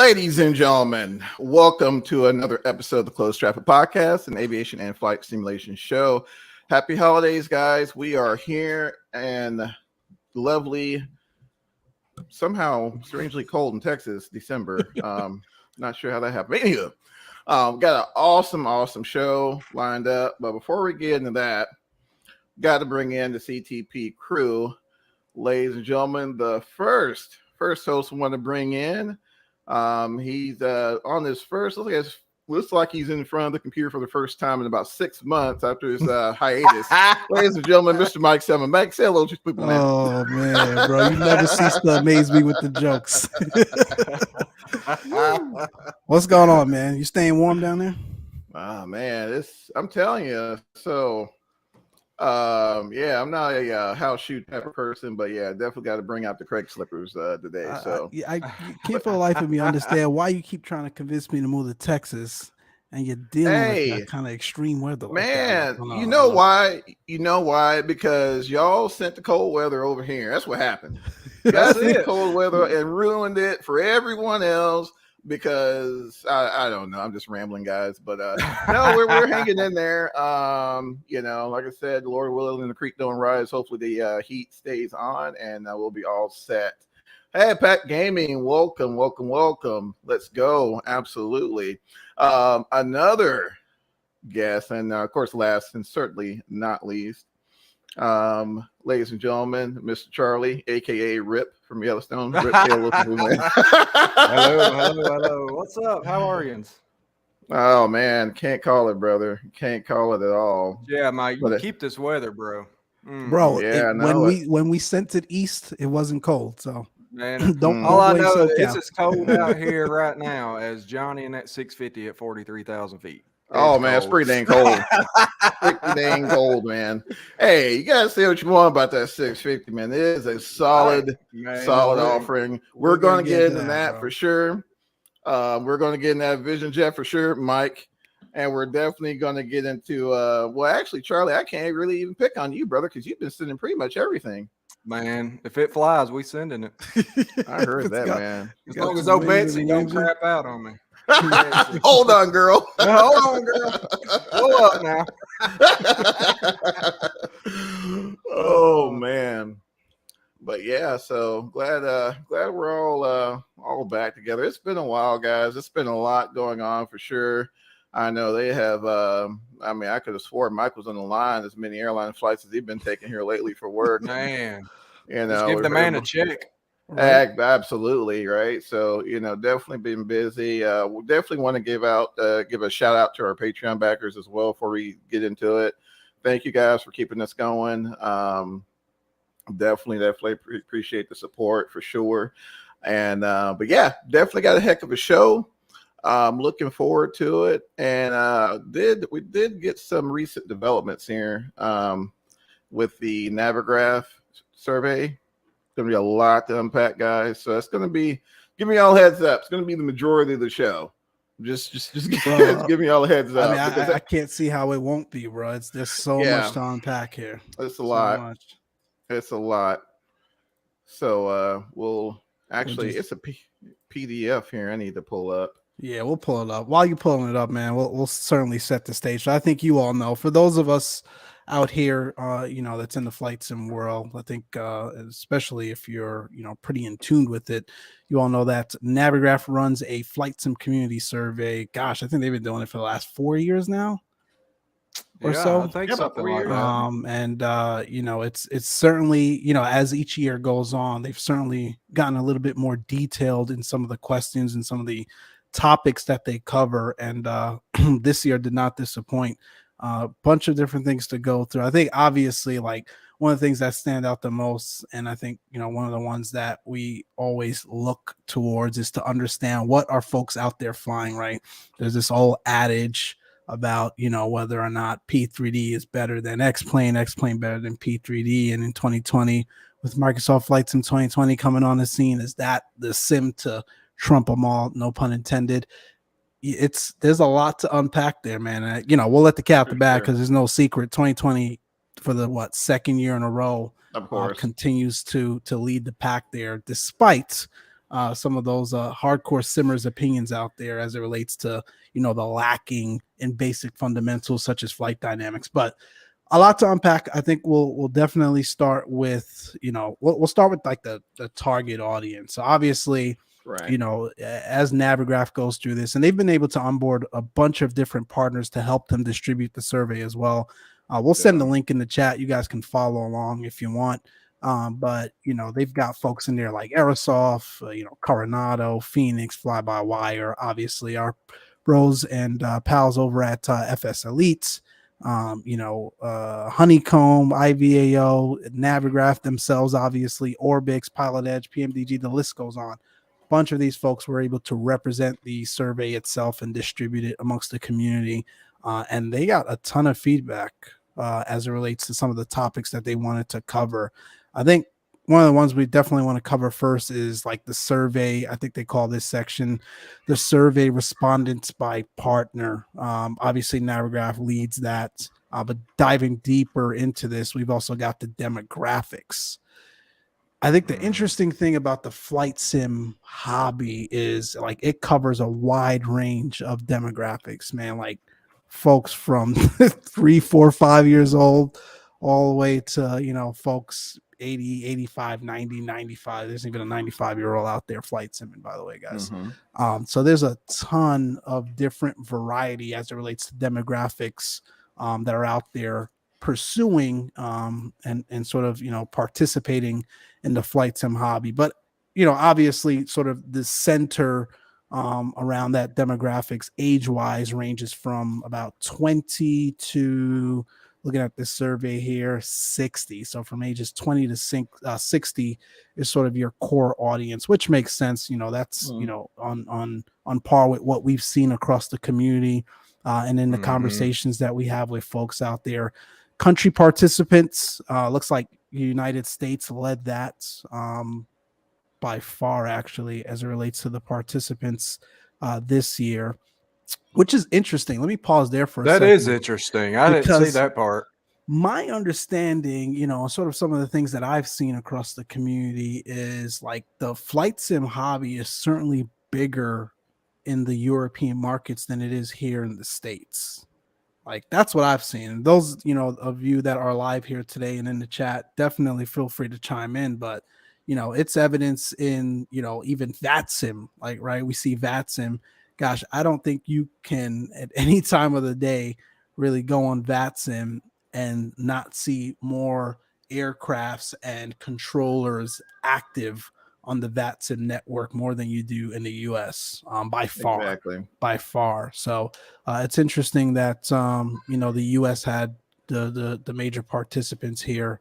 Ladies and gentlemen, welcome to another episode of the Closed Traffic Podcast, an aviation and flight simulation show. Happy holidays, guys. We are here and lovely, somehow strangely cold in Texas, December. Not sure how that happened. Anywho, got an awesome show lined up. But before we get into that, got to bring in the CTP crew. Ladies and gentlemen, the first host we want to bring in. He's on his first. Looks like he's in front of the computer for the first time in about 6 months after his hiatus. Ladies and gentlemen, Mr. Mike Selman. Mike, say hello to people now. Oh man, bro, you never cease to amaze me with the jokes. What's going on, man? You staying warm down there? Oh man, I'm telling you. So, yeah, I'm not a house shoe type of person, but yeah, definitely got to bring out the Craig slippers today. So I can't for the life of me understand why you keep trying to convince me to move to Texas, and you're dealing with that kind of extreme weather. Man, like you know why? You know why? Because y'all sent the cold weather over here. That's what happened. Y'all sent the cold weather and ruined it for everyone else. Because I don't know, I'm just rambling, guys. But no, we're hanging in there. You know, like I said, Lord willing, the creek don't rise. Hopefully, the heat stays on, and we'll be all set. Hey, Pack Gaming, welcome. Let's go. Absolutely. Another guest, and of course, last and certainly not least, ladies and gentlemen, Mr. Charlie, aka Rip from Yellowstone. Rip hello. What's up? How are you? Oh man, can't call it, brother. Can't call it at all. Yeah, Mike, you keep this weather, bro. Bro, yeah, when we sent it east, it wasn't cold. So man, all I know is it's as cold out here right now as Johnny in that 650 at 43,000 feet. Oh man, it's pretty dang cold. Pretty dang cold, man. Hey, you gotta say what you want about that 650, man. It is a solid offering. We're gonna get into that for sure. We're gonna get in that Vision Jet for sure, Mike. And we're definitely gonna get into well, actually, Charlie, I can't really even pick on you, brother, because you've been sending pretty much everything. Man, if it flies, we sending it. I heard that, man. As long as old Betsy don't crap out on me. Hold on, girl. Hold on, girl. Pull up now. Oh man. But yeah, so glad we're all back together. It's been a while, guys. It's been a lot going on for sure. I know they have I mean, I could have sworn Mike was on the line as many airline flights as he's been taking here lately for work. Man. You know, just give the man a check. Right. Absolutely, right. So, you know, definitely been busy. We definitely want to give a shout out to our Patreon backers as well before we get into it. Thank you guys for keeping us going. Definitely appreciate the support for sure. And but yeah, definitely got a heck of a show. Looking forward to it. And we did get some recent developments here with the Navigraph survey. Gonna be a lot to unpack, guys. So it's gonna be, give me all heads up. It's gonna be the majority of the show. Just give me all the heads up. I mean, I can't see how it won't be, bro. There's so much to unpack here. It's a lot. It's a lot. So we'll actually, it's a PDF here. I need to pull up. Yeah, we'll pull it up. While you're pulling it up, man, we'll certainly set the stage. So I think you all know. For those of us out here, you know, that's in the flight sim world, I think, especially if you're, you know, pretty in tune with it, you all know that Navigraph runs a flight sim community survey. Gosh, I think they've been doing it for the last 4 years now, or so. I think something like that. And you know, it's certainly, you know, as each year goes on, they've certainly gotten a little bit more detailed in some of the questions and some of the topics that they cover. And this year did not disappoint. Bunch of different things to go through. I think obviously, like, one of the things that stand out the most, and I think, you know, one of the ones that we always look towards is to understand what are folks out there flying, right? There's this old adage about, you know, whether or not P3D is better than X-Plane better than P3D. And in 2020, with Microsoft Flight Sim 2020 coming on the scene, is that the sim to trump them all? No pun intended. There's a lot to unpack there, man. You know, we'll let the cat out the bag because there's no secret. 2020, for the second year in a row, of course, continues to lead the pack there, despite some of those hardcore simmers opinions out there as it relates to, you know, the lacking in basic fundamentals such as flight dynamics. But a lot to unpack. I think we'll definitely start with, you know, we'll start with like the target audience. So obviously, Right. you know, as Navigraph goes through this, and they've been able to onboard a bunch of different partners to help them distribute the survey as well. We'll send the link in the chat. You guys can follow along if you want. But you know, they've got folks in there like Aerosoft, you know, Coronado, Phoenix, Fly By Wire, obviously our bros and pals over at FS Elites. You know, Honeycomb, IVAO, Navigraph themselves, obviously, Orbix, Pilot Edge, PMDG, the list goes on. A bunch of these folks were able to represent the survey itself and distribute it amongst the community. And they got a ton of feedback as it relates to some of the topics that they wanted to cover. I think one of the ones we definitely want to cover first is like the survey. I think they call this section the survey respondents by partner. Obviously, Navigraph leads that, but diving deeper into this, we've also got the demographics. I think the interesting thing about the flight sim hobby is like it covers a wide range of demographics, man. Like folks from 3, 4, 5 years old all the way to, you know, folks 80, 85, 90, 95. There's even a 95-year-old out there flight simming, by the way, guys. So there's a ton of different variety as it relates to demographics that are out there pursuing and sort of, you know, participating in the flight sim hobby. But, you know, obviously sort of the center around that demographics age-wise ranges from about 20 to, looking at this survey here, 60. So from ages 20 to 60 is sort of your core audience, which makes sense. You know, that's, you know, on par with what we've seen across the community and in the conversations that we have with folks out there. Country participants, looks like United States led that by far, actually, as it relates to the participants this year, which is interesting. Let me pause there for a second. That is interesting. I didn't see that part. My understanding, you know, sort of some of the things that I've seen across the community is like the flight sim hobby is certainly bigger in the European markets than it is here in the States. Like that's what I've seen. And those, you know, of you that are live here today and in the chat, definitely feel free to chime in. But, you know, it's evidence in, you know, even VATSIM, like, right. We see VATSIM. Gosh, I don't think you can at any time of the day really go on VATSIM and not see more aircrafts and controllers active on the VATSIM network more than you do in the US by far. So it's interesting that, you know, the US had the major participants here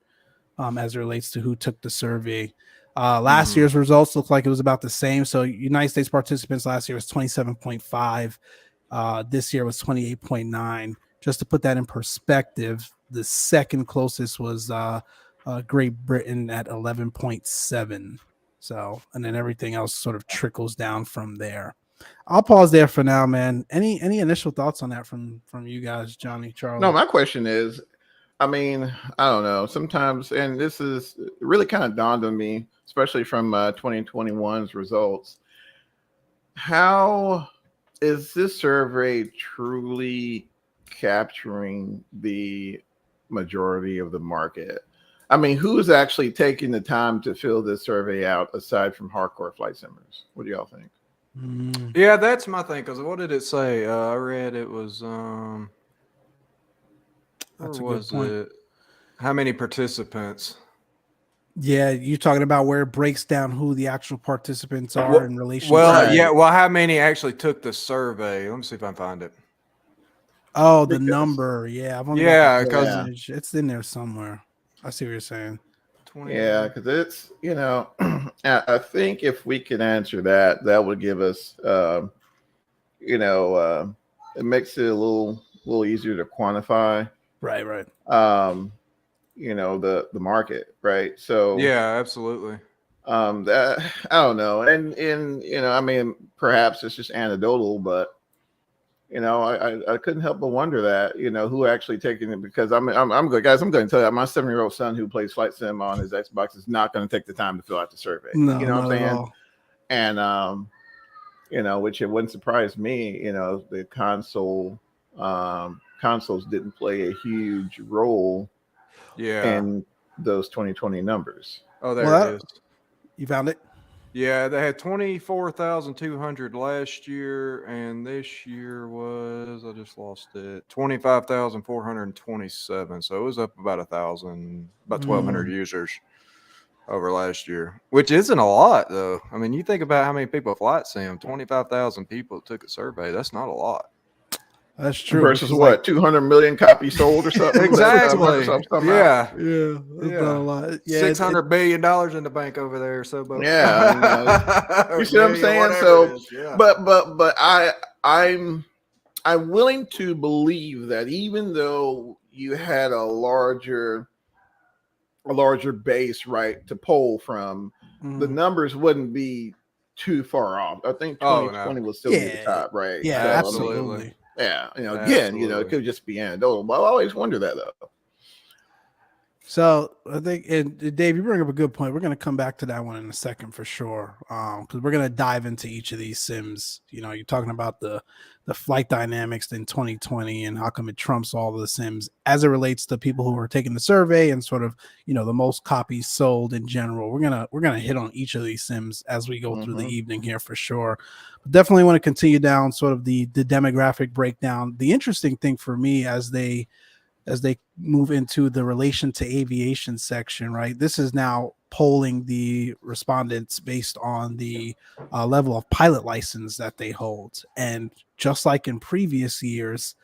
as it relates to who took the survey. Last year's results look like it was about the same. So United States participants last year was 27.5. This year was 28.9. Just to put that in perspective, the second closest was Great Britain at 11.7. So, and then everything else sort of trickles down from there. I'll pause there for now, man. Any initial thoughts on that from you guys, Johnny, Charlie? No, my question is, I mean, I don't know. Sometimes, and this is really kind of dawned on me, especially from 2021's results. How is this survey truly capturing the majority of the market? I mean, who's actually taking the time to fill this survey out aside from hardcore flight simmers? What do y'all think? Yeah, that's my thing. Because what did it say? I read it was that's a good point. How many participants? Yeah, you're talking about where it breaks down who the actual participants are in relation. Well, yeah. Well, how many actually took the survey? Let me see if I can find it. Oh, the number. Yeah, I've only got the percentage. It's in there somewhere. I see what you're saying. 20. Yeah, because it's, you know, I think if we can answer that, that would give us, you know, it makes it a little easier to quantify. Right. You know, the market, right? So yeah, absolutely. That I don't know, and you know, I mean, perhaps it's just anecdotal, but you know, I couldn't help but wonder that, you know, who actually taking it, because I'm good, guys. I'm going to tell you, my 7-year-old son who plays flight sim on his Xbox is not going to take the time to fill out the survey. No, you know what I'm saying? and which it wouldn't surprise me. The consoles didn't play a huge role in those 2020 numbers. Oh, there it is. You found it? Yeah, they had 24,200 last year, and this year was, I just lost it, 25,427. So it was up about 1,000, about 1,200 users over last year, which isn't a lot, though. I mean, you think about how many people flight sim, 25,000 people took a survay. That's not a lot. That's true. Versus what, 200 million copies sold or something? Exactly. Yeah. That's not a lot. Yeah, $600 billion in the bank over there. So, yeah, you see what I'm saying? So, but I'm willing to believe that even though you had a larger base, right, to poll from, the numbers wouldn't be too far off. I think 2020 will still be the top, right? Yeah, so, absolutely. Again, it could just be anecdotal, but I always wonder that, though. So I think, and Dave, you bring up a good point. We're going to come back to that one in a second for sure, because we're going to dive into each of these sims. You're talking about the flight dynamics in 2020 and how come it trumps all of the sims as it relates to people who are taking the survey and sort of the most copies sold in general. We're gonna hit on each of these sims as we go through the evening here for sure. But definitely want to continue down sort of the demographic breakdown. The interesting thing for me as they move into the relation to aviation section, right? This is now polling the respondents based on the level of pilot license that they hold. And just like in previous years,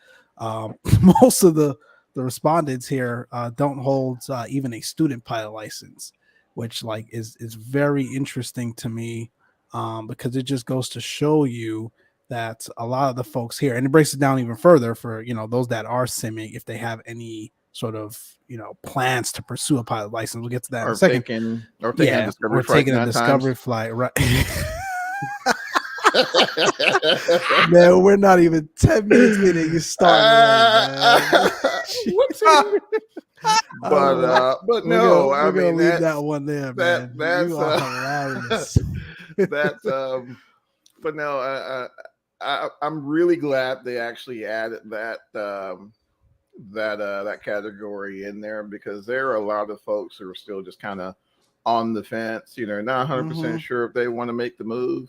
most of the respondents here don't hold even a student pilot license, which is very interesting to me because it just goes to show you that a lot of the folks here, and it breaks it down even further for those that are simming, if they have any sort of plans to pursue a pilot license. We'll get to that in a second. Taking a discovery flight, right? Man, we're not even 10 minutes in and you start. But no, we're gonna leave that one there, man. That's you are hilarious. That's but no, I'm really glad they actually added that category in there, because there are a lot of folks who are still just kind of on the fence, not 100% sure if they want to make the move.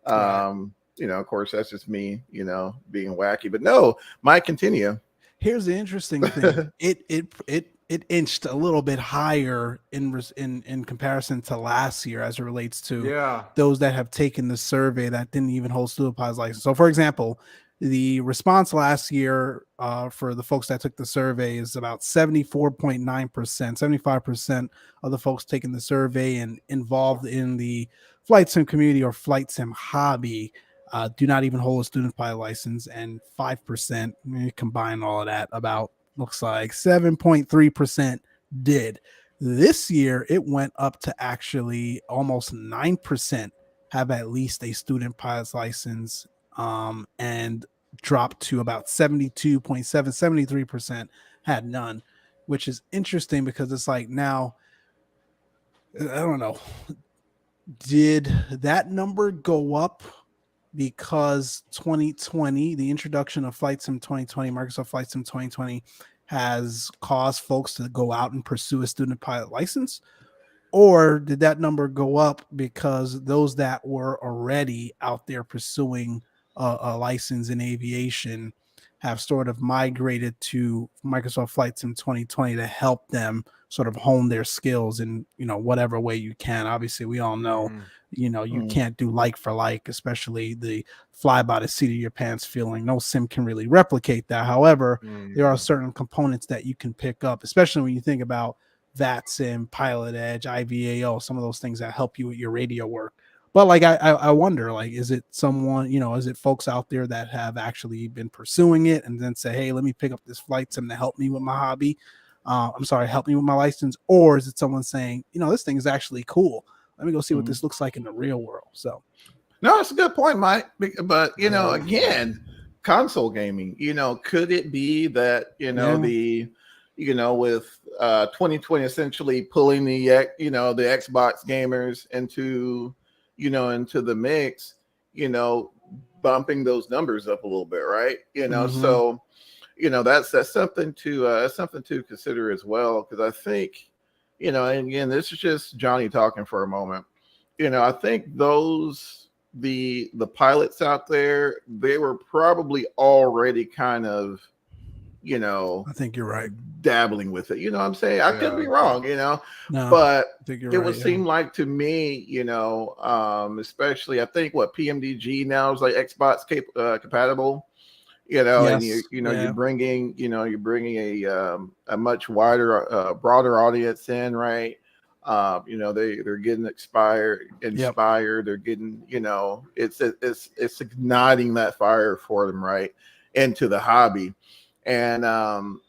Of course, that's just me, being wacky. But no, Mike, continue. Here's the interesting thing. It inched a little bit higher in comparison to last year as it relates to those that have taken the survey that didn't even hold student pilot's license. So, for example, the response last year for the folks that took the survey is about 74.9%, 75% of the folks taking the survey and involved in the flight sim community or flight sim hobby do not even hold a student pilot license, and 5%, combine all of that, about looks like 7.3% did. This year, it went up to actually almost 9% have at least a student pilot's license, and dropped to about 72.7, 73% had none, which is interesting because it's like, now, I don't know, did that number go up because 2020, the introduction of Flight Sim 2020, Microsoft Flight Sim 2020, has caused folks to go out and pursue a student pilot license? Or did that number go up because those that were already out there pursuing a license in aviation have sort of migrated to Microsoft Flight Sim 2020 to help them sort of hone their skills in, whatever way you can? Obviously, we all know, you can't do like for like, especially the fly by the seat of your pants feeling. No sim can really replicate that. However, there are certain components that you can pick up, especially when you think about VATSIM, Pilot Edge, IVAO, some of those things that help you with your radio work. But I wonder, is it someone, is it folks out there that have actually been pursuing it and then say, hey, let me pick up this flight sim to help me with my hobby? Help me with my license. Or is it someone saying, this thing is actually cool, let me go see what this looks like in the real world? So, no, it's a good point, Mike. But again, console gaming. Could it be that with 2020 essentially pulling the Xbox gamers into into the mix, bumping those numbers up a little bit, right? Mhm. So that's something to consider as well, because I think, and again, this is just Johnny talking for a moment. I think the pilots out there, they were probably already kind of, I think you're right. dabbling with it. You know what I'm saying? I could be Yeah. wrong, No, but I think you're it right. would Yeah. seem like to me, especially I think what PMDG now is like Xbox compatible, and Yes. you're Yeah. bringing, a much wider, broader audience in, right? They're getting Yep. inspired. They're getting, it's igniting that fire for them, right, into the hobby, and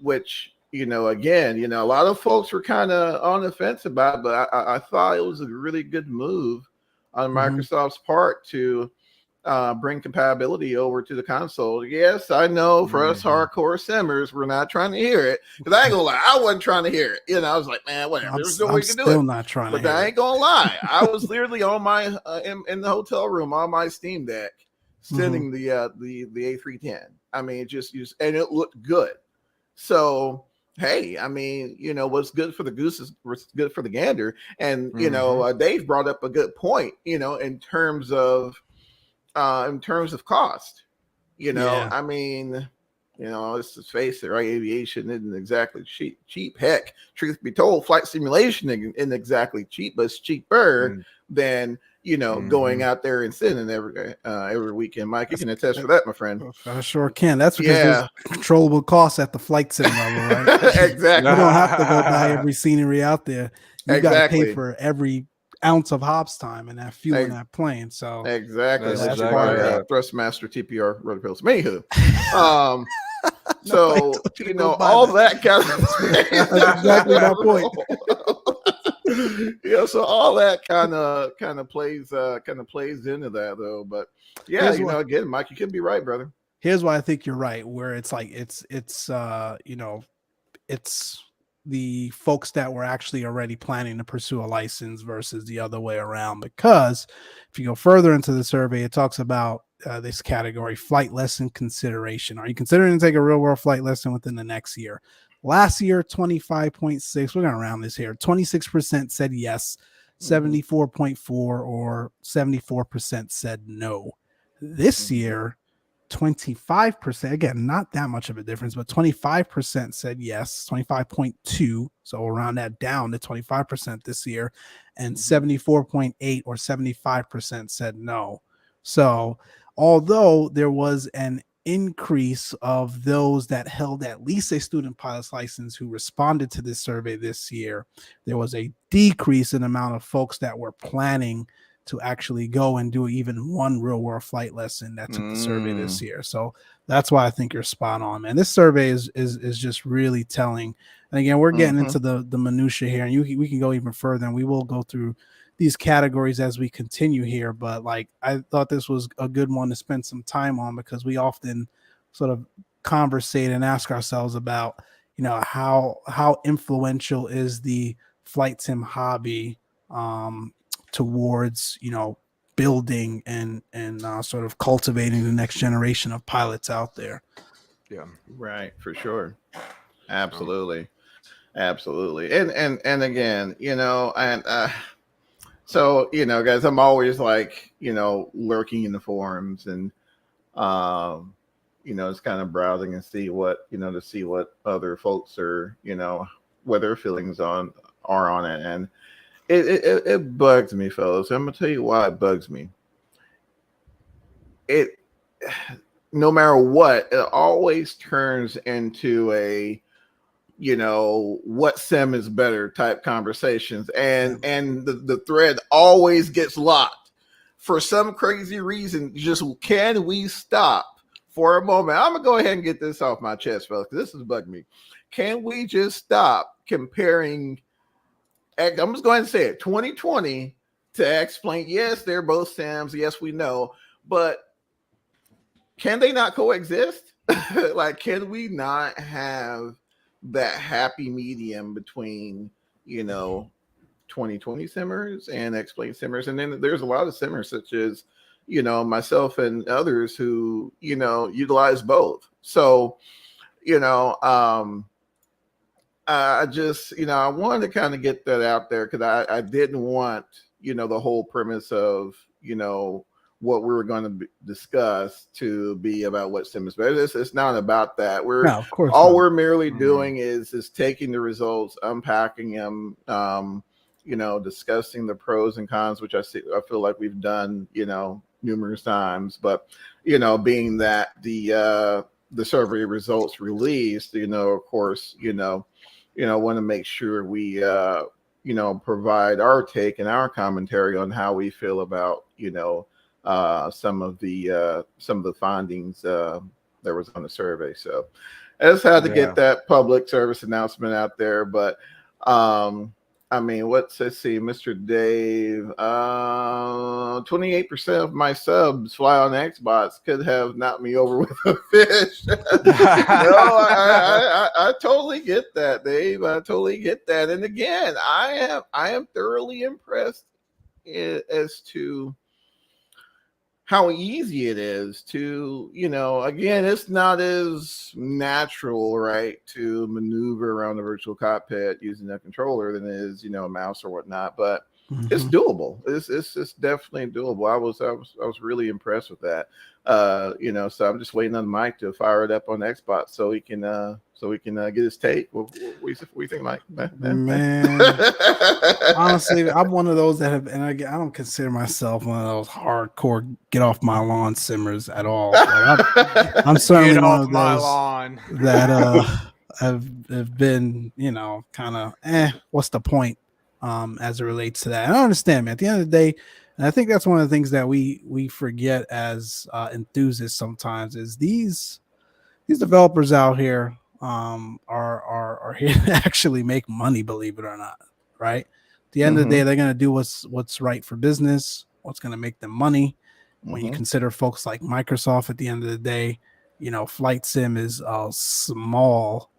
which, again, a lot of folks were kind of on the fence about it, but I thought it was a really good move on Mhm. Microsoft's part to bring compatibility over to the console. Yes, I know for us Mhm. hardcore simmers, we're not trying to hear it, because I ain't gonna lie, I wasn't trying to hear it. I was like, man, whatever. There's no way I'm you can do it. still not trying to But I hear it. ain't gonna lie, I was literally on my in the hotel room on my Steam Deck, Mhm. sending the A310. I mean, just and it looked good. So hey, I mean, what's good for the goose is what's good for the gander. And Mhm. Dave brought up a good point. In terms of cost. Yeah. I mean, let's just face it, right? Aviation isn't exactly cheap. Cheap, heck, truth be told, flight simulation isn't exactly cheap, but it's cheaper Mm. than going Mhm. out there and sitting every weekend. Mike, you can attest for that, my friend. I sure can. That's because there's Yeah, controllable costs at the flight sim level, right? You exactly, don't have to go buy every scenery out there. You've got to pay exactly, for every ounce of hops time and that fuel in Ex- that plane. So exactly. That's yeah, Unless that's you're part exactly of by it. right. Thrustmaster TPR rotor pills. Anywho, um, Nobody so told you to go buy all that. that kind That's, of that's exactly my point. so all that kind of plays into that, though. But yeah, Here's what again, Mike, you could be right, brother. here's why I think you're right. Where it's like it's the folks that were actually already planning to pursue a license versus the other way around. Because if you go further into the survey, it talks about this category: flight lesson consideration. Are you considering to take a real world flight lesson within the next year? Last year, 25.6. We're going to round this here. 26% said yes, Mm-hmm. 74.4 or 74% said no. This Mm-hmm. year, 25%, again, not that much of a difference, but 25% said yes, 25.2. So we'll round that down to 25% this year, and Mm-hmm. 74.8 or 75% said no. So although there was an increase of those that held at least a student pilot's license who responded to this survey this year, there was a decrease in the amount of folks that were planning to actually go and do even one real world flight lesson that took the survey this Mm. year. So that's why I think you're spot on, man. This survey is just really telling. And again, we're getting Mm-hmm. into the minutia here, and we can go even further, and we will go through these categories as we continue here. But like, I thought this was a good one to spend some time on, because we often sort of conversate and ask ourselves about, how influential is the flight sim hobby towards building and sort of cultivating the next generation of pilots out there. Yeah. Right, for sure. Um, Absolutely. Absolutely. And again, and so, guys, I'm always like, lurking in the forums, and just kind of browsing and see what other folks are, what their feelings are on it. And it bugs me, fellas. I'm gonna tell you why it bugs me. It No matter what, it always turns into a what sim is better type conversations, Yeah. and the thread always gets locked for some crazy reason. Just, can we stop for a moment? I'm gonna go ahead and get this off my chest, fellas, because this is bugging me. Can we just stop comparing? I'm just going to say it, 2020 to explain. Yes, they're both sims, yes, we know, but can they not coexist? Like, can we not have that happy medium between, you know, 2020 simmers and X-Plane simmers, and then there's a lot of simmers such as myself and others who utilize both. So I just I wanted to kind of get that out there because I didn't want the whole premise of what we were going to discuss to be about what sim is better. It's not about that. No, of course all not. we're merely doing is taking the results, unpacking them, discussing the pros and cons, which I feel like we've done numerous times. But being that the survey results released, of course, want to make sure we provide our take and our commentary on how we feel about some of the findings that was on the survey. So I just had to get that public service announcement out there. But let's see, Mr. Dave, 28% of my subs fly on Xbox could have knocked me over with a fish. No, I totally get that, Dave. I totally get that. And again, I am thoroughly impressed as to how easy it is to, again, it's not as natural, right, to maneuver around the virtual cockpit using a controller than it is, a mouse or whatnot. But it's doable. It's definitely doable. I was really impressed with that. So I'm just waiting on Mike to fire it up on Xbox so he can get his take. What do you think, Mike? Man, honestly, I'm one of those that have, and I don't consider myself one of those hardcore get off my lawn simmers at all. Like, I'm certainly one of those that have been, kind of what's the point as it relates to that. And I understand, man. At the end of the day, and I think that's one of the things that we forget as enthusiasts sometimes is these developers out here are here to actually make money, believe it or not, right? At the end of the day, they're going to do what's right for business, what's going to make them money. When you consider folks like Microsoft, at the end of the day, flight sim is a small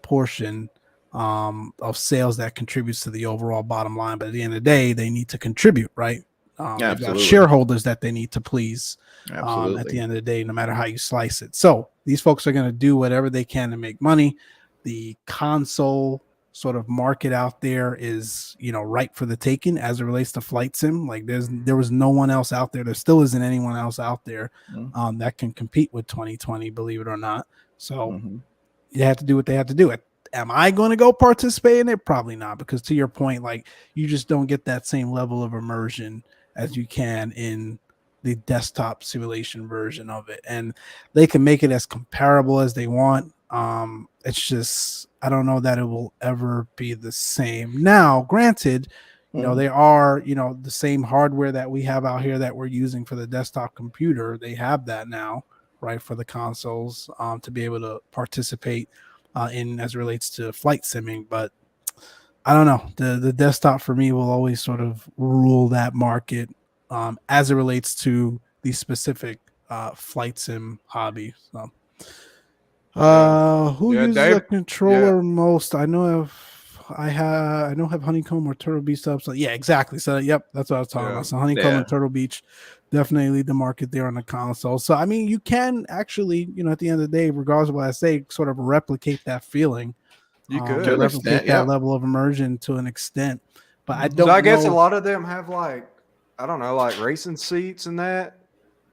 portion of sales that contributes to the overall bottom line. But at the end of the day, they need to contribute, right? They've got shareholders that they need to please at the end of the day, no matter how you slice it. So these folks are going to do whatever they can to make money. The console sort of market out there is, ripe for the taking as it relates to flight sim. Like there was no one else out there. There still isn't anyone else out there that can compete with 2020, believe it or not. So they have to do what they have to do. Am I going to go participate in it? Probably not, because to your point, like you just don't get that same level of immersion as you can in the desktop simulation version of it. And they can make it as comparable as they want. It's just, I don't know that it will ever be the same. Now, granted, they are, the same hardware that we have out here that we're using for the desktop computer. They have that now, right, for the consoles to be able to participate in as it relates to flight simming. But I don't know. The desktop for me will always sort of rule that market as it relates to the specific flight sim hobby. So, who uses Dave, a controller most? I know have Honeycomb or Turtle Beach subs. So yeah, exactly. So yep, that's what I was talking about. So Honeycomb and Turtle Beach definitely the market there on the console. So I mean, you can actually, at the end of the day, regardless of what I say, sort of replicate that feeling. You could replicate that level of immersion to an extent. But I don't. So I guess a lot of them have like racing seats and that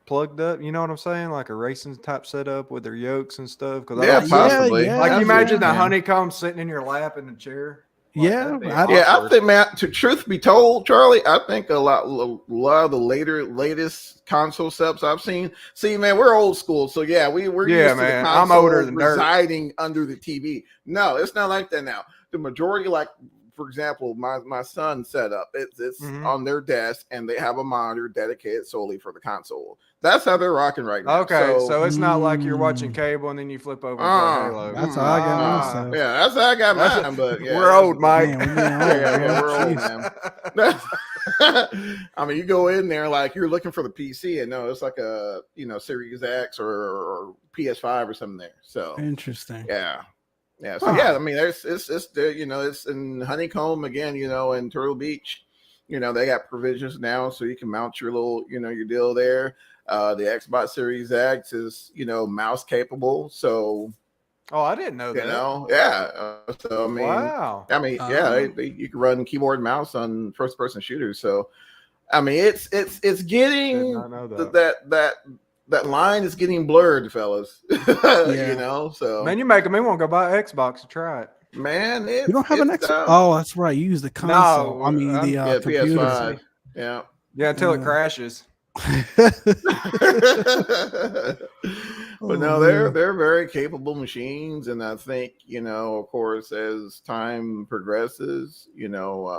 plugged up. You know what I'm saying? Like a racing type setup with their yokes and stuff. Possibly. Like you imagine the honeycomb sitting in your lap in the chair. Like, I think, man. Truth be told, Charlie, I think a lot of the latest console setups I've seen. See, man, we're old school, so we're used to the console I'm older than residing under the TV. No, it's not like that now. The majority, like for example, my son's setup, it's on their desk, and they have a monitor dedicated solely for the console. That's how they're rocking right now. Okay, so it's not like you're watching cable and then you flip over and play Halo. That's how I got mine. Yeah, that's how I got mine. But we're old, Mike. We're old, man. I mean, you go in there like you're looking for the PC, and no, it's like a Series X or PS5 or something there. So interesting. Yeah. Yeah. So yeah, I mean, it's there. It's in Honeycomb again. In Turtle Beach. They got provisions now, so you can mount your little, your deal there. The Xbox Series X is, mouse capable. So Oh, I didn't know that. yeah. So Wow. Yeah, you can run keyboard and mouse on first person shooters. So I mean, it's Did getting not know that. that line is getting blurred, fellas. Yeah. So Man, you're making me want to go buy an Xbox and try it. man, You don't have an X. Oh, that's right. You use the console. I mean, the yeah, computer. PS5. Yeah. Yeah, until it crashes. But no, they're very capable machines, and I think of course, as time progresses,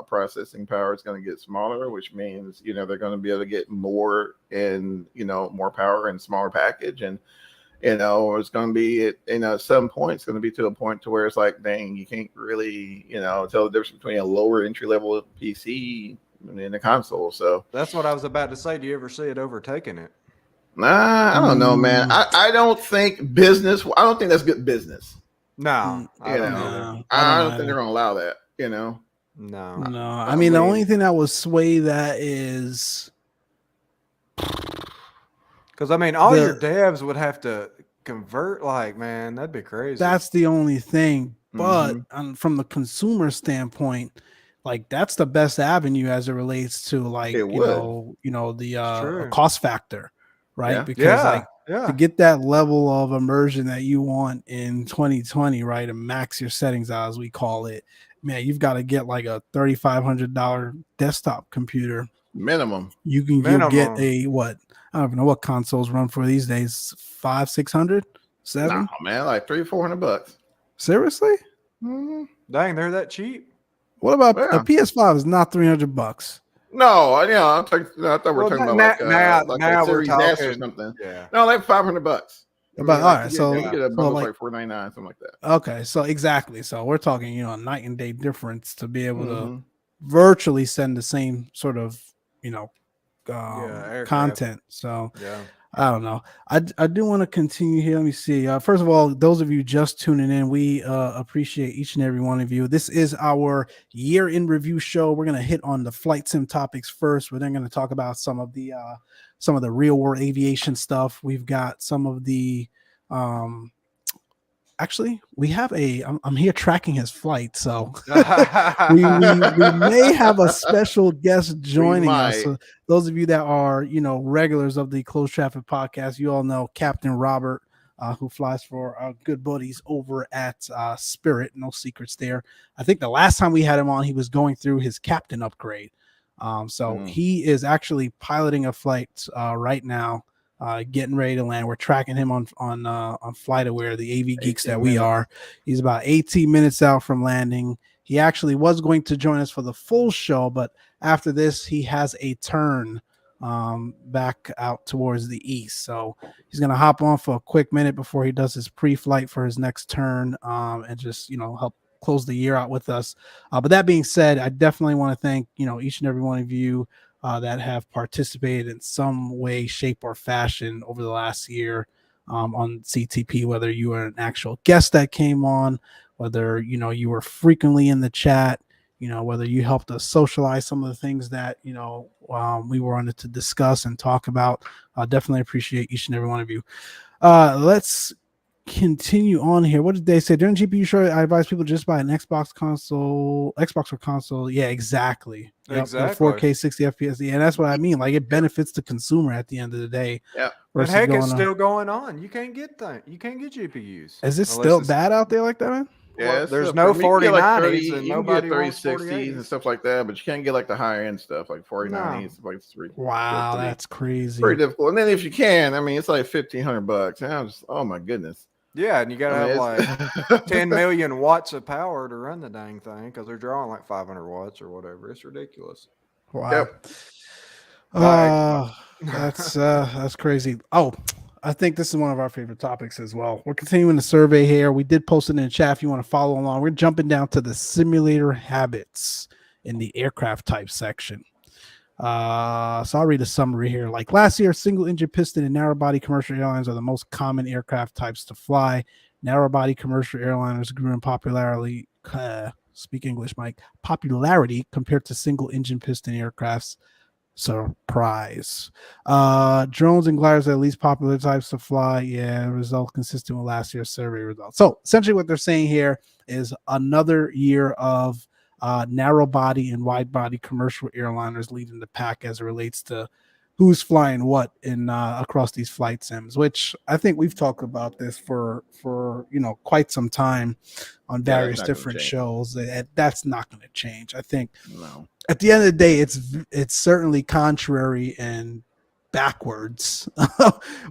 processing power is going to get smaller, which means they're going to be able to get more and more power in smaller package, and it's going to be at some point it's going to be to a point to where it's like, dang, you can't really tell the difference between a lower entry level PC in the console. So That's what I was about to say. Do you ever see it overtaking it? nah, I don't know, man. I don't think business. I don't think that's good business. No, I don't know. either. I don't think they're going to allow that. No. No. I mean, the only thing that would sway that is because I mean, all your devs would have to convert. Like, man, that'd be crazy. That's the only thing. But from the consumer standpoint, like that's the best avenue as it relates to like the cost factor, right? Yeah. Because to get that level of immersion that you want in 2020, right, and max your settings out, as we call it, man, you've got to get like a $3,500 desktop computer minimum. You'll get a what? I don't even know what consoles run for these days. 500, 600, 7? No, man, like $300-$400. Seriously? Dang, they're that cheap. What about a PS5? Is not $300. No, I thought we were talking about now we're Series talking S or something. Yeah, no, like $500. About all right, so you get a bundle like $499, something like that. Okay, so exactly. So we're talking, a night and day difference to be able to virtually send the same sort of, content. So I don't know. I do want to continue here. Let me see. First of all, those of you just tuning in, we appreciate each and every one of you. This is our year in review show. We're going to hit on the flight sim topics first. We're then going to talk about some of the real world aviation stuff. We've got some of the actually, we have I'm here tracking his flight, so we may have a special guest joining us. So those of you that are, regulars of the Closed Traffic podcast, you all know Captain Robert, who flies for our good buddies over at Spirit. No secrets there. I think the last time we had him on, he was going through his captain upgrade. So he is actually piloting a flight right now. Getting ready to land. We're tracking him on FlightAware, the AV geeks that we are. He's about 18 minutes out from landing. He actually was going to join us for the full show, but after this, he has a turn back out towards the east. So he's going to hop on for a quick minute before he does his pre-flight for his next turn and just, help close the year out with us. But that being said, I definitely want to thank, each and every one of you that have participated in some way, shape, or fashion over the last year on CTP, whether you were an actual guest that came on, whether, you were frequently in the chat, whether you helped us socialize some of the things that, we wanted to discuss and talk about. I definitely appreciate each and every one of you. Let's continue on here. What did they say during GPU show? I advise people just buy an Xbox or console. Yeah, exactly. Exactly. 4K 60 FPS. Yeah, and that's what I mean. Like, it benefits the consumer at the end of the day. Yeah. But heck, it's still going on. You can't get GPUs. Is it still bad out there like that, man? Yeah, well, there's no 4090s and nobody wants 3060s and stuff like that, but you can't get like the higher end stuff like 4090s. Like wow, that's crazy. Pretty difficult. And then if you can, I mean, it's like $1,500. And I'm just, oh my goodness. Yeah, and you gotta have like 10 million watts of power to run the dang thing because they're drawing like 500 watts or whatever. It's ridiculous. Wow. Yep. That's crazy. Oh, I think this is one of our favorite topics as well. We're continuing the survey here. We did post it in the chat if you want to follow along. We're jumping down to the simulator habits in the aircraft type section. So I'll read a summary here. Like last year, single engine piston and narrow body commercial airlines are the most common aircraft types to fly. Narrow body commercial airliners grew in popularity. Speak English, Mike. Popularity compared to single engine piston aircrafts. Surprise. Drones and gliders are the least popular types to fly. Yeah, result consistent with last year's survey results. So essentially what they're saying here is another year of narrow body and wide body commercial airliners leading the pack as it relates to who's flying what in across these flight sims, which I think we've talked about this for quite some time on various different shows. That's not going to change. I think No. At the end of the day, it's certainly contrary and backwards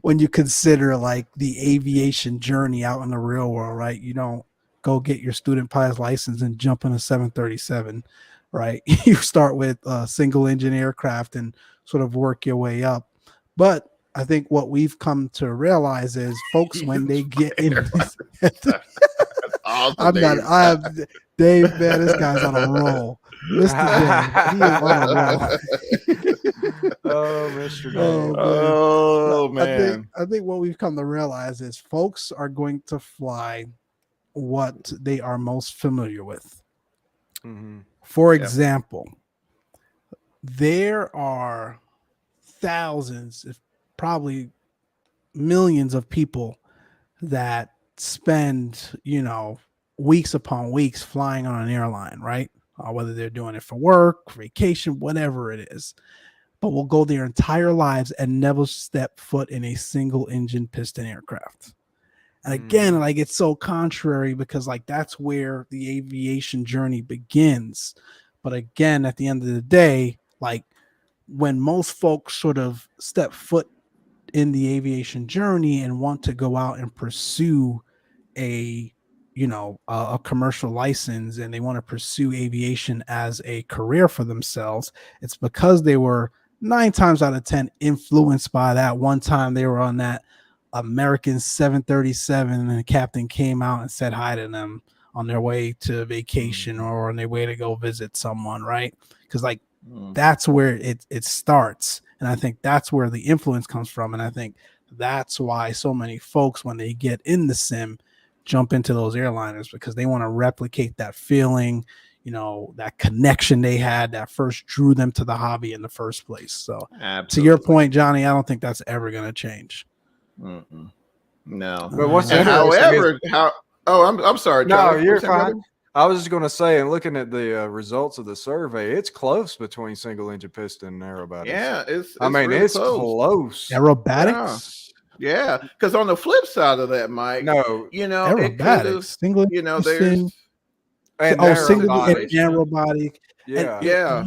when you consider like the aviation journey out in the real world, right? You don't go get your student pilot's license and jump in a 737, right? You start with a single engine aircraft and sort of work your way up. But I think what we've come to realize is folks, when they get in this, awesome, Dave, man, this guy's on a roll. Mr. Dave, he is on a roll. Oh, Mr. Dave. Oh, man. I think what we've come to realize is folks are going to fly what they are most familiar with. Mm-hmm. For example, there are thousands, if probably millions of people that spend, weeks upon weeks flying on an airline, right? Whether they're doing it for work, vacation, whatever it is, but will go their entire lives and never step foot in a single engine piston aircraft. And again, like it's so contrary because like that's where the aviation journey begins. But again, at the end of the day, like when most folks sort of step foot in the aviation journey and want to go out and pursue a commercial license and they want to pursue aviation as a career for themselves, it's because they were 9 times out of 10 influenced by that one time they were on that American 737 and the captain came out and said hi to them on their way to vacation or on their way to go visit someone, right? Because like that's where it starts. And I think that's where the influence comes from. And I think that's why so many folks, when they get in the sim, jump into those airliners because they want to replicate that feeling, that connection they had that first drew them to the hobby in the first place. So to your point, Johnny, I don't think that's ever going to change. Mm-mm. No. But what's however, I'm sorry. No, you're fine. I was just going to say, and looking at the results of the survey, it's close between single engine piston and aerobatics. Yeah, it's really close. Aerobatics. Yeah, because on the flip side of that, Mike, aerobatics, single, there's single aerobatic. Yeah.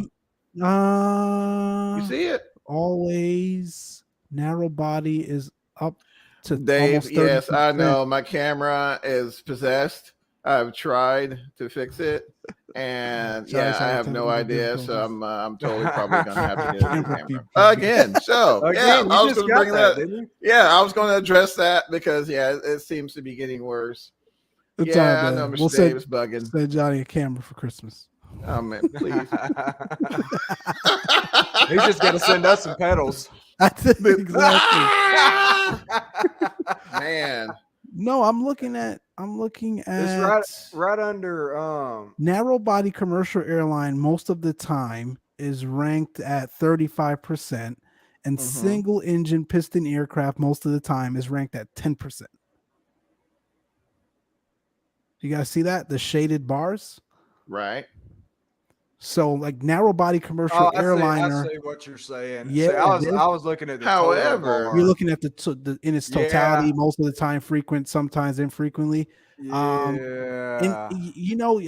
You see it? Always narrow body is up to Dave. Yes, I know. My camera is possessed. I've tried to fix it, and I have no idea. So I'm totally probably gonna have to get a new camera again. So I was going to bring that. Yeah, I was going to address that because it seems to be getting worse. It's all I know Mr. Dave is bugging. Send Johnny a camera for Christmas. Oh man, please. He's just gonna send us some pedals. That's it, exactly. Man. No, I'm looking at it's right under narrow body commercial airline most of the time is ranked at 35%, and single engine piston aircraft most of the time is ranked at 10%. You guys see that? The shaded bars? Right. So like narrow body commercial airliner. I see what you're saying. Yeah, see, I was looking at the however you're looking at the in its totality, most of the time frequent, sometimes infrequently. Yeah. I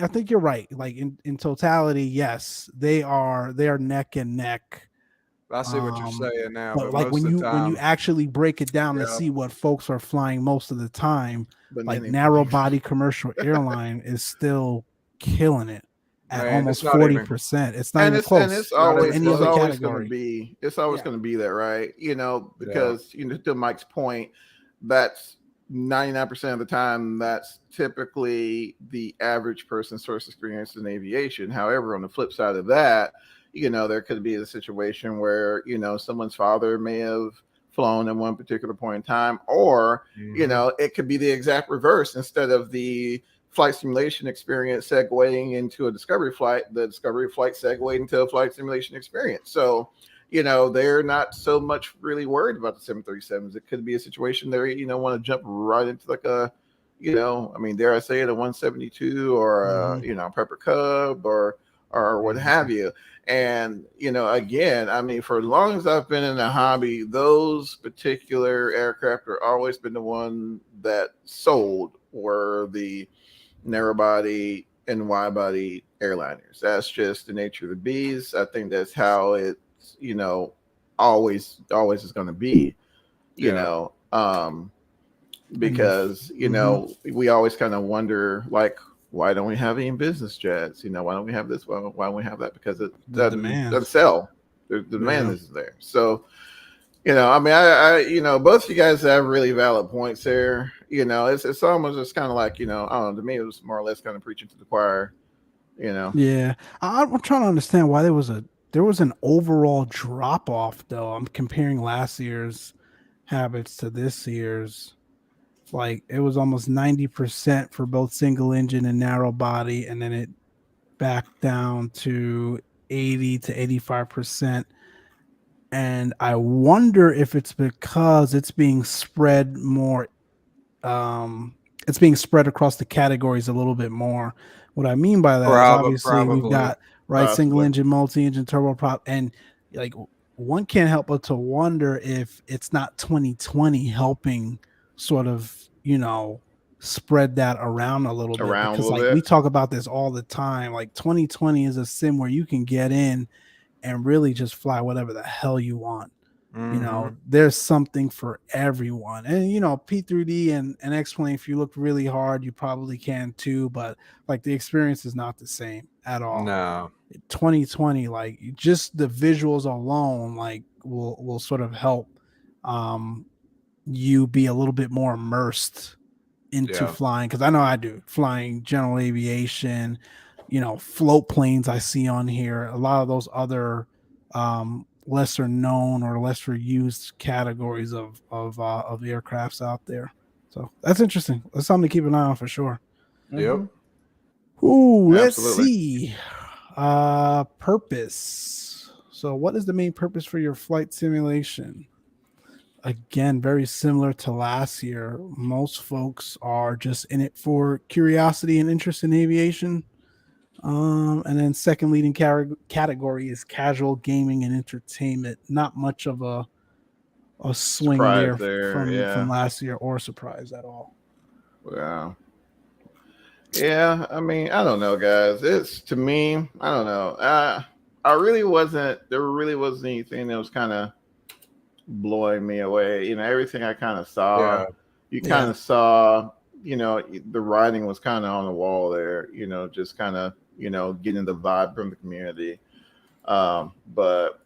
think you're right. Like in totality, yes, they are neck and neck. I see what you're saying now. But like when you actually break it down to see what folks are flying most of the time, like narrow body commercial airline is still killing it. At almost 40%. It's not even close. And it's always going to be. It's always going to be there, right? Because to Mike's point, that's 99% of the time. That's typically the average person's source experience in aviation. However, on the flip side of that, there could be a situation where, someone's father may have flown in one particular point in time, or, it could be the exact reverse. Instead of the flight simulation experience segueing into a discovery flight, the discovery flight segued into a flight simulation experience. So, they're not so much really worried about the 737s. It could be a situation they, want to jump right into like a, dare I say it, a 172 or a, Pepper Cub or what have you. And, again, for as long as I've been in the hobby, those particular aircraft are always been the one that sold were the narrow body and wide body airliners. That's just the nature of the beast. I think that's how it's, always is going to be, because, we always kind of wonder, like, why don't we have any business jets? Why don't we have this? Why don't we have that? Because it doesn't sell. The demand isn't there. So, I both of you guys have really valid points there. It's almost just kind of like, I don't know, to me, it was more or less kind of preaching to the choir, Yeah. I'm trying to understand why there was an overall drop off though. I'm comparing last year's habits to this year's. Like it was almost 90% for both single engine and narrow body, and then it backed down to 80 to 85%. And I wonder if it's because it's being spread more. It's being spread across the categories a little bit more. What I mean by that is obviously we've got single engine, multi-engine, turboprop, and like one can't help but to wonder if it's not 2020 helping sort of spread that around a little bit, because like we talk about this all the time. Like 2020 is a sim where you can get in and really just fly whatever the hell you want. There's something for everyone. And P3D and X-Plane, if you look really hard, you probably can too, but like the experience is not the same at all. No. 2020, like just the visuals alone like will sort of help you be a little bit more immersed into flying, because I know I do flying general aviation, float planes I see on here, a lot of those other lesser known or lesser used categories of aircrafts out there. So that's interesting. That's something to keep an eye on for sure. Yep. Ooh, let's see. Purpose. So what is the main purpose for your flight simulation? Again, very similar to last year. Most folks are just in it for curiosity and interest in aviation. And then second leading category is casual gaming and entertainment. Not much of a swing there from last year, or surprise at all. Wow. Yeah, I don't know, guys. It's, to me, I don't know. There really wasn't anything that was kind of blowing me away. Everything I kind of saw, you kind of saw, the writing was kind of on the wall there, just kind of, getting the vibe from the community. But,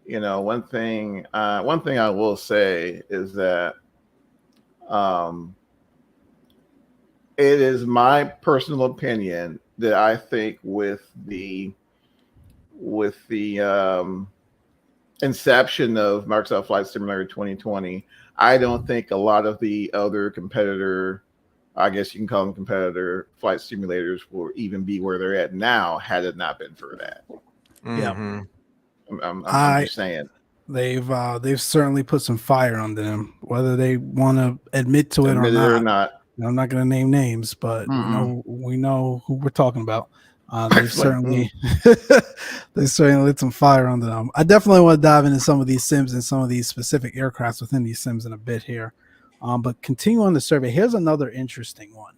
one thing I will say is that it is my personal opinion that I think with the inception of Microsoft Flight Simulator 2020, I don't think a lot of the other competitor, I guess you can call them competitor flight simulators, will even be where they're at now had it not been for that. Yeah, I'm just saying. They've certainly put some fire under them, whether they want to admit to it or not. I'm not going to name names, but we know who we're talking about. They certainly lit some fire under them. I definitely want to dive into some of these sims and some of these specific aircrafts within these sims in a bit here. But continue on the survey. Here's another interesting one.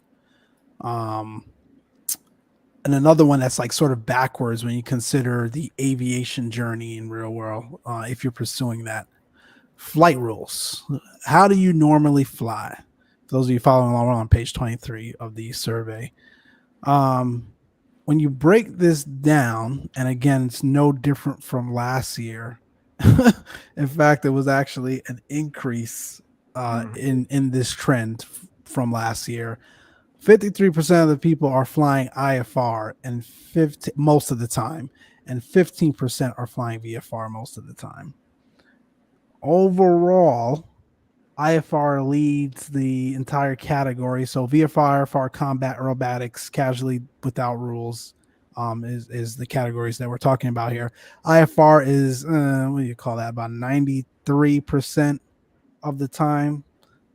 And another one that's like sort of backwards when you consider the aviation journey in real world, if you're pursuing that. Flight rules. How do you normally fly? For those of you following along, we're on page 23 of the survey. When you break this down, and again, it's no different from last year. In fact, it was actually an increase in this trend from last year. 53% of the people are flying IFR, and most of the time, and 15% are flying VFR most of the time. Overall, IFR leads the entire category. So VFR, IFR, combat, aerobatics, casually without rules is the categories that we're talking about here. IFR is, what do you call that, about 93% of the time.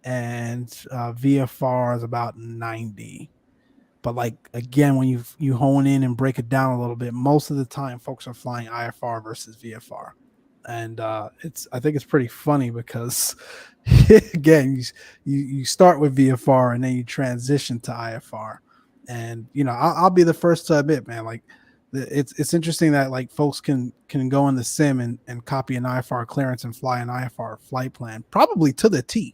And VFR is about 90. But like, again, when you hone in and break it down a little bit, most of the time folks are flying IFR versus VFR. And I think it's pretty funny because again, you start with VFR and then you transition to IFR. And I'll be the first to admit, man, like it's interesting that like folks can go in the sim and copy an IFR clearance and fly an IFR flight plan, probably to the T.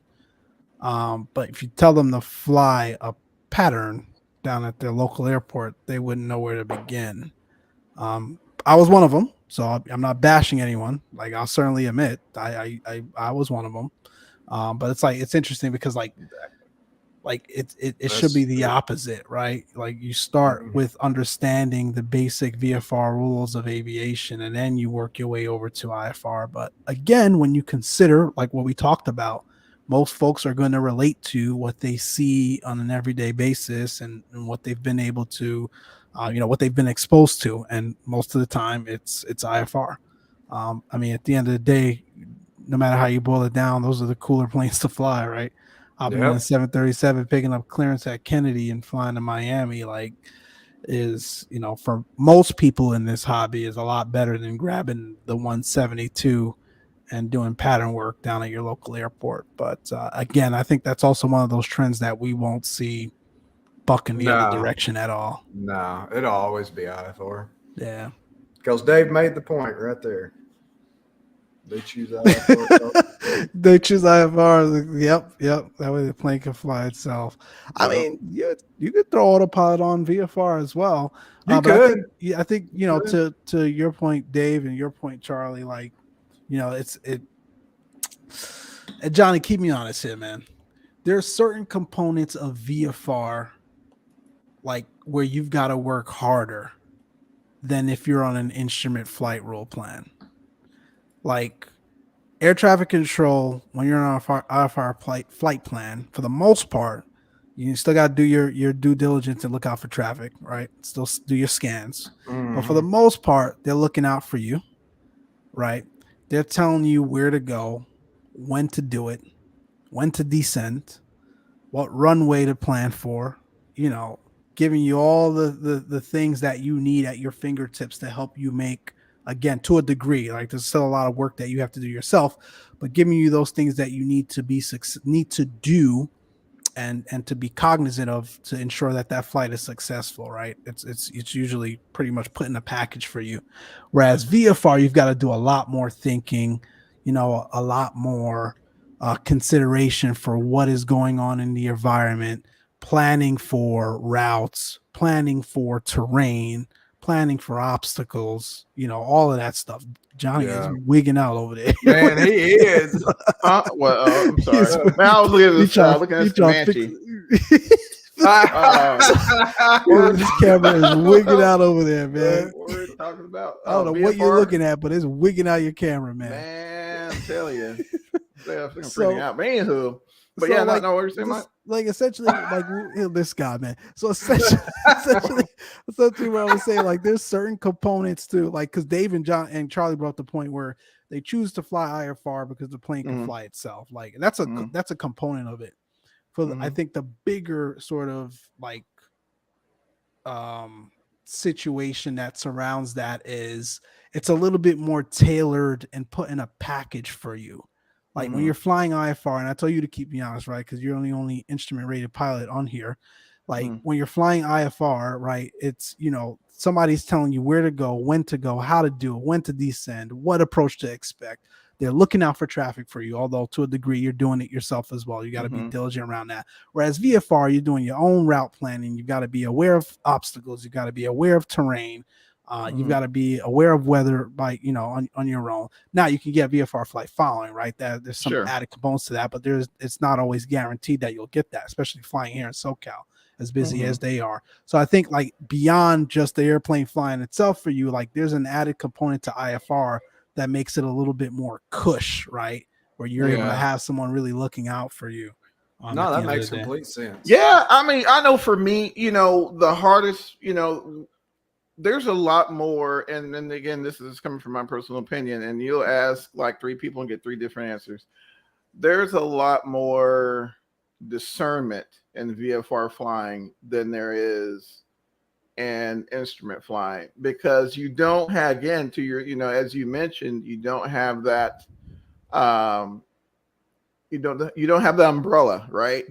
But if you tell them to fly a pattern down at their local airport, they wouldn't know where to begin. I was one of them, so I'm not bashing anyone. Like, I'll certainly admit I was one of them. But it's interesting because like it should be the opposite, right? Like, you start with understanding the basic VFR rules of aviation, and then you work your way over to IFR. But again, when you consider like what we talked about, most folks are going to relate to what they see on an everyday basis and what they've been able to, what they've been exposed to. And most of the time it's IFR. I mean, at the end of the day, no matter how you boil it down, those are the cooler planes to fly, right? Hopping in a 737, picking up clearance at Kennedy and flying to Miami, like, is, for most people in this hobby, is a lot better than grabbing the 172 and doing pattern work down at your local airport. But again, I think that's also one of those trends that we won't see bucking the other direction at all. No, it'll always be IFR. Yeah. Because Dave made the point right there. They choose IFR. They choose IFR. Yep. That way the plane can fly itself. I mean, you could throw autopilot on VFR as well. You could. I think to your point, Dave, and your point, Charlie, like, and Johnny, keep me honest here, man. There are certain components of VFR, like, where you've got to work harder than if you're on an instrument flight rule plan. Like, air traffic control, when you're on an IFR flight plan, for the most part, you still got to do your due diligence and look out for traffic, right? Still do your scans. Mm-hmm. But for the most part, they're looking out for you, right? They're telling you where to go, when to do it, when to descend, what runway to plan for, giving you all the things that you need at your fingertips to help you make, again, to a degree, like, there's still a lot of work that you have to do yourself, but giving you those things that you need to do and to be cognizant of to ensure that flight is successful, right? It's usually pretty much put in a package for you. Whereas VFR, you've got to do a lot more thinking, a lot more consideration for what is going on in the environment, planning for routes, planning for terrain, planning for obstacles, all of that stuff. Johnny is wigging out over there. Man, he is. I'm sorry. Man, I was looking at this Comanche. This camera is wigging out over there, man. What are we talking about? I don't know VFR? what you're looking at, but it's wigging out your camera, man. Man, I'm telling you. Freaking out. But anywho, but so, yeah, like, no, what you're saying, Mike? Like, essentially, like, this guy, man. So essentially what I was saying, like, there's certain components to, like, because Dave and John and Charlie brought the point where they choose to fly IFR because the plane can fly itself. Like, and that's a component of it. For I think the bigger sort of like situation that surrounds that is it's a little bit more tailored and put in a package for you. Like, when you're flying IFR, and I tell you to keep me honest, right? Because you're the only instrument rated pilot on here. Like, when you're flying IFR, right? It's, somebody's telling you where to go, when to go, how to do it, when to descend, what approach to expect. They're looking out for traffic for you, although to a degree you're doing it yourself as well. You got to be diligent around that. Whereas VFR, you're doing your own route planning. You've got to be aware of obstacles. You've got to be aware of terrain. You've got to be aware of weather by, on your own. Now, you can get VFR flight following, right? There's some added components to that, but it's not always guaranteed that you'll get that, especially flying here in SoCal. as busy as they are. So I think like beyond just the airplane flying itself for you, like there's an added component to IFR that makes it a little bit more cush, right? Where you're able to Yeah. have someone really looking out for you. No, At the that end of makes the day. complete sense. Yeah, I mean, I know for me, the hardest, there's a lot more, and again, this is coming from my personal opinion, and you'll ask like 3 people and get 3 different answers. There's a lot more discernment in VFR flying than there is in instrument flying, because you don't have, again, to your, as you mentioned, you don't have that, you don't have the umbrella, right?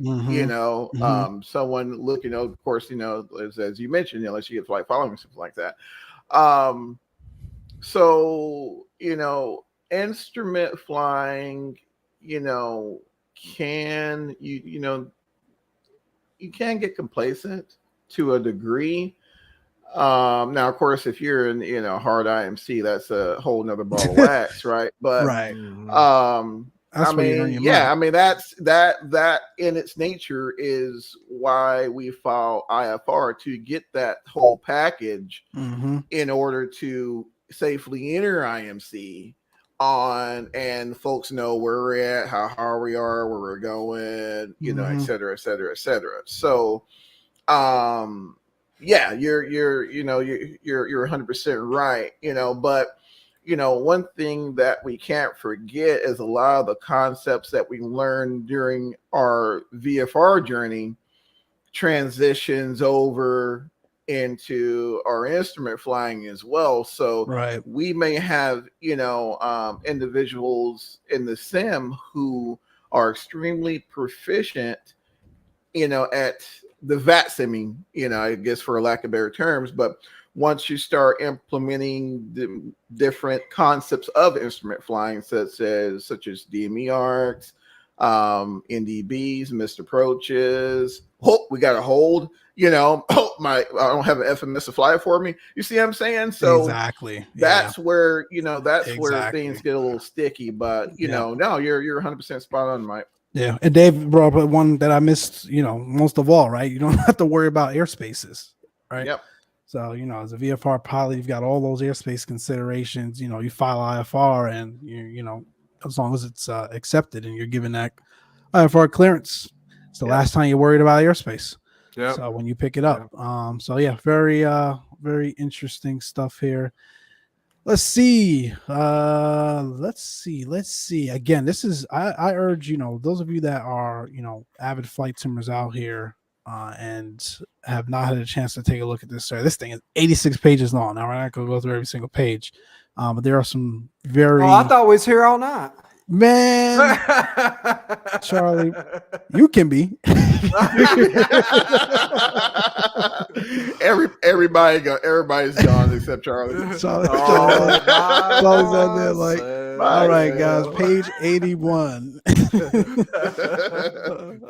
Someone looking, of course, as you mentioned, unless you get flight following, something like that. So instrument flying, can you can get complacent to a degree. Now, of course, if you're in hard IMC, that's a whole nother ball of wax, right? But Right. I mean, yeah, I mean that in its nature is why we file IFR, to get that whole package in order to safely enter IMC on, and folks know where we're at, how hard we are, where we're going, et cetera, et cetera, et cetera. So, yeah, you're 100% right, but one thing that we can't forget is a lot of the concepts that we learned during our VFR journey transitions over into our instrument flying as well. So we may have, individuals in the sim who are extremely proficient, at the VAT simming, I guess, for lack of better terms. But once you start implementing the different concepts of instrument flying, such as DME arcs, NDBs, missed approaches, we got to hold, I don't have an FMS to fly it for me. You see what I'm saying? So that's where, where things get a little sticky, but no, you're 100% spot on, Mike. Yeah, and Dave brought up one that I missed, most of all, right? You don't have to worry about airspaces, right? Yep. So, as a VFR pilot, you've got all those airspace considerations. You file IFR, and as long as it's accepted and you're given that IFR clearance, it's the last time you're worried about airspace. Yep. So when you pick it up, so yeah, very very interesting stuff here. Let's see. Let's see. Again, this is I urge, those of you that are, avid flight simmers out here and have not had a chance to take a look at this. Sorry, this thing is 86 pages long. Now we're not gonna go through every single page. But there are some very I thought we was here all night. Man, Charlie, you can be. Everybody's gone except Charlie. Charlie's on there like, all right, guys, page 81.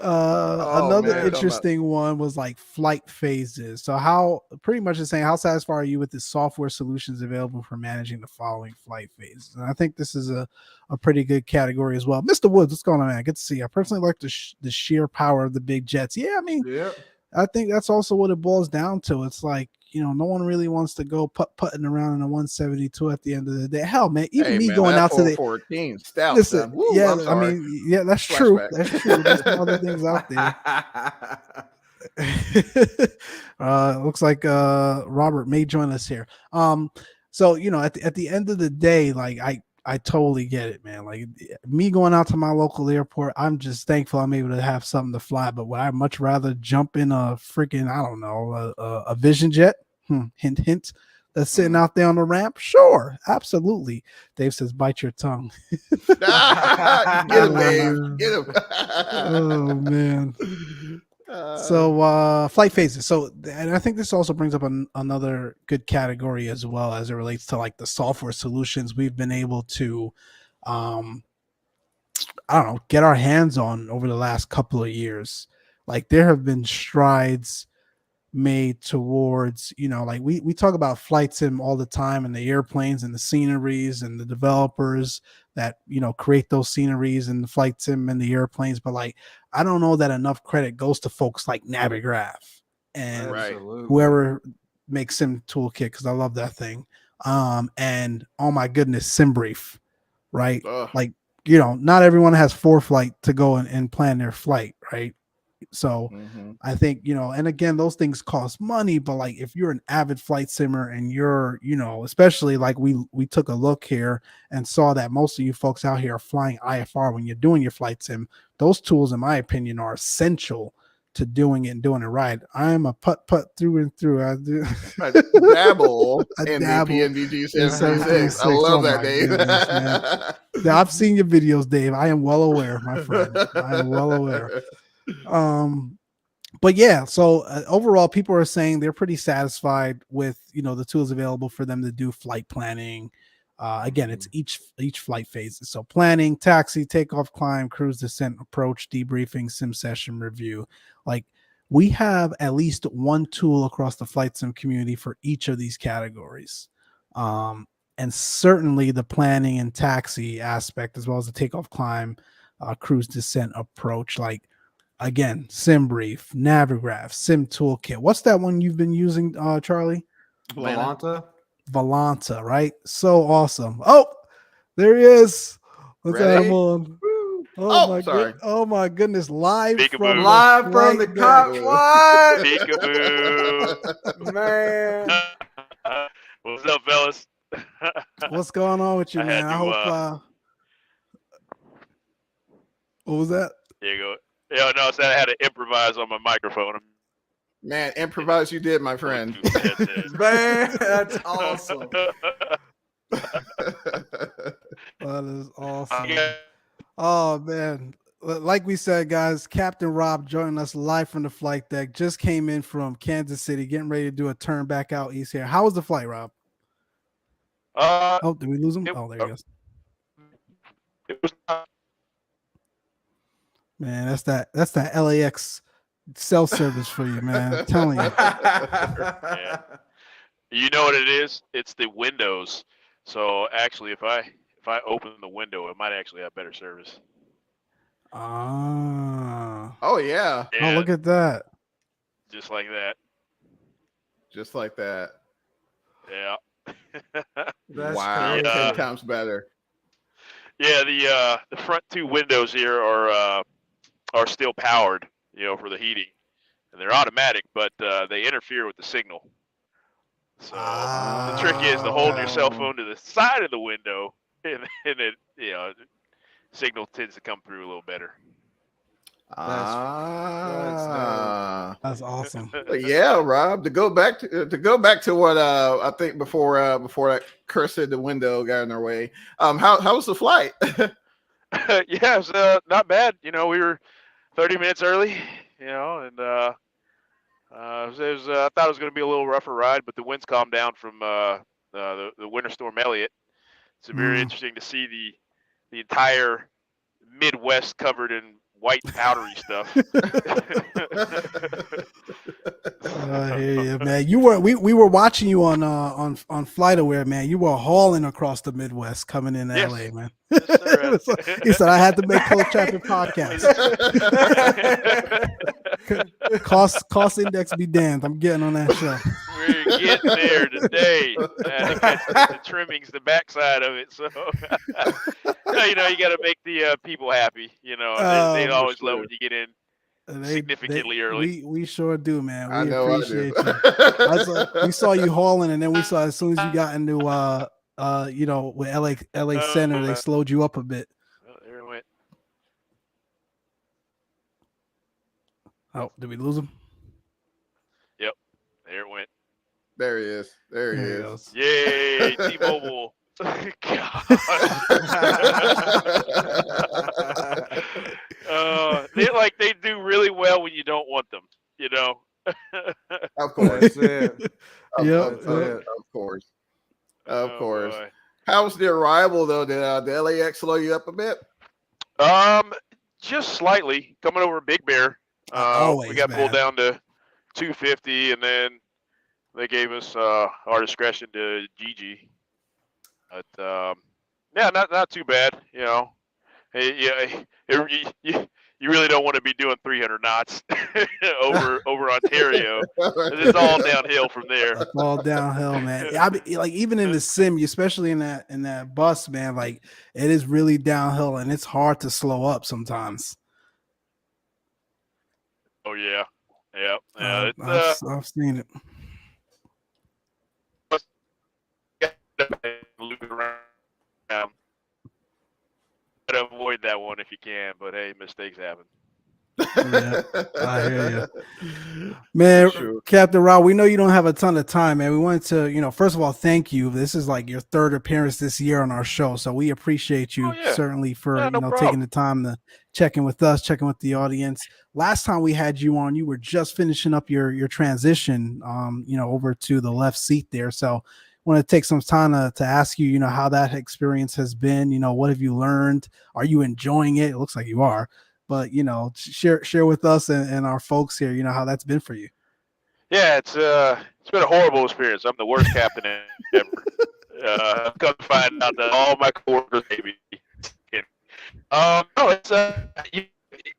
Another interesting one was like flight phases. So pretty much it's saying, how satisfied are you with the software solutions available for managing the following flight phases? And I think this is a pretty good category as well. Mr. Woods, what's going on, man? Good to see you. I personally like the sheer power of the big jets. Yeah, I mean, I think that's also what it boils down to. It's like, no one really wants to go putting around in a 172 at the end of the day. Hell, man, even going out to the 14 stout. Listen, woo, yeah, I mean, yeah, that's true. That's true. There's some other things out there. Looks like Robert may join us here. So at the end of the day, like I totally get it, man. Like me going out to my local airport, I'm just thankful I'm able to have something to fly. But would I much rather jump in a freaking, I don't know, a Vision Jet? Hint, hint. That's sitting out there on the ramp? Sure, absolutely. Dave says, bite your tongue. Get him, Dave. Get him. Oh, man. So flight phases. So, and I think this also brings up another good category as well, as it relates to like the software solutions we've been able to, I don't know, get our hands on over the last couple of years. Like there have been strides made towards, like we talk about flight sim all the time, and the airplanes and the sceneries and the developers that create those sceneries and the flight sim and the airplanes, but like I don't know that enough credit goes to folks like Navigraph and Right. Absolutely. whoever makes Sim Toolkit, because I love that thing. And oh my goodness, SimBrief, right? Ugh. Like, not everyone has ForeFlight to go and plan their flight, right? So Mhm. I think, and again, those things cost money, but like if you're an avid flight simmer and you're, especially like we took a look here and saw that most of you folks out here are flying IFR when you're doing your flight sim, those tools, in my opinion, are essential to doing it and doing it right. I'm a putt through and through. I do I dabble I in the dabble PNVG in 736. I 736. love Oh that, my Dave. goodness, man. Yeah, I've seen your videos, Dave. I am well aware, my friend. I am well aware. But yeah, so overall, people are saying they're pretty satisfied with the tools available for them to do flight planning. Again, it's each flight phase. So planning, taxi, takeoff, climb, cruise, descent, approach, debriefing, sim session, review. Like we have at least one tool across the flight sim community for each of these categories. And certainly the planning and taxi aspect, as well as the takeoff, climb, cruise, descent, approach. Like again, SimBrief, Navigraph, Sim Toolkit. What's that one you've been using, Charlie? Atlanta. Volanta. Volanta, right? So awesome. Oh, there he is. Let's add him Ready? on. Woo. Oh Sorry. Oh my goodness! Live Peekaboo. from Live from the flight deck. cockpit. Peekaboo. Man. What's up, fellas? What's going on with you, I had man? I to, hope. What was that? There you go. Yeah, no, so I had to improvise on my microphone. Man, improvise you did, my friend. Man, that's awesome. That is awesome. Yeah. Oh man, like we said, guys, Captain Rob joining us live from the flight deck. Just came in from Kansas City, getting ready to do a turn back out east here. How was the flight, Rob? Oh, did we lose him? Oh, there he goes. It was Man, that's that LAX cell service for you, man. I'm telling you. Yeah. You know what it is? It's the windows. So actually, if I open the window, it might actually have better service. Ah. Oh yeah. Yeah, Oh, look at that. just like that. Just like that. Yeah. That's Wow. crazy. 10 times better. Yeah, the front two windows here are still powered, for the heating, and they're automatic, but they interfere with the signal. So the trick is to hold your cell phone to the side of the window, and it, the signal tends to come through a little better. That's awesome. But yeah, Rob. To go back to what I think before that cursed the window got in our way. How was the flight? Yeah, it was not bad. We were 30 minutes early, and I thought it was going to be a little rougher ride, but the winds calmed down from the winter storm Elliott. It's very interesting to see the entire Midwest covered in white powdery stuff. I hear you, man. We were watching you on FlightAware, man. You were hauling across the Midwest coming in Yes. LA, man. Yes, sir. He said I had to make Close Traffic podcast. Cost index be damned. I'm getting on that show. We're getting there today. I had to catch the trimmings, the backside of it. So, you got to make the people happy. They always love when you get in significantly early. We sure do, man. We I know appreciate I do. you. We saw you hauling, and then we saw as soon as you got into with LA Center, they slowed you up a bit. Oh, there it went. Oh, did we lose him? Yep, there it went. There he is. There he is. Goes. Yay, T-Mobile. They do really well when you don't want them, Of course. That's it. Of course. Of Oh, course. boy. How was the arrival though? Did the LAX slow you up a bit? Just slightly coming over Big Bear. We got pulled down to 250, and then they gave us our discretion to GG. But yeah, not too bad. Hey, you you really don't want to be doing 300 knots over Ontario. It's all downhill from there. It's all downhill, man. Like even in the sim, especially in that bus, man, like it is really downhill and it's hard to slow up sometimes. Oh yeah, yeah. I've seen it. Loop around. Try to avoid that one if you can, but hey, mistakes happen. Yeah, I hear you, man. Sure. Captain Rob, we know you don't have a ton of time, man. We wanted to, first of all, thank you. This is like your third appearance this year on our show, so we appreciate you certainly for taking the time to check in with us, checking with the audience. Last time we had you on, you were just finishing up your transition, over to the left seat there. So want to take some time to ask you, how that experience has been. What have you learned? Are you enjoying it? It looks like you are. But share with us and our folks here, how that's been for you. Yeah, it's been a horrible experience. I'm the worst captain ever. I've come to find out that all my coworkers hate me. No, it's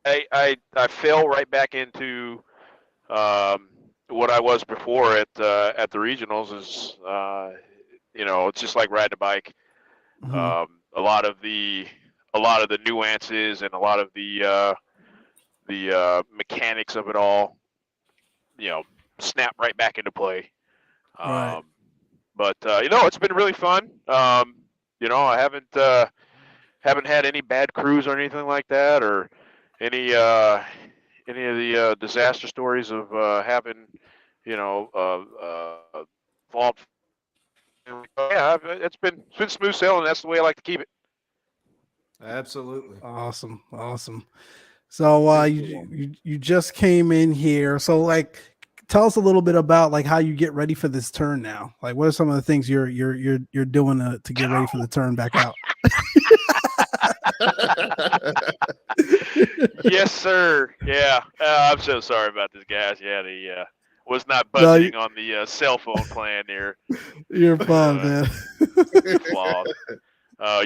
I fell right back into what I was before at the regionals. Is it's just like riding a bike. Mhm. A lot of the nuances and a lot of the mechanics of it all, snap right back into play. Right. But it's been really fun. I haven't had any bad crews or anything like that, or any of the disaster stories of having fault. Yeah, it's been smooth sailing. That's the way I like to keep it. Absolutely. Awesome. So you just came in here. So like tell us a little bit about like how you get ready for this turn now. Like what are some of the things you're doing to get ready for the turn back out? Yes, sir. Yeah. I'm so sorry about this, guys. Yeah, the was not budgeting on the cell phone plan here. You're fine, man. Flaws.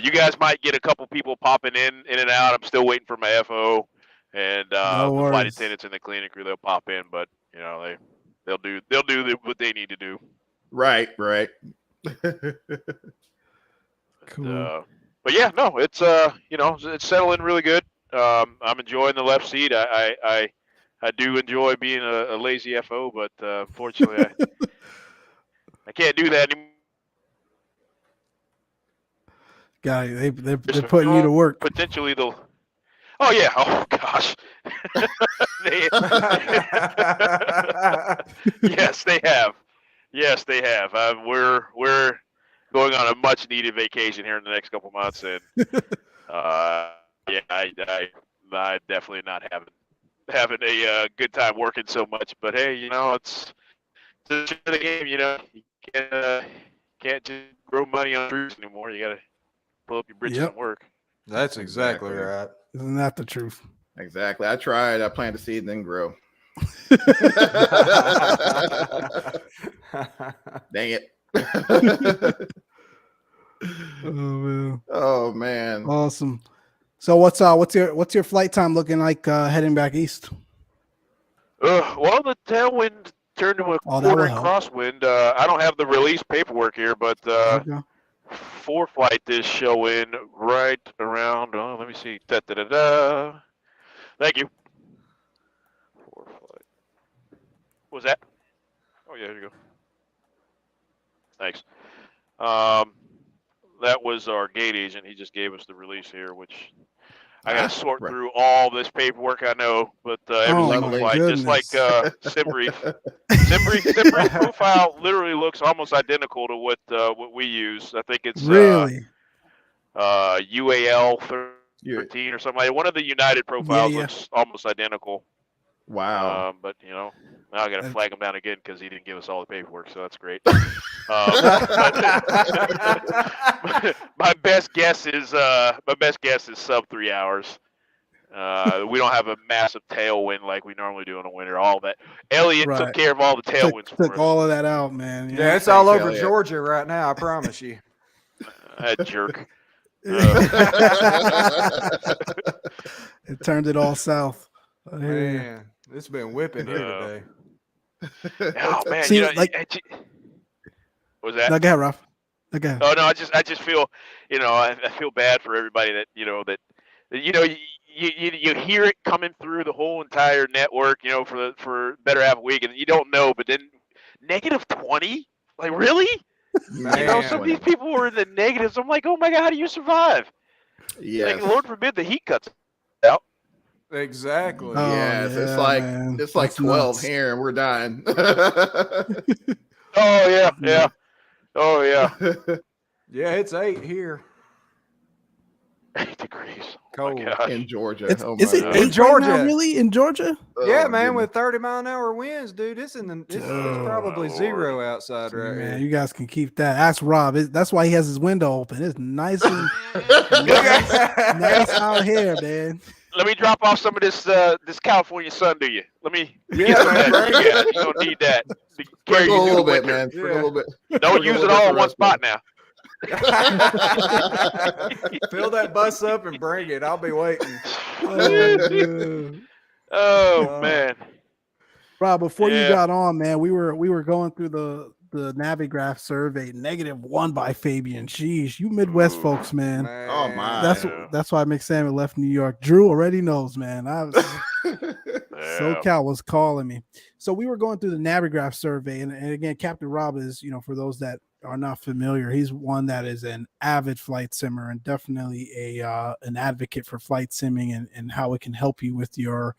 You guys might get a couple people popping in and out. I'm still waiting for my FO and No the flight worries. attendants and the cleaning crew. They'll pop in, but they'll do what they need to do. Right. Cool. But yeah, no, it's it's settling really good. I'm enjoying the left seat. I do enjoy being a lazy FO, but unfortunately, I can't do that anymore. Guy, they're putting you to work. Potentially they'll. Oh yeah. Oh gosh. Yes, they have. Yes, they have. We're going on a much needed vacation here in the next couple months, and yeah, I definitely not having a good time working so much. But hey, it's the game. You can't just grow money on trees anymore. You gotta pull up your britches and work. That's exactly right. Isn't that the truth? Exactly. I tried. I planted a seed and then grow. Dang it. Oh man. Awesome. So what's your flight time looking like heading back east? Well, the tailwind turned to a quarter and crosswind. I don't have the release paperwork here, but Okay. 4 flight is showing right around. Oh, let me see. Da-da-da-da. Thank you. 4 flight. What was that? Oh yeah, here you go. Thanks. That was our gate agent. He just gave us the release here, which I got to sort through all this paperwork. I know, but every single flight, just like SimBrief. SimBrief profile literally looks almost identical to what we use. I think it's really UAL 13 or something like that. One of the United profiles looks almost identical. Wow. But now I got to flag him down again because he didn't give us all the paperwork, so that's great. My best guess is sub 3 hours. We don't have a massive tailwind like we normally do in the winter. All that Elliot took care of all the tailwinds for us. Took all of that out, man. Yeah, it's all over Georgia right now. I promise you. That jerk. It turned it all south. I hear you. Man, it's been whipping here today. Oh man, See, you know, like- what was that? No, go ahead, Ralph. No, go ahead. Oh no, I just feel, you know, I feel bad for everybody that, you know, that you know, you hear it coming through the whole entire network, you know, for better half a week, and you don't know, but then -20, like really? You know, Man. some of these people were in the negatives. I'm like, oh my god, how do you survive? Yes. Like, Lord forbid the heat cuts out. Exactly. Oh, Yes, yeah, it's like man. it's like That's 12 nuts. here and we're dying. Oh yeah, yeah. Oh yeah. Yeah, it's 8 here. 8 degrees. Cold. Oh my gosh. In Georgia. It's, Oh is my it God. 8 In Georgia. right now, really? In Georgia? Yeah, Oh, man, goodness. with 30-mile-an-hour winds, dude. It's Oh, probably my 0 Lord. outside right Man, here. you guys can keep that. Ask Rob. That's why he has his window open. It's nice and nice out here, man. Let me drop off some of this this California sun to you. Let me Yeah, get some of man, that. bring Yeah, you're gonna need that to carry Sprinkle you a through little the bit, winter. man. Sprinkle a little bit. Don't Sprinkle a use little it bit all for in the one rest of spot us. now. Fill that bus up and bring it. I'll be waiting. Oh, dude. Oh man. Rob, before you Yeah. got on, man, we were going through the Navigraph survey. -1 by Fabian. Jeez, you Midwest Ooh. folks, man. Man. Oh, my. That's why Mick Salmon left New York. Drew already knows, man. I was Yeah. SoCal was calling me. So we were going through the Navigraph survey, and again, Captain Rob is, you know, for those that are not familiar, he's one that is an avid flight simmer and definitely an advocate for flight simming and how it can help you with your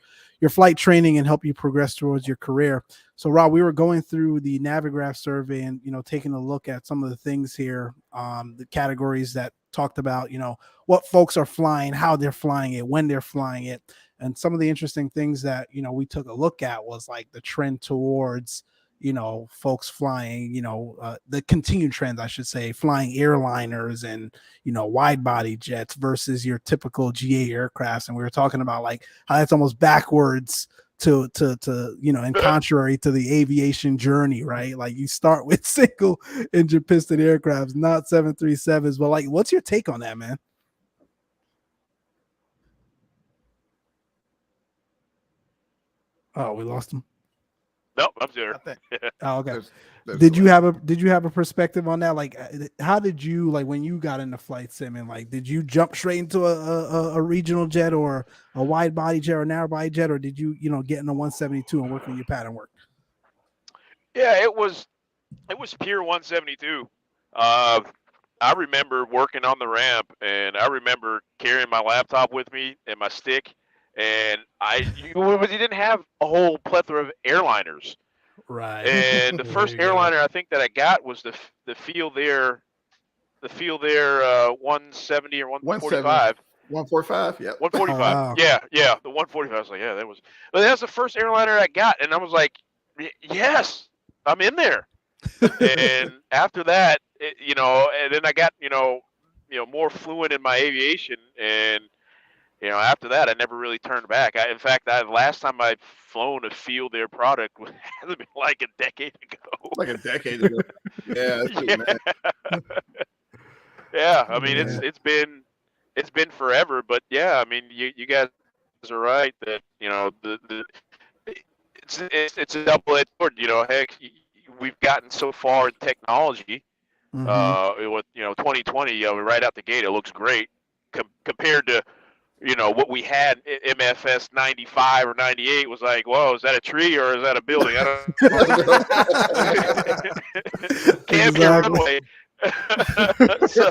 flight training and help you progress towards your career. So Rob, we were going through the Navigraph survey and, you know, taking a look at some of the things here, the categories that talked about, you know, what folks are flying, how they're flying it, when they're flying it. And some of the interesting things that, you know, we took a look at was like the trend towards, you know, folks flying, you know, the continued trends, I should say, flying airliners and, you know, wide body jets versus your typical GA aircrafts. And we were talking about like how that's almost backwards to you know, and contrary to the aviation journey, right? Like you start with single engine piston aircrafts, not 737s. But like, what's your take on that, man? Oh, we lost him. Nope, I'm there. I think Oh, okay. there's Did you like- have a perspective on that? Like, how did you, like, when you got into flight simming, like, did you jump straight into a regional jet or a wide body jet or narrow body jet, or did you, you know, get in a 172 and work on your pattern work? Yeah, it was pure 172. I remember working on the ramp, and I remember carrying my laptop with me and my stick, and you didn't have a whole plethora of airliners. Right. And the There first you go. airliner I think that I got was the Feel There 170 or 145. 145. Yep. 145. Oh, wow. Yeah, the 145. I was like, yeah, but that was the first airliner I got, and I was like, yes, I'm in there. And after that, you know, and then I got, you know, more fluent in my aviation, and you know, after that, I never really turned back. In fact, last time I'd flown a Feel Their product had been like a decade ago. Like a decade ago. Yeah, that's pretty mad. Yeah, I mean, Yeah. it's been forever, but yeah, I mean, you guys are right that, you know, it's a double-edged sword. You know, heck, we've gotten so far in technology. Mhm. With, you know, 2020, right out the gate, it looks great compared to, you know, what we had. MFS 95 or 98 was like, whoa, is that a tree or is that a building? I don't. Can't be a runway. So,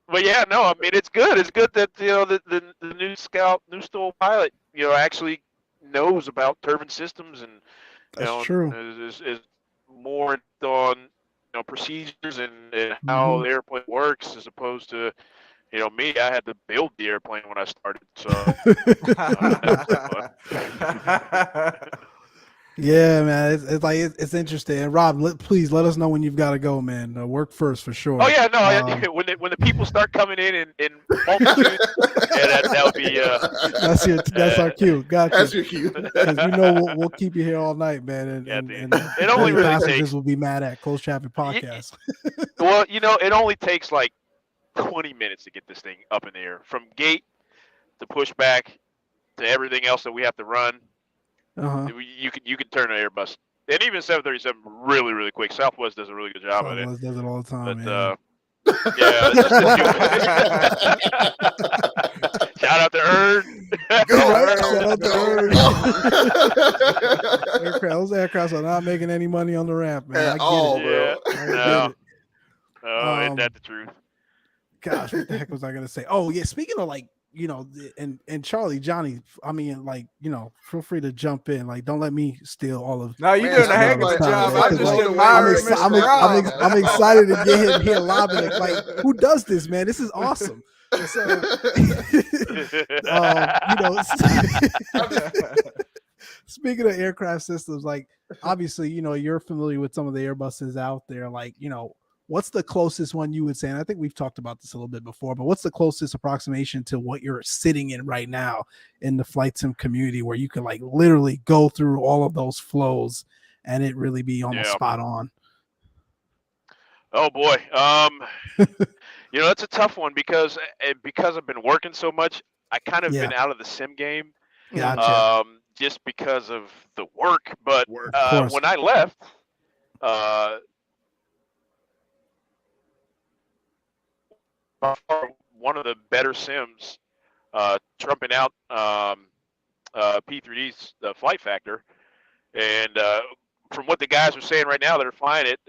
but yeah, no, I mean, it's good. It's good that, you know, the new Stoll pilot, you know, actually knows about turbine systems and, you That's know, true. is more on, you know, procedures and how Mhm. the airplane works, as opposed to, you know, me. I had to build the airplane when I started, so Yeah, man, it's like it's interesting. And Rob, please let us know when you've got to go, man. Work first for sure. Oh yeah, no. When the people start coming in multitudes, yeah, that would be. That's our cue. Gotcha. That's your cue. Because we know we'll keep you here all night, man. And, Yeah, and, dude. and It only the really passengers takes. will be mad at Closed Traffic Podcast. Well, you know, it only takes like 20 minutes to get this thing up in the air, from gate to pushback to everything else that we have to run. You can turn an Airbus, and even 737 really, really quick. Southwest does a really good job of it. Southwest does it all the time. But yeah, it's just shout out to Ern. Shout out to Ern. Those aircrafts are not making any money on the ramp, man. At all, Yeah, bro. no, ain't that the truth? Gosh, what the heck was I gonna say? Oh yeah, speaking of like, and Charlie, Johnny, I mean, like, feel free to jump in. Like, don't let me steal all of. No, you're doing a heck of a job. I'm just admiring Mr. Rob. I'm excited to get him here lobbing it. Like, who does this, man? This is awesome. So, speaking of aircraft systems, like, obviously, you're familiar with some of the Airbuses out there. Like, what's the closest one you would say? And I think we've talked about this a little bit before, but what's the closest approximation to what you're sitting in right now in the flight sim community, where you can like literally go through all of those flows and it really be almost spot on? Oh boy. It's a tough one because I've been working so much, I kind of been out of the sim game. Gotcha. Just because of the work. But when I left, by far one of the better sims, trumping out P3D's Flight Factor, and from what the guys are saying right now that are flying it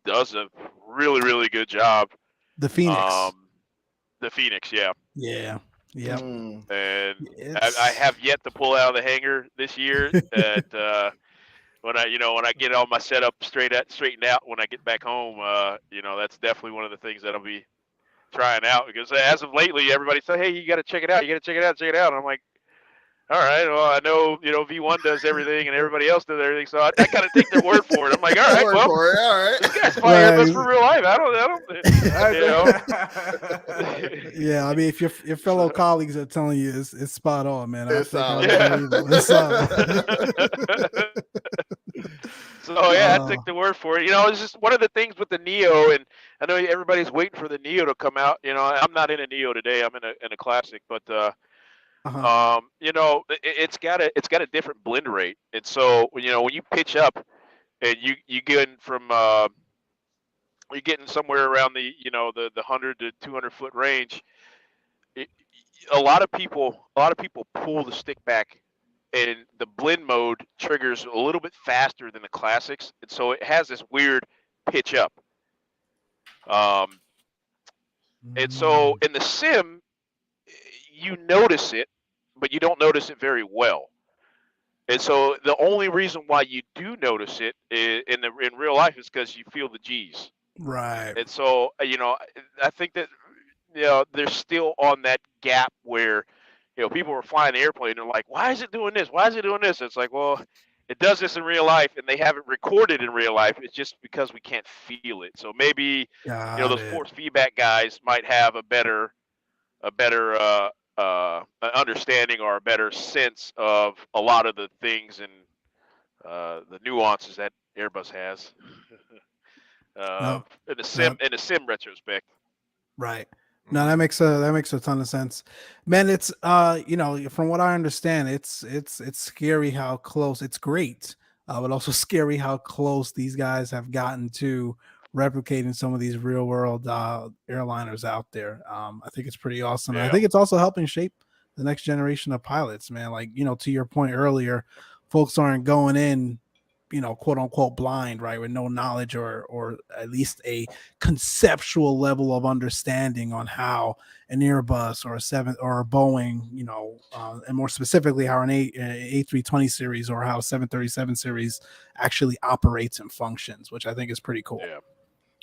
does a really, really good job. The Phoenix. The Phoenix, yeah. Yeah. Yeah. And I have yet to pull out of the hangar this year. That when I get all my setup straightened out when I get back home, that's definitely one of the things that I'll be trying out, because as of lately everybody said, hey, you got to check it out, and I'm like, all right, well, I know V1 does everything and everybody else does everything, so I kind of take their word for it. I'm like, all right, well, all right. This guy's flying Airbus for real life. I don't Yeah, I mean, if your fellow colleagues are telling you it's spot on, man, it's solid. It's solid. So I took the word for it. It's just one of the things with the Neo, and I know everybody's waiting for the Neo to come out. I'm not in a Neo today. I'm in a Classic, but it's got a different blend rate, and so when you pitch up and you get from you're getting somewhere around the 100 to 200 foot range. A lot of people pull the stick back, and the blend mode triggers a little bit faster than the Classics, and so it has this weird pitch up. And so in the sim, you notice it, but you don't notice it very well. And so the only reason why you do notice it in real life is because you feel the G's. Right. And so I think that they're still on that gap where people are flying the airplane and they're like, why is it doing this? Why is it doing this? It's like, well, it does this in real life, and they have it recorded in real life. It's just because we can't feel it. So maybe those force feedback guys might have a better understanding or a better sense of a lot of the things and the nuances that Airbus has in the sim retrospect. Right. No, that makes a ton of sense, man. It's from what I understand, it's scary how close. It's great, but also scary how close these guys have gotten to replicating some of these real world airliners out there. I think it's pretty awesome. Yeah. I think it's also helping shape the next generation of pilots, man. Like, to your point earlier, folks aren't going in, quote unquote blind, right, with no knowledge or at least a conceptual level of understanding on how an Airbus or a Boeing, and more specifically how an A320 series or how 737 series actually operates and functions, which I think is pretty cool. Yeah.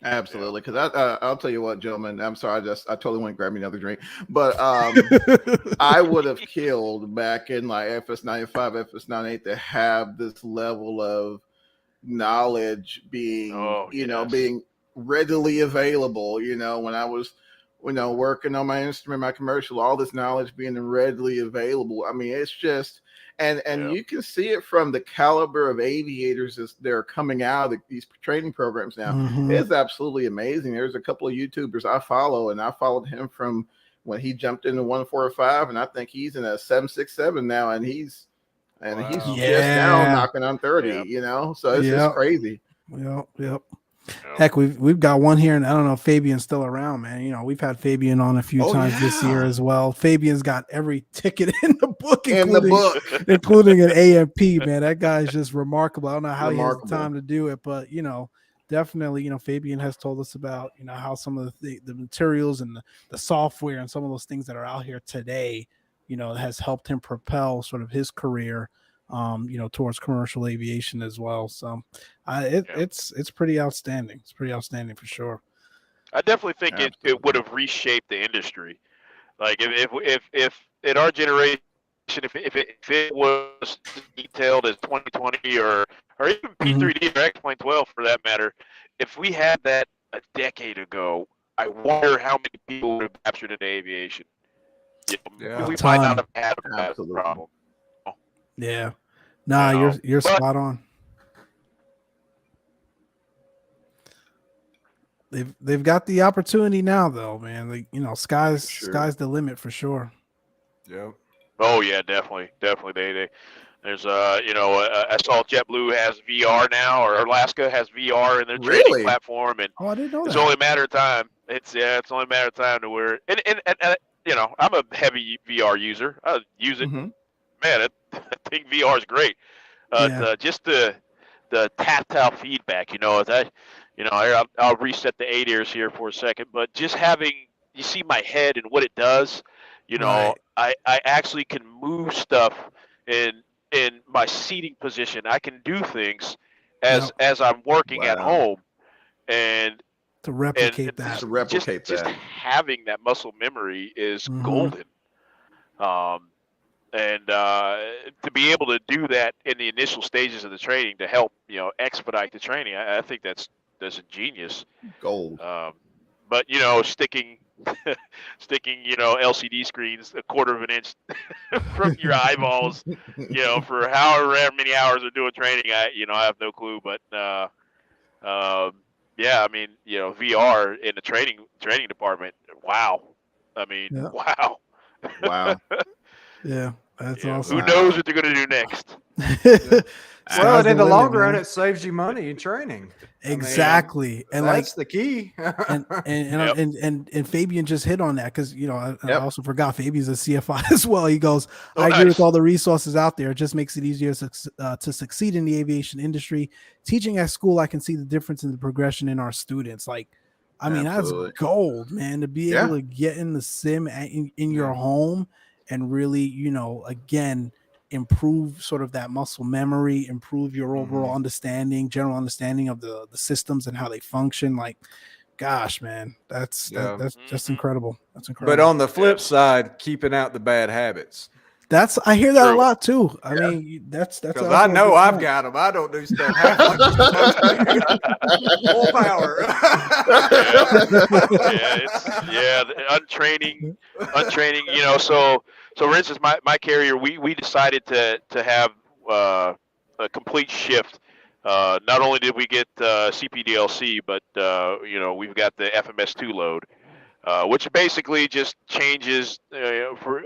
Absolutely, because I'll tell you what, gentlemen. I'm sorry, I totally went to grab me another drink, but I would have killed back in like FS95, FS98 to have this level of knowledge being, being readily available. When I was, working on my instrument, my commercial, all this knowledge being readily available. I mean, it's just, And you can see it from the caliber of aviators as they're coming out of these training programs now. It's absolutely amazing. There's a couple of YouTubers I follow, and I followed him from when he jumped into 145, and I think he's in a 767 now, and he's just now knocking on 30. You know, so it's just crazy. Yep. Heck, we've got one here, and I don't know if Fabian's still around, man. You know, we've had Fabian on a few times this year as well. Fabian's got every ticket in the book, including an AMP, man. That guy is just remarkable. I don't know how he has the time to do it, but you know, definitely, you know, Fabian has told us about, you know, how some of the materials and the software and some of those things that are out here today, you know, has helped him propel sort of his career, you know, towards commercial aviation as well. So it's pretty outstanding. It's pretty outstanding for sure. I definitely think it would have reshaped the industry. Like if in our generation, if it was detailed as 2020 or even P3D or X-Plane 12 for that matter, if we had that a decade ago, I wonder how many people would have captured into aviation. You know, we might not have had that problem. Yeah. Nah, you're spot on. They've got the opportunity now, though, man. Like, you know, sky's the limit for sure. Yep. Oh yeah, definitely. There's you know, I saw JetBlue has VR now, or Alaska has VR in their training platform, and I didn't know it's that. only a matter of time. It's only a matter of time to where and you know, I'm a heavy VR user. I use it. Man, I think VR is great. Just the tactile feedback, you know, I'll reset the ADIRs here for a second, but just having, you see my head and what it does, you know, I actually can move stuff in my seating position. I can do things as I'm working at home, and to replicate just having that muscle memory is golden. And to be able to do that in the initial stages of the training to help, you know, expedite the training, I think that's a genius. Gold. But you know, sticking you know, LCD screens a quarter of an inch from your eyeballs, you know, for however many hours of doing training, I have no clue. But yeah, I mean, you know, VR in the training department, wow. I mean, wow. Yeah, that's awesome. Who knows what they're going to do next? Well, in the long run, it saves you money in training. Exactly, I mean, and that's the key. and Fabian just hit on that because, you know, I also forgot Fabian's a CFI as well. He goes, I agree with all the resources out there. It just makes it easier to succeed in the aviation industry. Teaching at school, I can see the difference in the progression in our students. Like, I mean, that's gold, man. To be able to get in the sim in your home and really, you know, again, improve sort of that muscle memory, improve your overall understanding, general understanding of the systems and how they function. Like, gosh, man, that's just incredible. That's incredible. But on the flip side, keeping out the bad habits. I hear that a lot too. I mean, that's because I know I've got them. I don't do stuff half like you're supposed to. Full power. Untraining. You know, so for instance, my carrier, we decided to have a complete shift. Not only did we get CPDLC, but you know, we've got the FMS2 load. Which basically just changes for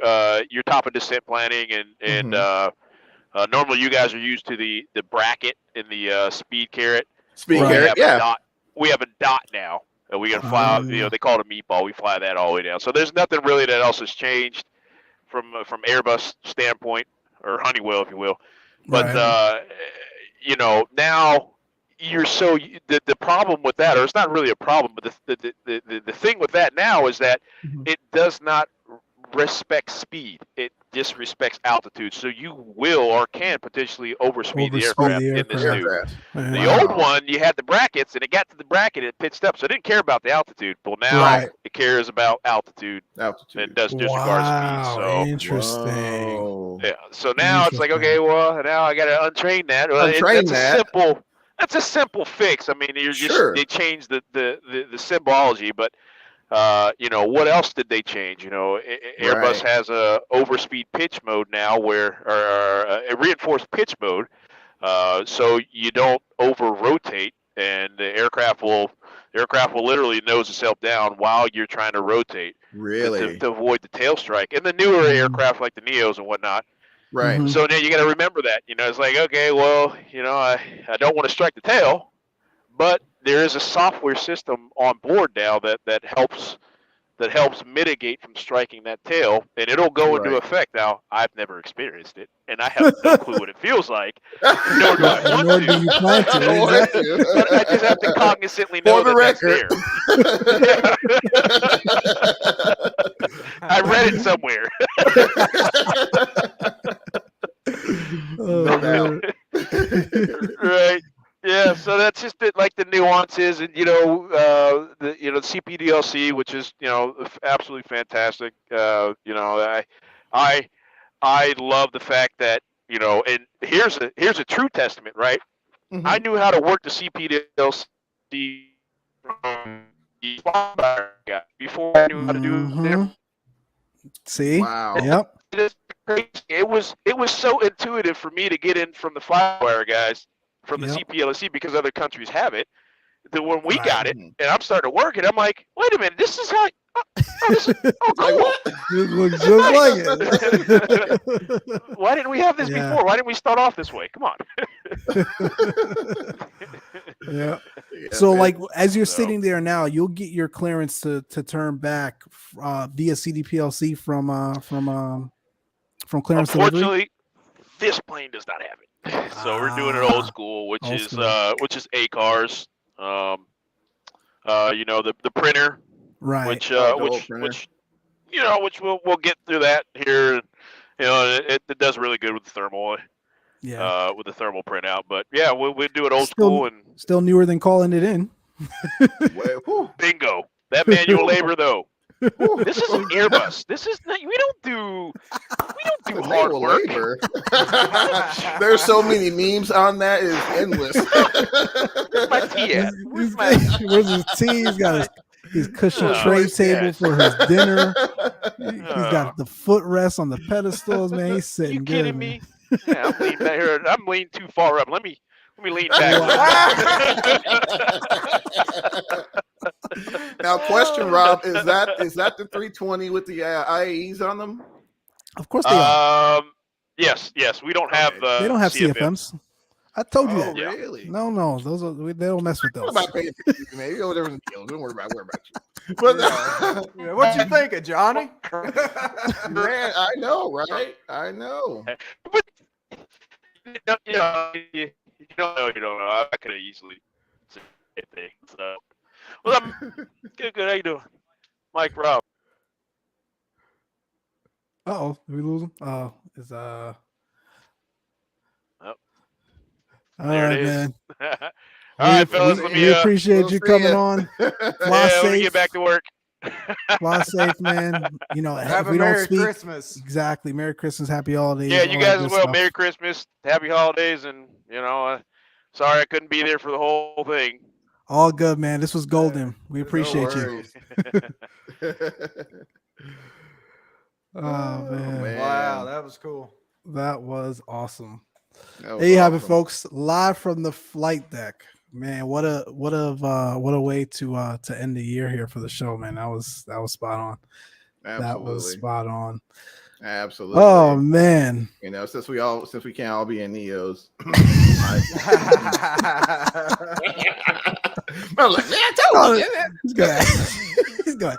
your top of descent planning, and normally you guys are used to the bracket in the speed carrot. We have a dot now, and we can fly. You know, they call it a meatball. We fly that all the way down. So there's nothing really that else has changed from Airbus standpoint, or Honeywell, if you will. But you know, now you're the problem with that, or it's not really a problem, but the thing with that now is that it does not respect speed. It disrespects altitude. So you will or can potentially overspeed the aircraft in this new. The old one, you had the brackets, and it got to the bracket, it pitched up, so it didn't care about the altitude. Well, now it cares about altitude. It does disregard speed. So interesting. Yeah. So now it's like, okay, well, now I got to untrain that. That's a simple fix. I mean, they changed the symbology, but what else did they change? Airbus Right. has a overspeed pitch mode now, or a reinforced pitch mode, so you don't over rotate, and the aircraft will literally nose itself down while you're trying to rotate Really? to avoid the tail strike. And the newer aircraft like the Neos and whatnot. Right. Mhm. So now you got to remember that. It's like, okay, well, I don't want to strike the tail, but there is a software system on board now that helps mitigate from striking that tail, and it'll go into Right. effect. Now, I've never experienced it, and I have no clue what it feels like, nor do I want Nor to. do you plan to. Don't want Exactly. to. But I just have to cognizantly know For the that record. that's there. I read it somewhere. Oh, man. Right. Yeah, so that's just like the nuances, and the CPDLC, which is absolutely fantastic. I love the fact that and here's a true testament, right? Mhm. I knew how to work the CPDLC from the Flybyer guy before I knew how to do it. Mhm. See? Wow. Yep. It was so intuitive for me to get in from the Flywire guys from the Yep. CPLC because other countries have it. That when we Right. got it Mhm. and I'm starting to work it, I'm like, wait a minute, this is how. This is, Like cool. what? It looks just like it. Why didn't we have this Yeah. before? Why didn't we start off this way? Come on. Yeah. Yeah, So, man. like, as you're So- sitting there now, you'll get your clearance to turn back via CDPLC from clearance delivery. Unfortunately, this plane does not have it. So we're doing it old school, which Old is school. which is ACARS. The printer, Right. which the old printer. which we'll get through that here. It does really good with the thermal, Yeah. with the thermal printout. But yeah, we do it old Still- school, and Still newer than calling it in. Wait, whew, bingo. That manual labor though. whew. This is an Airbus. This is not, we don't do hard Manual work. labor. There's so many memes on that. It's endless. Where's my tea at? Where's my Where's his tea? He's got his cushion Oh, tray where's table that? for his dinner. He's got the footrest on the pedestals, man. He's sitting You good, kidding man. me? Yeah, I'm leaning back here. I'm leaning too far up. Let me lean back. Now, question, Rob, is that the 320 with the IAEs on them? Of course they are. Yes. We don't have. Okay. They don't have CFMs. I told you Oh, that. Yeah. really? No, those are they don't mess with What those. about paying attention, man? You know, there was a deal. Don't worry about you. But Yeah, what you thinking, Johnny? man, I know, right? I know. But you don't know. You don't know. I could have easily said anything. So, well, I'm good. How you doing, Mike? Rob? Uh-oh, did we lose him? Oh, it's All There right, it is. man. All right, fellas. Let We me. appreciate we'll you see coming ya. on. Fly Let me safe. get back to work. Fly safe, man. You know, Have if a we don't Merry speak, Christmas. exactly. Merry Christmas, Happy Holidays. Yeah, all you that guys good as well. stuff. Merry Christmas, Happy Holidays, and sorry I couldn't be there for the whole thing. All good, man. This was golden. We No appreciate you. worries. Oh man, Wow, that was cool. that was awesome. That was There you have it, awesome. folks. Live from the flight deck. Man, what a way to end the year here for the show, man. That was spot on. That was Absolutely. spot on. Absolutely. Oh man. You know, since we can't all be in Neos. I was like, man, I told you. He's going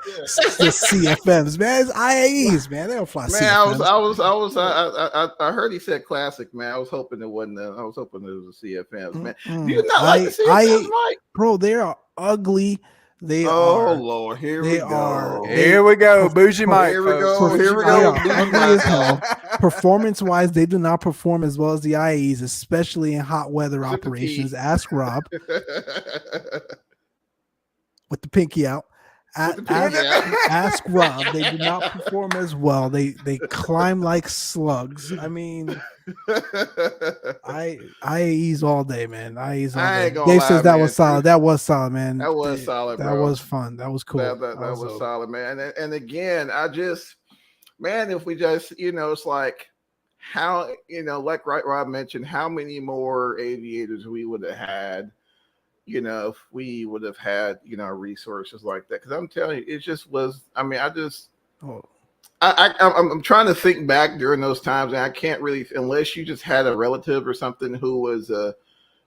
the CFMs, man. It's IAEs, man. They don't fly Man, CFMs. I heard he said classic, man. I was hoping it wasn't. I was hoping it was a CFMs, man. Mm-mm. Do you not like the CFMs, Mike? Bro, they are ugly. They Oh are. Lord, here They we go. are- Here we go, bougie Mike. Here we go. folks. Here we They go. are ugly as hell. Performance-wise, they do not perform as well as the IAEs, especially in hot weather Zip the operations. T. Ask Rob with the pinky out. With the pig, yeah. Ask Rob. They do not perform as well. They climb like slugs. I mean, I ease all day, man. I ease all I day. ain't gonna Dave lie, says that man. was solid. That was solid, man. That was solid, That bro. was fun. That was cool. That was solid, man. And again, I just, man, if we just, it's like how, like Rob mentioned, how many more aviators we would have had, if we would have had, resources like that. Because I'm telling you, it just was. I mean, I'm trying to think back during those times, and I can't really, unless you just had a relative or something who was who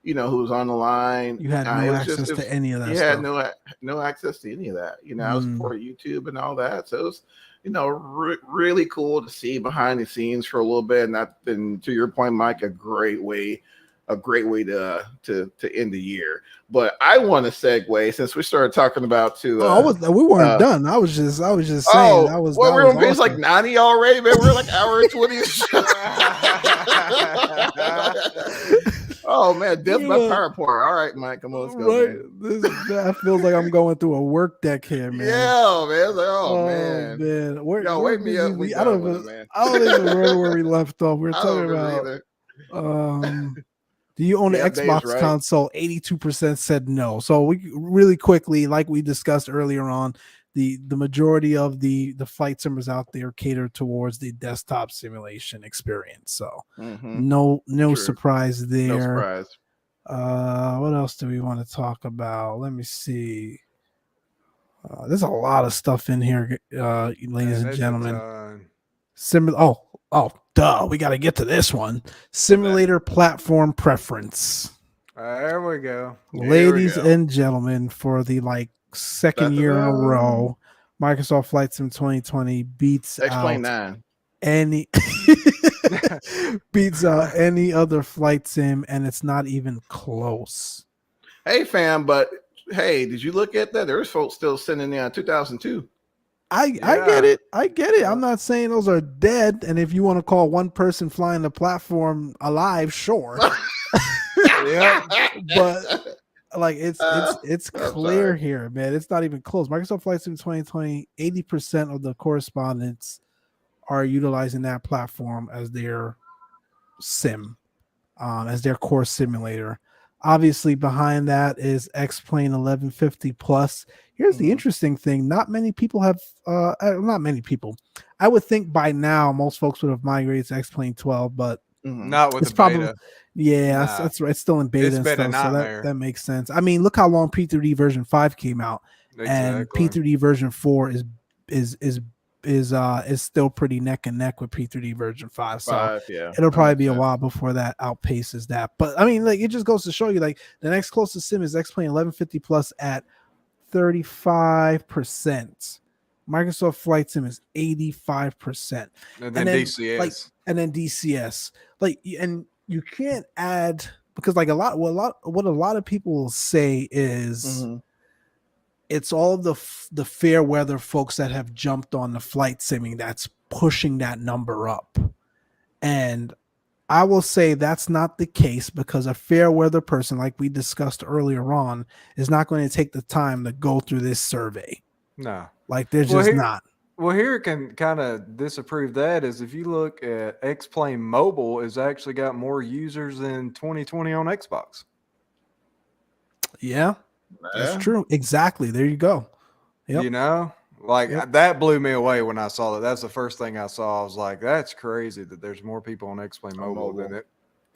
was on the line. You had no access to any of that. You stuff. had no access to any of that. I was before YouTube and all that, so it was really cool to see behind the scenes for a little bit. And to your point, Mike, a great way to end the year. But I want to segue, since we started talking about we weren't done. I was just saying that was. Well, we're on page like 90 already, man. We're like hour and 20. Oh man, death by PowerPoint. All right, Mike, come on, let's go. Right. That feels like I'm going through a work deck here, man. Yeah, man. Like, man. Wake me up. I don't even remember where we left off. We were talking about. Do you own an Xbox console? 82% said no. So we really quickly, like we discussed earlier on, the majority of the flight simmers out there cater towards the desktop simulation experience. So no surprise there. No surprise. What else do we want to talk about? Let me see. There's a lot of stuff in here, ladies and gentlemen. Duh. We got to get to this one. Simulator platform preference. There we go. Ladies and gentlemen, for the second year in a row, Microsoft Flight Sim 2020 beats out any other flight sim, and it's not even close. Hey, fam, but hey, did you look at that? There's folks still sending in 2002. I get it. I'm not saying those are dead. And if you want to call one person flying the platform alive, sure. Yeah, but it's clear here, man. It's not even close. Microsoft Flight Sim 2020, 80% of the correspondents are utilizing that platform as their sim, as their core simulator. Obviously, behind that is X-Plane 1150 Plus. Here's the interesting thing. Not many people have, not many people. I would think by now, most folks would have migrated to X-Plane 12, but not with the beta. That's right. It's still in beta and stuff, so that makes sense. I mean, look how long P3D version 5 came out, and P3D version 4 is still pretty neck and neck with P3D version 5. So it'll probably be a while before that outpaces that. But I mean, it just goes to show you, the next closest sim is X-Plane 1150 Plus at 35%. Microsoft Flight Sim is 85%. And then DCS. And you can't add, because what a lot of people will say is it's all the fair weather folks that have jumped on the flight simming that's pushing that number up. And I will say that's not the case, because a fair weather person, like we discussed earlier on, is not going to take the time to go through this survey. No. They're not. Well, here it can kind of disapprove that is if you look at X-Plane Mobile, has actually got more users than 2020 on Xbox. Yeah, that's true. Exactly. There you go. Yep. That blew me away when I saw that. That's the first thing I saw. I was like, that's crazy that there's more people on X-Plane Mobile than it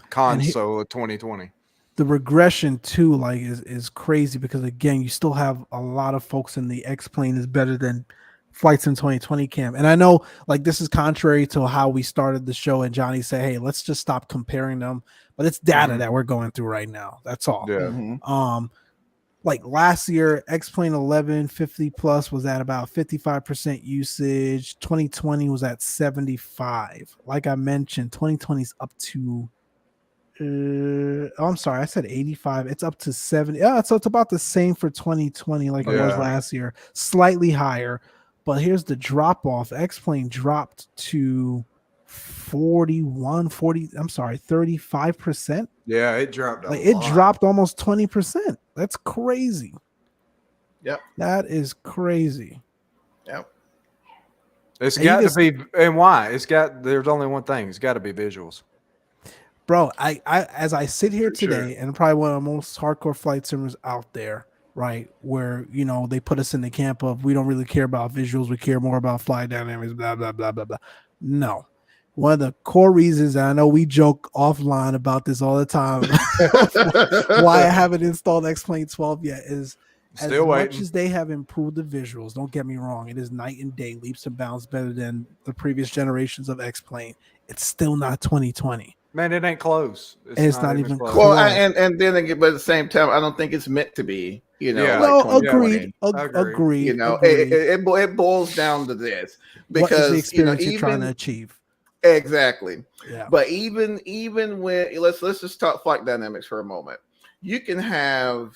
console of 2020. The regression too, is crazy, because again, you still have a lot of folks in the X-Plane is better than Flight Sim 2020 cam. And I know this is contrary to how we started the show, and Johnny said, hey, let's just stop comparing them. But it's data that we're going through right now. That's all. Yeah. Last year, X-Plane 1150 Plus was at about 55% usage. 2020 was at 75. Like I mentioned, 2020 is up to I'm sorry, I said 85. It's up to 70. So it's about the same for 2020 like it was last year. Slightly higher. But here's the drop off. X-Plane dropped to 35%. Yeah, it dropped it dropped almost 20%. That's crazy. Yep. That is crazy. Yep. It's And you got to can be, and why? There's only one thing. It's got to be visuals. Bro, I as I sit here For sure. today, and probably one of the most hardcore flight simmers out there, right? Where they put us in the camp of we don't really care about visuals, we care more about flight dynamics, blah blah blah blah blah. No, one of the core reasons, and I know we joke offline about this all the time, why I haven't installed X-Plane 12 yet is Still as waiting. much as they have improved the visuals. Don't get me wrong; it is night and day, leaps and bounds better than the previous generations of X-Plane. It's still not 2020. Man, it ain't close. It's not even close. Well, and then again, but at the same time, I don't think it's meant to be. Yeah. Like No, 2020. agreed. It boils down to this What is the because experience you're trying to achieve? Exactly. Yeah. But even when let's just talk flight dynamics for a moment. You can have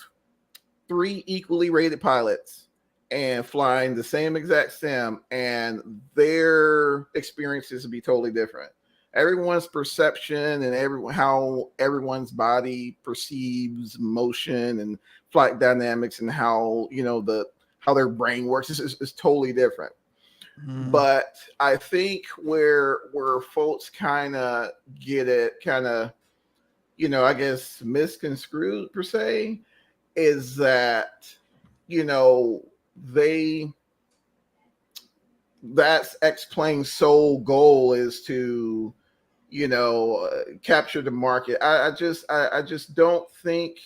3 equally rated pilots and flying the same exact sim, and their experiences will be totally different. Everyone's perception and how everyone's body perceives motion and flight dynamics and how how their brain works is totally different. But I think where folks kind of get it I guess misconstrued per se is that that's X-Plane's sole goal is to capture the market. I just don't think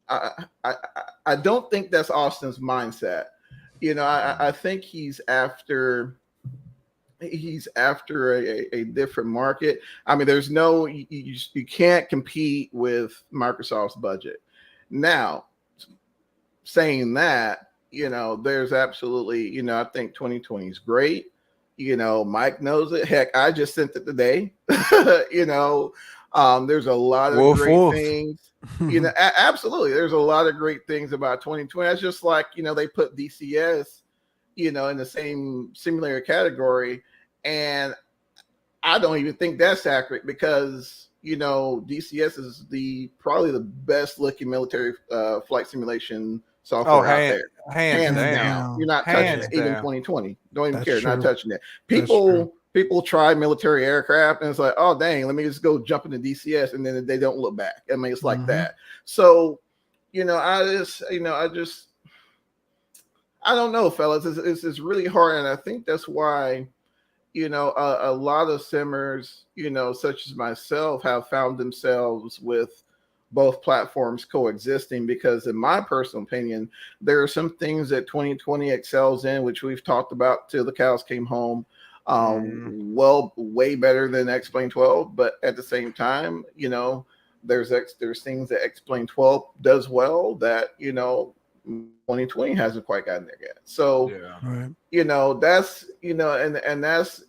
I don't think that's Austin's mindset. I think he's after a different market. I mean, there's no you can't compete with Microsoft's budget. Now, saying that, there's absolutely, I think 2020 is great. Mike knows it. Heck, I just sent it today. There's a lot of great things. Absolutely. There's a lot of great things about 2020. That's just like, they put DCS, in the same simulator category. And I don't even think that's accurate because, DCS is probably the best looking military flight simulation software out there. Hands down. You're not touching it. Even 2020. Don't even care. True. Not touching it. People try military aircraft and it's like, oh dang, let me just go jump into DCS, and then they don't look back. I mean, it's like that. So, I don't know, fellas. It's really hard, and I think that's why, a lot of simmers, such as myself, have found themselves with both platforms coexisting because, in my personal opinion, there are some things that 2020 excels in, which we've talked about till the cows came home. Well, way better than X-Plane 12, but at the same time, there's things that X-Plane 12 does well that 2020 hasn't quite gotten there yet. So, that's and that's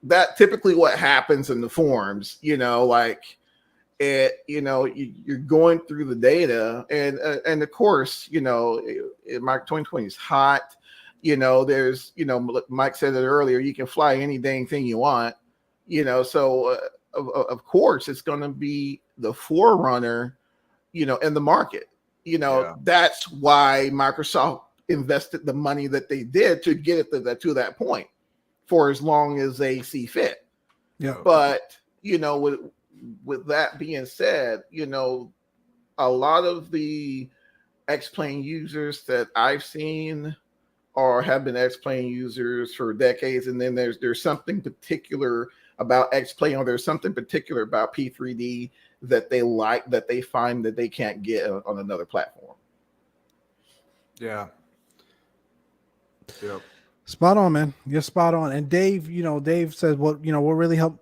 that typically what happens in the forums. Like it, you're going through the data, and of course, Mike 2020 is hot. There's, Mike said it earlier, you can fly any dang thing you want, so of course it's going to be the forerunner, in the market. That's why Microsoft invested the money that they did to get it to that point for as long as they see fit. Yeah. But, with that being said, a lot of the X-Plane users that I've seen or have been X-Plane users for decades, and then there's something particular about X-Plane, or there's something particular about P3D that they like, that they find that they can't get on another platform. Yeah. Yep. Spot on, man. You're spot on. And Dave, Dave says what really helped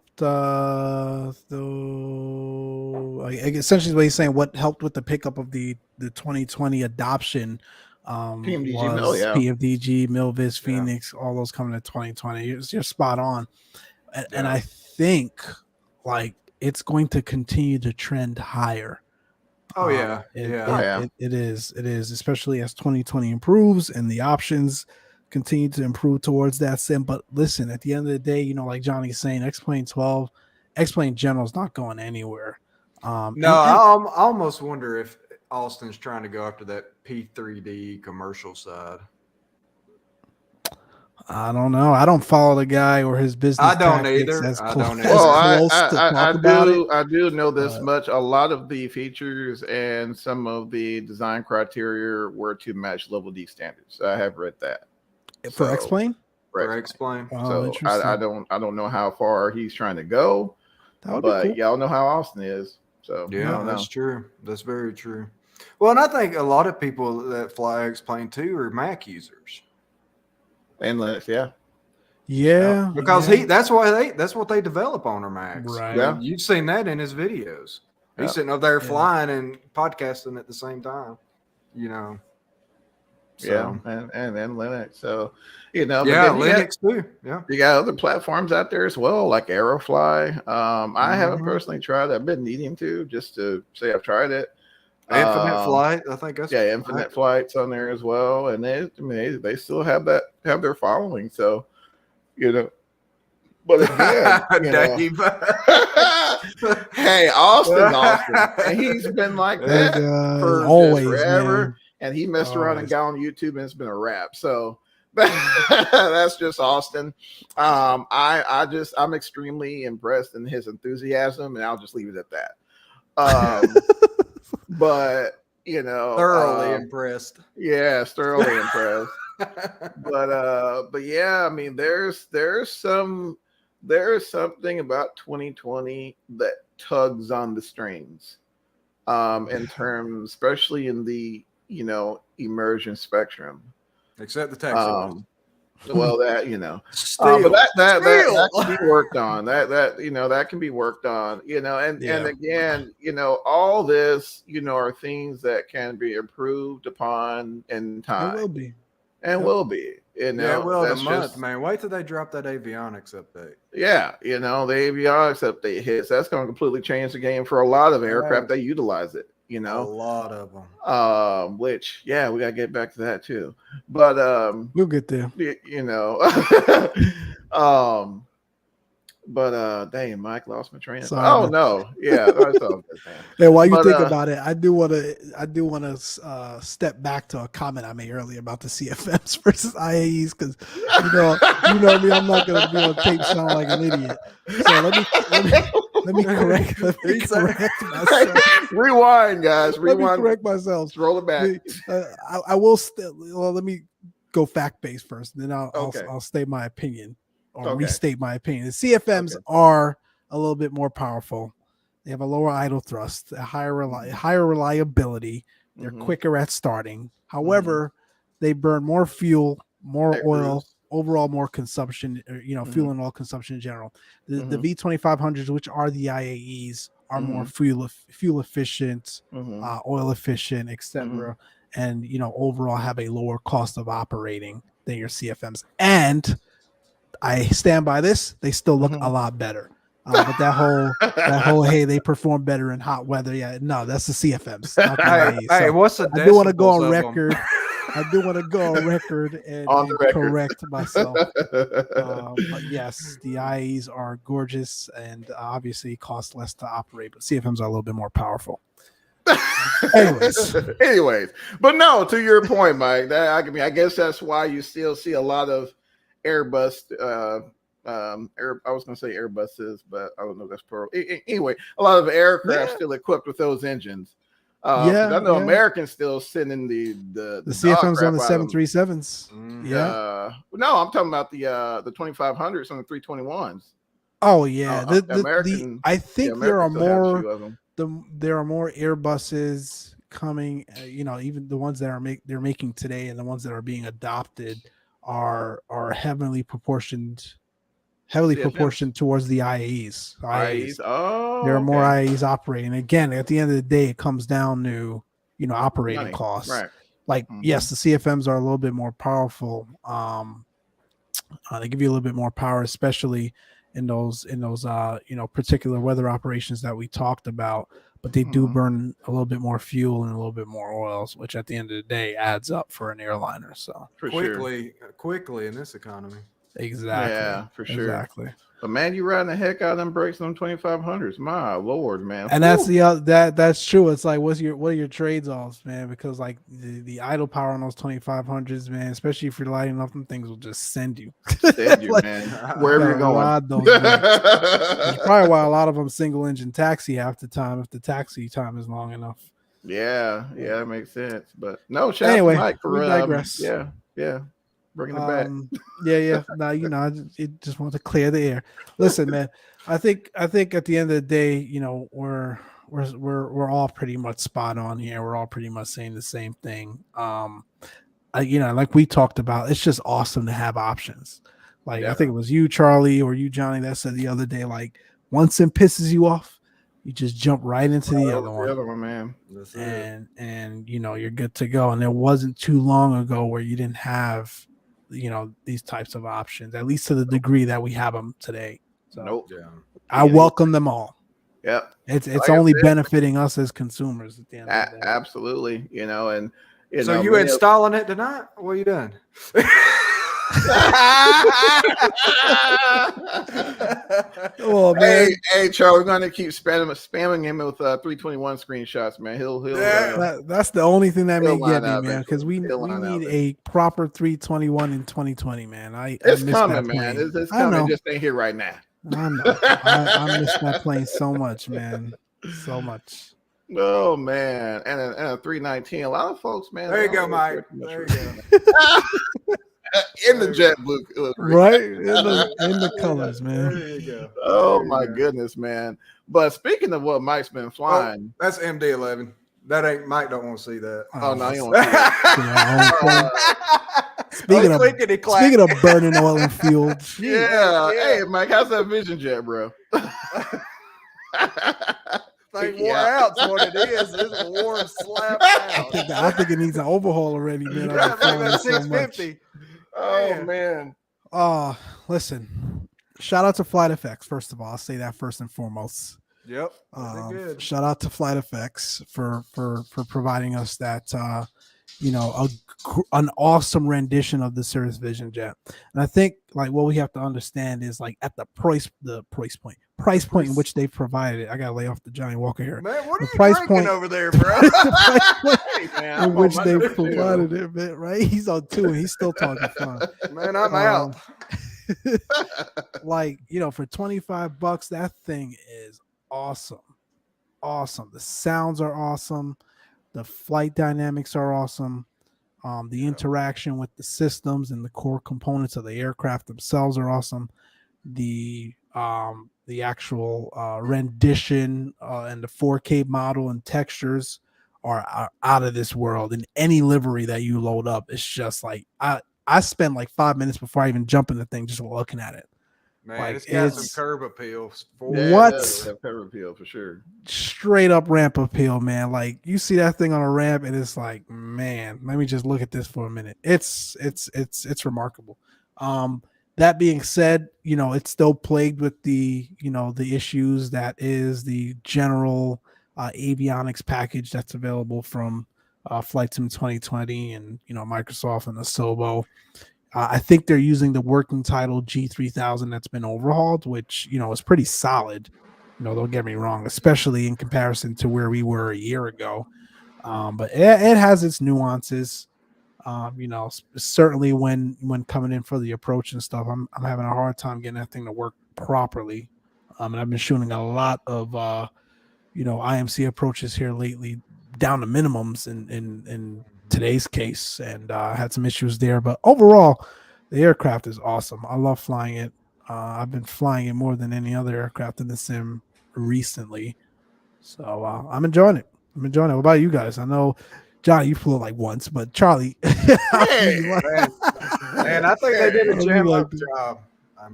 essentially what he's saying, what helped with the pickup of the 2020 adoption PMDG, was PMDG, Milvis, Phoenix, all those coming to 2020. You're spot on. And I think like it's going to continue to trend higher. It is, especially as 2020 improves and the options continue to improve towards that sim. But listen, at the end of the day, like Johnny's saying, X-Plane 12, X-Plane General is not going anywhere. I almost wonder if Austin's trying to go after that P3D commercial side. I don't know. I don't follow the guy or his business. I don't tactics either. As I close, don't as either. Well, close to talk I about it. do I do know this but- much. A lot of the features and some of the design criteria were to match level D standards. I have read that. For So, Explain. For Explain. Oh, So interesting. I don't know how far he's trying to go, That would be but cool. y'all know how Austin is. So I Yeah, don't know. that's true. That's very true. Well, and I think a lot of people that fly Explain too are Mac users. And Linux, yeah. Yeah, Because yeah. that's what they develop on their Macs. Right. Yeah. You've seen that in his videos. Yeah. He's sitting up there Yeah. flying and podcasting at the same time. So, Yeah, and Linux. So, but yeah, then Linux too. Yeah. you got other platforms out there as well, like Aerofly. I haven't Mhm. personally tried. I've been needing to, just to say I've tried it. Infinite Flight, I think that's Infinite Flight's on there as well, and they still have their following. So, but again, Dave. hey, Austin's Austin, and he's been like that for always, forever. man. And he messed around and Always. got on YouTube, and it's been a wrap. So that's just Austin. I'm extremely impressed in his enthusiasm, and I'll just leave it at that. But thoroughly impressed. Yes, thoroughly impressed. But yeah, I mean, there's something about 2020 that tugs on the strings, in terms, especially in the immersion spectrum. Except the taxi. Well, that Still, but that can be worked on. That can be worked on. And again, all this, are things that can be improved upon in time. It will be. And will be. Yeah, well, that's the month, just, man. Wait till they drop that avionics update. Yeah, the avionics update hits. That's going to completely change the game for a lot of aircraft that utilize it. A lot of them. Which, we gotta get back to that too. But We'll get there. Dang, Mike lost my train. Sorry, man. No, yeah, that's all good, man. And while you think about it, I do want to step back to a comment I made earlier about the CFMs versus IAEs, because you know me, I'm not going to be on tape sound like an idiot. So let me correct myself. Rewind, guys. Rewind. Let me correct myself. Let's roll it back. I will still. Well, let me go fact based first, then Okay. I'll state my opinion or Okay. restate my opinion. The CFMs are a little bit more powerful. They have a lower idle thrust, a higher reliability. They're quicker at starting. However, they burn more fuel, more oil, overall more consumption. Fuel and oil consumption in general. The V2500s, which are the IAEs, are more fuel efficient, oil efficient, etc. And overall have a lower cost of operating than your CFMs. And I stand by this; they still look a lot better. But that whole hey, they perform better in hot weather. Yeah, no, that's the CFMs. Not the IAEs. Hey, what's the? I do want to go on record. I do want to go on record and correct myself. But yes, the IAEs are gorgeous and obviously cost less to operate, but CFMs are a little bit more powerful. Anyways, but no, to your point, Mike, I guess that's why you still see a lot of Airbus. I was going to say Airbuses, but I don't know if that's plural. Anyway, a lot of aircraft still equipped with those engines. I know Americans still sending the CFMs on the 737s. No, I'm talking about the 2500s on the 321s. Oh yeah, I think there are more Airbuses coming. Even the ones that they're making today and the ones that are being adopted are heavily proportioned towards the IAEs. There are more IAEs operating. Again, at the end of the day, it comes down to operating costs. Right. Like yes, the CFMs are a little bit more powerful. They give you a little bit more power, especially in those particular weather operations that we talked about. But they do burn a little bit more fuel and a little bit more oils, which at the end of the day adds up for an airliner. So quickly in this economy. Exactly. Yeah, for sure. Exactly. But man, you riding the heck out of them brakes on them 2500s. My lord, man. And that's that's true. It's like, what are your trades offs, man? Because like the idle power on those 2500s, man, especially if you're lighting up, them things will just send you. Send you, Like, man. you Wherever gotta you're going. ride those brakes. That's probably why a lot of them single engine taxi half the time if the taxi time is long enough. Yeah, that makes sense. But no, shout Anyway, out to Mike for we digress. yeah, bringing it back. Yeah. Now I just want to clear the air. Listen, man. I think at the end of the day, we're all pretty much spot on here. We're all pretty much saying the same thing. Like we talked about, it's just awesome to have options. Like I think it was you, Charlie, or you, Johnny, that said the other day, like once it pisses you off, you just jump right into the other one. The other one, man. And you're good to go. And it wasn't too long ago where you didn't have these types of options, at least to the degree that we have them today. So nope. I welcome them all. Yep. It's like only benefiting us as consumers at the end of the day. Absolutely. And so you installing it tonight? What are you doing? Oh man! Hey, Charlie, we're gonna keep spamming him with 321 screenshots, man. He'll that's the only thing that may get me, man, because we need a proper 321 in 2020, man. It's coming, man. It's coming. It just ain't here right now. I know. I miss that plane so much, man. So much. Oh man, and a 319. A lot of folks, man. There you go, Mike. There you go. In the jet blue, right? In the colors, man. There you go. Oh my goodness, man! But speaking of what Mike's been flying, that's MD-11. That ain't Mike. Don't want to see that. Oh no, you don't. Speaking of burning oil and fuel, yeah. Hey, Mike, how's that Vision jet, bro? Thing wore out. That's what it is. It's a warm slap out. I think it needs an overhaul already, man. That's 650. Oh man. Listen. Shout out to Flight Effects. First of all, I'll say that first and foremost. Yep. Shout out to Flight Effects for providing us that an awesome rendition of the Cirrus Vision jet. And I think like what we have to understand is like at the price point in which they provided it. I gotta lay off the Johnny Walker here. Man, what are you price drinking over there, bro? In which they provided it, man, right? He's on 2 and he's still talking fun. Man, I'm out. Like, for $25, that thing is awesome. The sounds are awesome. The flight dynamics are awesome. The interaction with the systems and the core components of the aircraft themselves are awesome. The actual rendition and the 4K model and textures are out of this world. In any livery that you load up, it's just like I spend like 5 minutes before I even jump in the thing just looking at it. Man, like, it's got some curb appeal. Curb appeal for sure. Straight up ramp appeal, man. Like you see that thing on a ramp, and it's like, man, let me just look at this for a minute. It's remarkable. That being said, it's still plagued with the issues that is the general avionics package that's available from Flight Sim 2020 and Microsoft and Asobo. I think they're using the working title G3000 that's been overhauled, which is pretty solid. Don't get me wrong, especially in comparison to where we were a year ago. But it has its nuances. Certainly when coming in for the approach and stuff, I'm having a hard time getting that thing to work properly. And I've been shooting a lot of IMC approaches here lately down to minimums in today's case, and had some issues there. But overall, the aircraft is awesome. I love flying it. I've been flying it more than any other aircraft in the sim recently. So I'm enjoying it. What about you guys? I know, Johnny, you flew like once, but Charlie. Man, I think they did a jam-up job.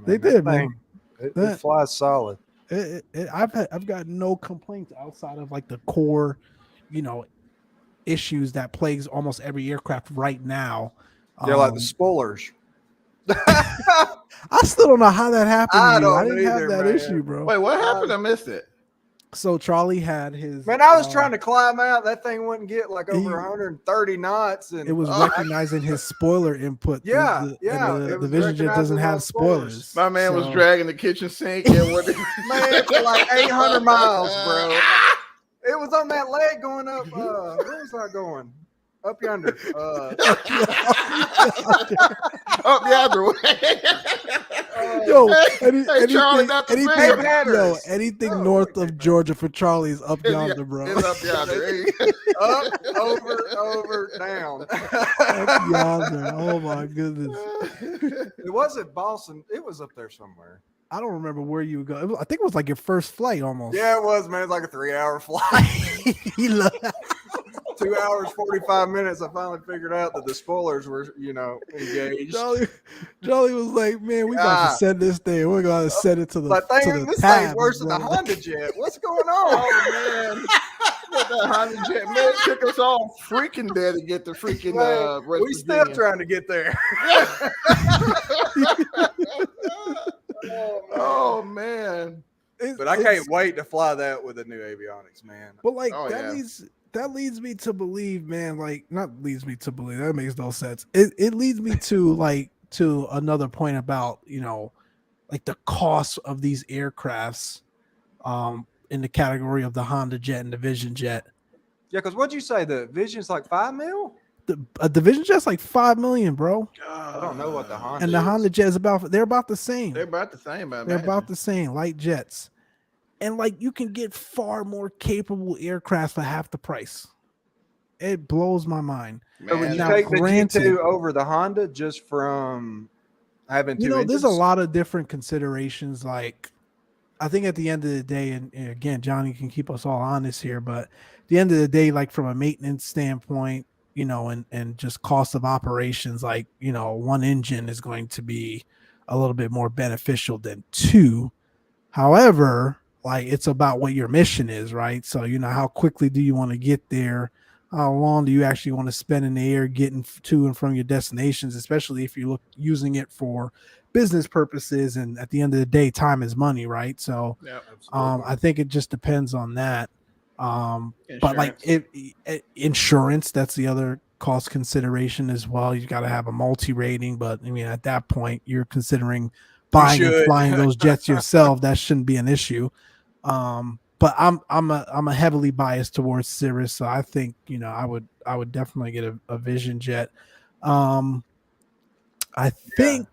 They did, man. It flies solid. I've got no complaints outside of like the core, issues that plagues almost every aircraft right now. Yeah, like the spoilers. I still don't know how that happened. I didn't have that issue, bro. Wait, what happened? I missed it. So Charlie had his. Man, I was trying to climb out. That thing wouldn't get like over 130 knots, and It was recognizing his spoiler input. Yeah, the it was Vision Jet doesn't recognizing have those spoilers. spoilers. My man was so- dragging the kitchen sink and what? man for like 800 miles, bro. It was on that leg going up. Where was I going? Up yonder. Up the other way. Yo, Hey, Charlie, not the anything, same. yo, anything north of Georgia for Charlie's up yonder, bro. It's up yonder. There you go. Up, over, down. Up yonder. Oh my goodness. It wasn't Boston. It was up there somewhere. I don't remember where you would go. I think it was like your first flight almost. Yeah, it was, man. It's like a 3-hour flight. He lo- 2 hours, 45 minutes. I finally figured out that the spoilers were, engaged. Jolly was like, man, we got to send this thing. We're going to send it to the, But to thing, the this tab, thing's worse than the bro. Honda Jet. What's going on? Oh man, what the Honda Jet, man, it took us all freaking there to get the freaking. West We still Virginia. trying to get there. Oh man. But I can't wait to fly that with the new avionics, man. But like Oh, that yeah. leads me to believe, man, like not leads me to believe, that makes no sense. It leads me to another point about, like the cost of these aircrafts in the category of the Honda Jet and the Vision Jet. Yeah, because what'd you say? The Vision's like $5 million? The Vision Jet's like $5 million, bro. I don't know what the Honda And the is. Honda Jet is they're about the same. They're about the same. They're about the same, light jets. And like you can get far more capable aircraft for half the price. It blows my mind. So would you Now, take the granted- G2 over the Honda just from having two There's a engines? lot of different considerations. Like, I think at the end of the day, and again, Johnny can keep us all honest here, but at the end of the day, like from a maintenance standpoint, and just cost of operations, like, one engine is going to be a little bit more beneficial than two. However, like it's about what your mission is, right? So, how quickly do you want to get there? How long do you actually want to spend in the air getting to and from your destinations, especially if you're using it for business purposes? And at the end of the day, time is money, right? So, Yeah, I think it just depends on that. But like insurance, that's the other cost consideration as well. You got to have a multi-rating, but I mean, at that point, you're considering buying and flying those jets yourself. That shouldn't be an issue. But I'm a heavily biased towards Cirrus, so I think I would definitely get a Vision Jet. I think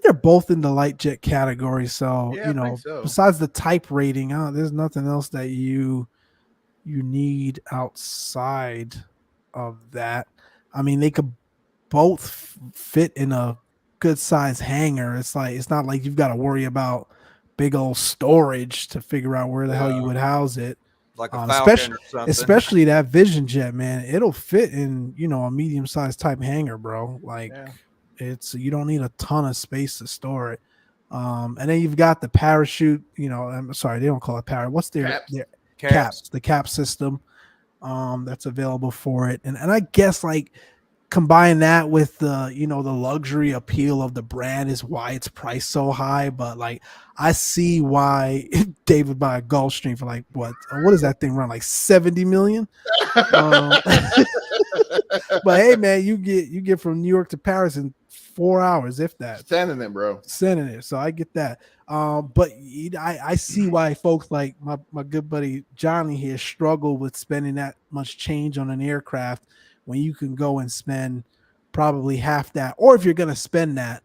they're both in the light jet category. So Yeah, I think so. besides the type rating, there's nothing else that you need outside of that. I mean, they could both fit in a good size hangar. It's not like you've got to worry about big old storage to figure out where the hell you would house it. Like a Falcon or something. Especially that Vision Jet, man. It'll fit in, a medium sized type hangar, bro. Like you don't need a ton of space to store it. And then you've got the parachute, I'm sorry, they don't call it parachute. What's their caps? The cap system that's available for it. And I guess like combine that with the the luxury appeal of the brand is why it's priced so high. But like I see why Dave would buy a Gulfstream for like what does that thing run, like 70 million? But hey man, you get from New York to Paris in 4 hours, if that. Sending it, bro. Sending it. So I get that. But I see why folks like my good buddy Johnny here struggle with spending that much change on an aircraft when you can go and spend probably half that, or if you're going to spend that,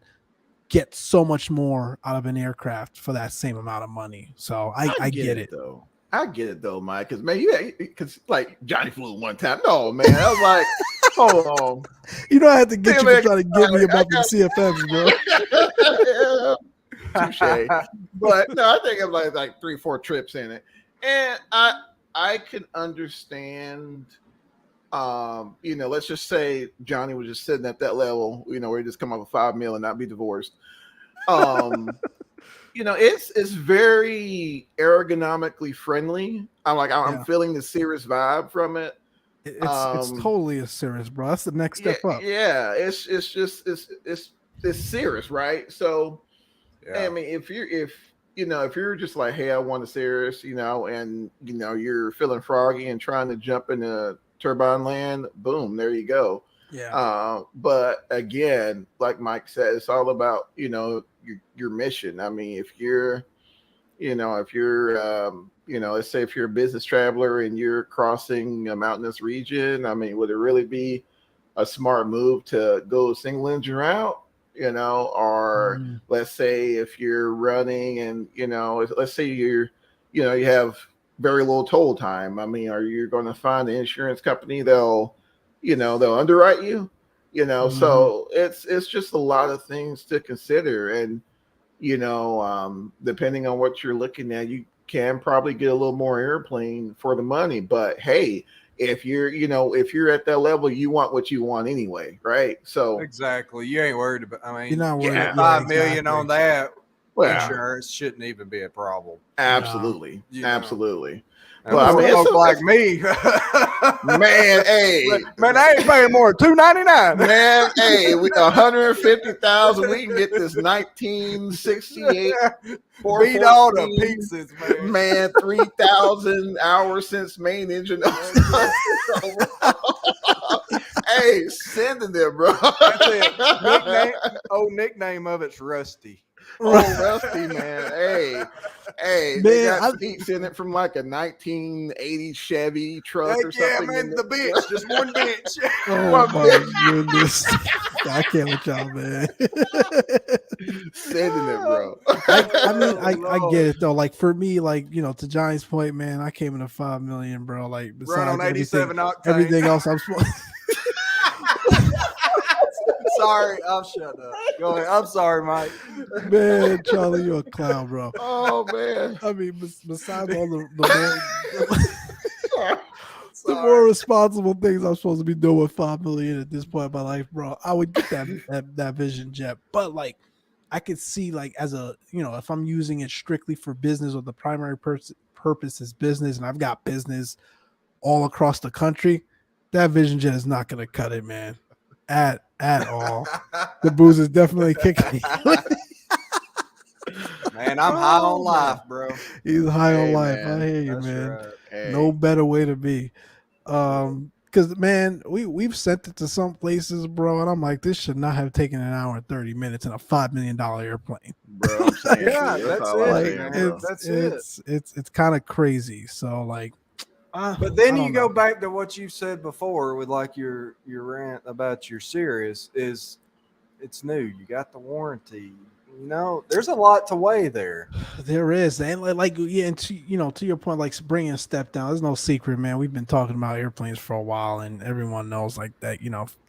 get so much more out of an aircraft for that same amount of money. So I get it though. I get it though, Mike. Because man, because like Johnny flew one time. No, man, I was like, hold on. I had to get you to try to get me about the CFMs, bro. Touche. But no, I think it was like 3-4 trips in it, and I can understand. Let's just say Johnny was just sitting at that level, where he just come up with $5 million and not be divorced. It's very ergonomically friendly. I'm feeling the Cirrus vibe from it. It's totally a Cirrus, bro. That's the next step up. Yeah, it's Cirrus, right? So I mean, if if you're just like, hey, I want a Cirrus, and you're feeling froggy and trying to jump into turbine land, boom, there you go. Yeah. But again, like Mike said, it's all about your mission. I mean, if you're let's say if you're a business traveler and you're crossing a mountainous region, I mean, would it really be a smart move to go single engine route? Or let's say if you're running and let's say you have very little toll time. I mean, are you going to find an insurance company they'll underwrite you? So it's just a lot of things to consider, and depending on what you're looking at, you can probably get a little more airplane for the money. But hey, if you're at that level, you want what you want anyway, right? So Exactly. You ain't worried about. I mean, You're not worried. yeah, 5 million exactly. on that well, insurance shouldn't even be a problem. absolutely, You know. absolutely. And But I mean, folks like me, man, hey, man, I ain't paying more than $299. man, hey, we 150,000. We can get this 1968 Beat all the 414, pieces, man. man, 3,000 hours since main engine. Hey, sending them, bro. That's it. Nickname of it's Rusty. Oh, Rusty, man. Hey, they got seats in it from like a 1980 Chevy truck or Yeah, something. man, the bench, just one bench. Oh my goodness. I can't with y'all, man. Sending it, bro. I mean, I get it though. Like for me, like to Johnny's point, man, I came in at 5 million, bro. Like Run besides on 87 octane. everything else, I'm supposed. Sorry, I'll shut up. Go ahead. I'm sorry, Mike. Man, Charlie, you're a clown, bro. Oh man. I mean, besides all the Sorry. more responsible things I'm supposed to be doing with 5 million at this point in my life, bro, I would get that Vision Jet. But like, I could see like as a if I'm using it strictly for business or the primary purpose is business, and I've got business all across the country, that Vision Jet is not going to cut it, man. At all. The booze is definitely kicking. Man, I'm high on life, bro. He's high on Hey, life. man. I hear you, That's man. right. Hey. No better way to be. Because man, we've sent it to some places, bro, and I'm like, this should not have taken an hour and 30 minutes in a $5 million airplane. Bro, I'm saying, Yeah, too. that's all I'm it, saying, man. bro. That's it's kind of crazy. So like, But then I you don't go know. back to what you said before with like your rant about your Sirius is it's new. You got the warranty. There's a lot to weigh there. There is, and like yeah, and to your point, like bringing a step down. There's no secret, man. We've been talking about airplanes for a while, and everyone knows like that.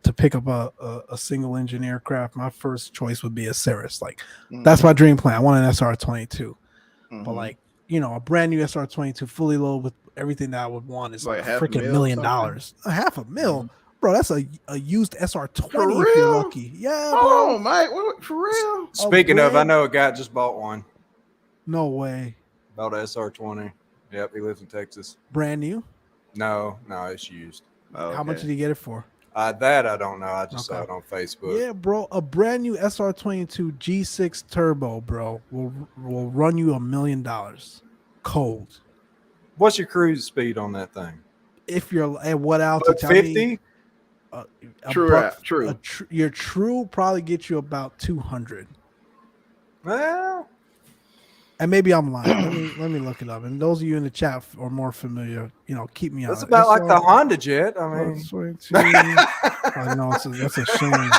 To pick up a single engine aircraft, my first choice would be a Cirrus. Like that's my dream plan. I want an SR-22, but like a brand new SR-22 fully loaded with everything that I would want is like half a freaking mil $1 million. $500,000. Bro, that's a used SR-20 if you're lucky. Yeah, bro. Oh, Mike, for real? Speaking of, I know a guy just bought one. No way. Bought an SR-20. Yep, he lives in Texas. Brand new? No, it's used. How much did he get it for? That I don't know. I just saw it on Facebook. Yeah, bro. A brand new SR-22 G6 turbo, bro, will run you $1 million cold. What's your cruise speed on that thing? If you're at what altitude? 50? True. Your true probably get you about 200. Well, and maybe I'm lying. let me look it up. And those of you in the chat are more familiar, keep me on. That's about like the Honda Jet. I mean, I know that's a shame.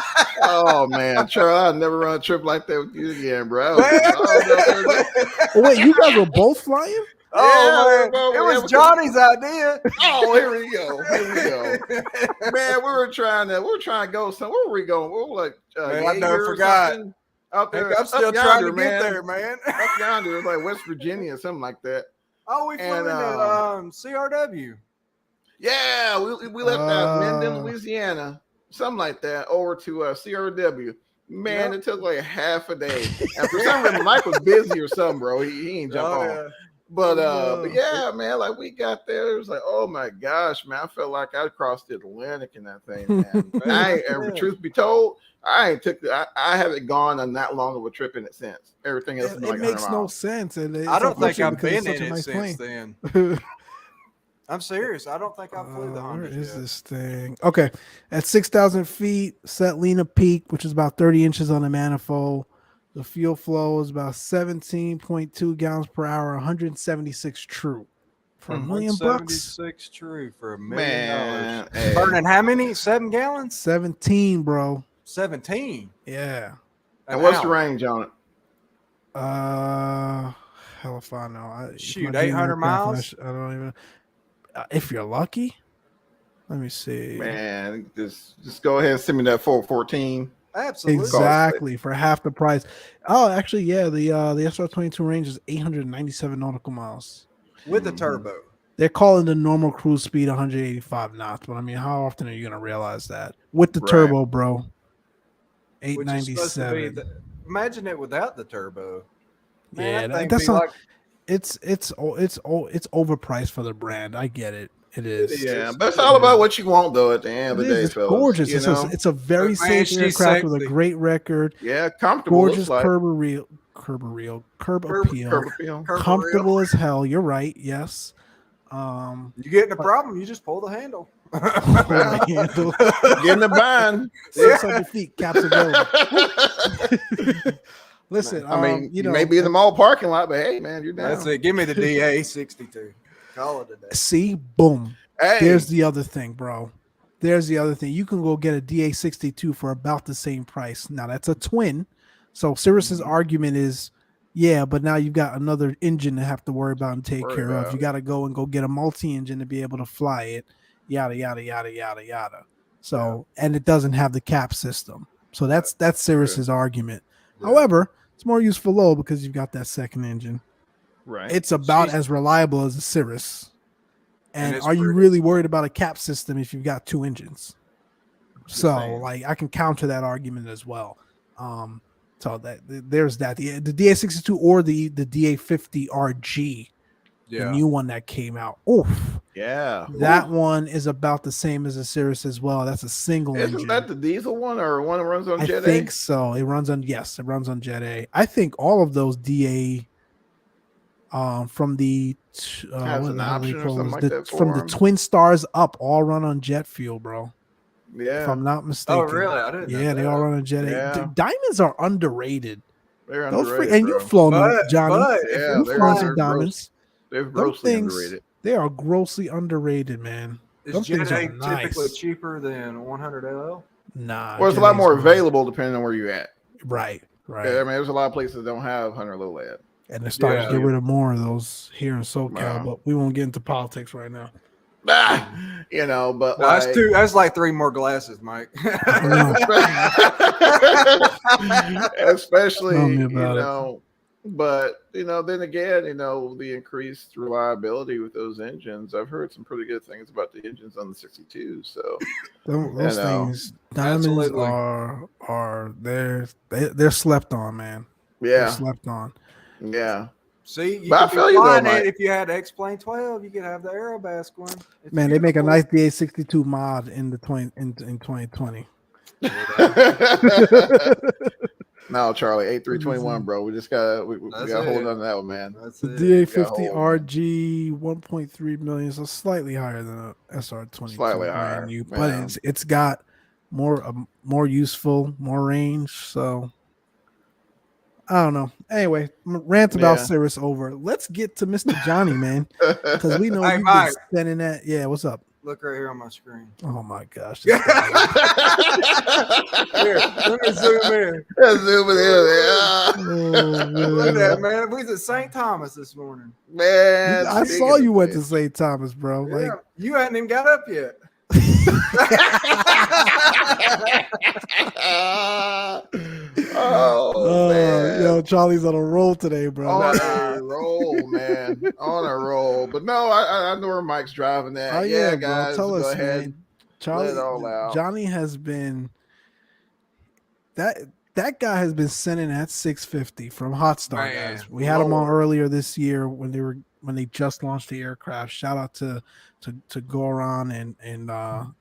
Oh man, Charlie, I'll never run a trip like that with you again, bro. Wait, you guys were both flying? Oh, man. It was Johnny's idea. Oh, here we go. Man, we were trying to go somewhere. Where were we going? We were like, I never forgot. Out there, I'm still trying to get there, man. Up yonder, it was like West Virginia or something like that. Oh, we flew into CRW. Yeah, we left out Minden, Louisiana, something like that, over to CRW. Man, It took like half a day. And for some reason, Mike was busy or something, bro. He ain't jump on. Yeah. But yeah, man, like we got there, it was like, oh my gosh, man, I felt like I crossed the Atlantic in that thing, man. And truth be told, I haven't gone on that long of a trip in it since. Everything else is like It makes 100 no miles. sense, and it's I don't think unfortunate I've because it's been such in a it nice since plane. then. I'm serious. I don't think I flew the Where Honda is yet. this thing? Okay, at 6,000 feet, set Lena peak, which is about 30 inches on the manifold. The fuel flow is about 17.2 gallons per hour, 176 true. For $1 million bucks, 176 true for $1 Man, million. hey. Burning how many? 7 gallons? 17, bro. 17. Yeah. And what's the range on it? Hell if I know. Shoot, 800 miles? I don't even. If you're lucky, let me see. Man, just go ahead and send me that 414. Absolutely. Exactly, for half the price. Oh, actually, yeah, the SR22 range is 897 nautical miles. With the turbo. They're calling the normal cruise speed 185 knots, but I mean, how often are you gonna realize that with the turbo, bro? Which is supposed to be 897. imagine it without the turbo. Man, Yeah, that thing that's be not. like It's overpriced for the brand. I get it. It is. Yeah, but it's all about what you want, though. At the end of It the day, is. It's fellas, gorgeous. You know? It's a very But man, safe she's aircraft with a sexy. great record. Yeah, comfortable. Gorgeous Like. curb appeal. Curb appeal. Curb appeal. Comfortable as hell. You're right. Yes. You get in a problem, you just pull the handle. Hold the handle. Get in the bind. 600 feet, caps available. Listen, I mean, you you know, may be in the mall parking lot, but hey, man, you're down. That's it. Give me the DA 62. Call it a day. see, boom. Hey, There's the other thing, bro. There's the other thing. You can go get a DA62 for about the same price. Now that's a twin. So Cirrus's argument is, yeah, but now you've got another engine to have to worry about and take care of. You got to go get a multi-engine to be able to fly it. Yada yada yada yada yada. So and it doesn't have the cap system. So that's Cirrus's argument. Yeah. However, it's more useful low because you've got that second engine. right. It's about as reliable as a Cirrus. And it's are you pretty. really worried about a cap system if you've got two engines? So, saying. like, I can counter that argument as well. So that there's that. The DA62 or the DA50 RG, the new one that came out. Oof. Yeah. That one is about the same as a Cirrus as well. That's a single engine. Isn't that the diesel one or one that runs on Jet I think so. It runs on Jet A. I think all of those DA from the Has what an the hell they option or call something those? like that From for the 'em. Twin Stars up, all run on jet fuel, bro. Yeah. If I'm not mistaken. Oh, really? I didn't know Yeah, they that. all run on Jet A. Yeah. Diamonds are underrated. They're Those underrated, and bro. you've flown them, But- Johnny. but if Yeah, You've they're, flown they're some diamonds. They're Them grossly things, underrated. they are grossly underrated, man. Is Them Jet things A are typically nice. cheaper than 100 LL? Nah. Well, it's a Jet lot A's more more- available depending on where you're at. Right. I mean, there's a lot of places that don't have 100 low lead. And they're starting to Yeah. get rid of more of those here in SoCal, Wow. but we won't get into politics right now. You know, but No, like, that's two. That's like 3 more glasses, Mike. especially Tell me you about it. know, but you know, then again, you know, the increased reliability with those engines. I've heard some pretty good things about the engines on the 62. So Those You know, things, diamonds absolutely. are they're slept on, man. They're yeah, slept on. yeah. See, you But I could feel be you though, flying Mike. it if you had X-Plane 12. You could have the Aerobasque one. It's Man, they make a beautiful. nice DA62 mod in the 2020. No, Charlie, 8321, bro. We just got we That's got to hold it. on to that one, man. That's The it. DA50 hold on. RG 1.3 million, so slightly higher than a SR22 Slightly brand higher, new, but yeah. it's got more useful, more range. So I don't know. Anyway, rant about Yeah. Cirrus over. Let's get to Mr. Johnny, man, because we know Hey, you've Mike. been spending that. Yeah, what's up? Look right here on my screen. Oh my gosh. Here, let me zoom in. Zoom it in, Look at that, man. We was at St. Thomas this morning. man. I speaking saw of you went to which. St. Thomas, bro. Yeah, Like, you hadn't even got up yet. Oh man. yo, Charlie's on a roll today, bro. On a roll, man. On a roll. But no, I know where Mike's driving at. Oh yeah, bro. guys. Tell go us, ahead. man. Charlie, it all out. Johnny has been that that guy has been sending at 650 from Hot Star, Man, guys. We had him on Lord. earlier this year when they just launched the aircraft. Shout out to Goran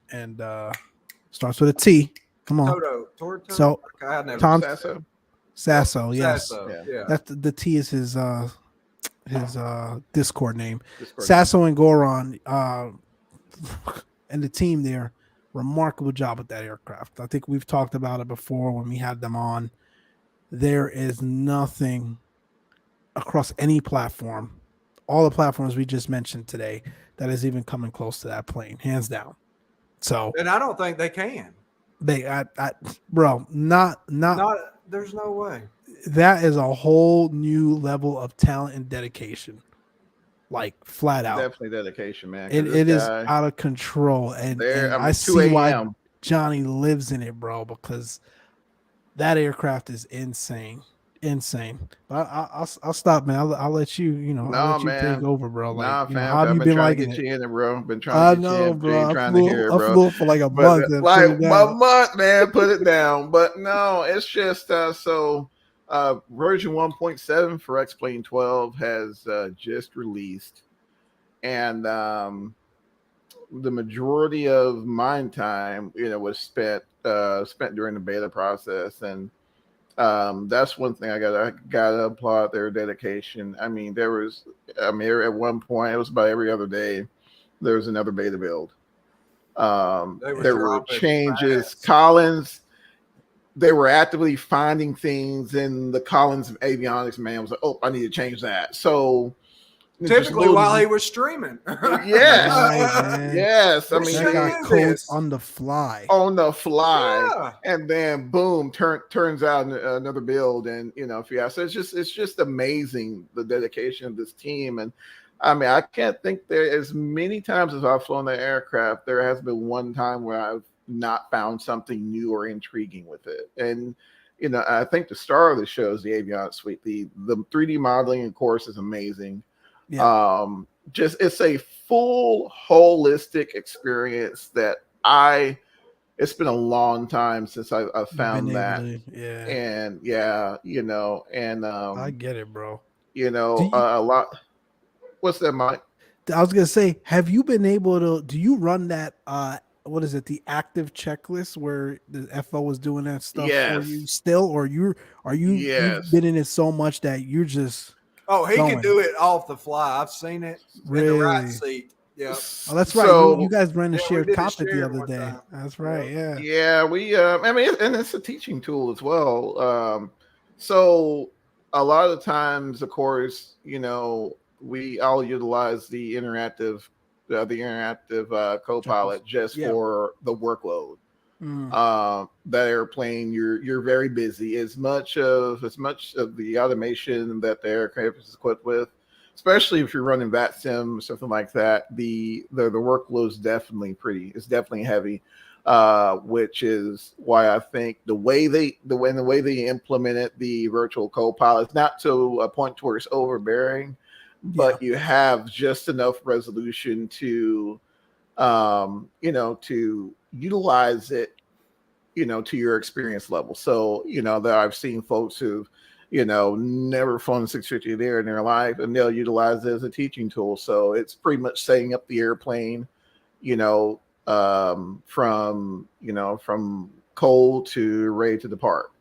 and starts with a T. Come on. Toto. So I never Tom Sasso? Sasso, yes. Sasso, Yeah. yeah. That's the T is his Discord name. Discord. Sasso and Goran and the team there, remarkable job with that aircraft. I think we've talked about it before when we had them on. There is nothing across any platform, all the platforms we just mentioned today, that is even coming close to that plane, hands down. So And I don't think they can. Bro, not There's no way. that is a whole new level of talent and dedication, like flat out. Definitely dedication, man. 'cause It this is guy, out of control, and there, I 2 see why a.m. Johnny lives in it, bro, because that aircraft is insane. But I'll stop, man. I'll let you, I'll Nah, let you take man. over, bro. Like, Nah, how have I've you been been trying to liking get it? you in it, bro. Been trying I to get you know, in. bro. Trying to hear it, I bro. flew for like a But month and like put it a down. month, man, put it down. But no, it's just version 1.7 for X-Plane 12 has just released, and the majority of mine time, was spent during the beta process, and that's one thing I gotta applaud their dedication. I mean, at one point it was about every other day there was another beta build. They were There were dropping changes. fast. Collins, they were actively finding things in the Collins avionics man was like, oh, I need to change that. So Typically while he was streaming. Yes. Right, man. Yes. I We mean, That should got do codes this. on the fly. on the fly, Yeah. and then boom, turns out another build, and so it's just amazing the dedication of this team. And I mean, I can't think there as many times as I've flown the aircraft, there has been one time where I've not found something new or intriguing with it. And I think the star of the show is the avionics suite. The 3D modeling, of course, is amazing. Yeah. Just it's a full holistic experience that it's been a long time since I found Been able that. to, yeah. And yeah, and I get it, bro. a lot. What's that, Mike? I was gonna say, have you been able to? Do you run that? What is it? The active checklist where the FO was doing that stuff for you Yes. still, or you've Yes. been in it so much that you're just Oh, he going. can do it off the fly. I've seen it in the Really? right seat. Yeah. Oh, that's right. So You guys ran a Yeah, we shared did a cockpit the shared other one day. time. That's right. Yeah. yeah, we I mean, and it's a teaching tool as well. So a lot of times, of course, we all utilize the interactive co-pilot just Yeah. for the workload. Mm. That airplane, you're very busy. As much of the automation that the aircraft is equipped with, especially if you're running VATSIM or something like that, the workload is definitely heavy. Which is why I think the way they implemented the virtual co-pilot, not to a point where it's overbearing, but you have just enough resolution to to utilize it, to your experience level. So, that I've seen folks who've, never flown a 650 there in their life, and they'll utilize it as a teaching tool. So it's pretty much setting up the airplane, from cold to ready to depart.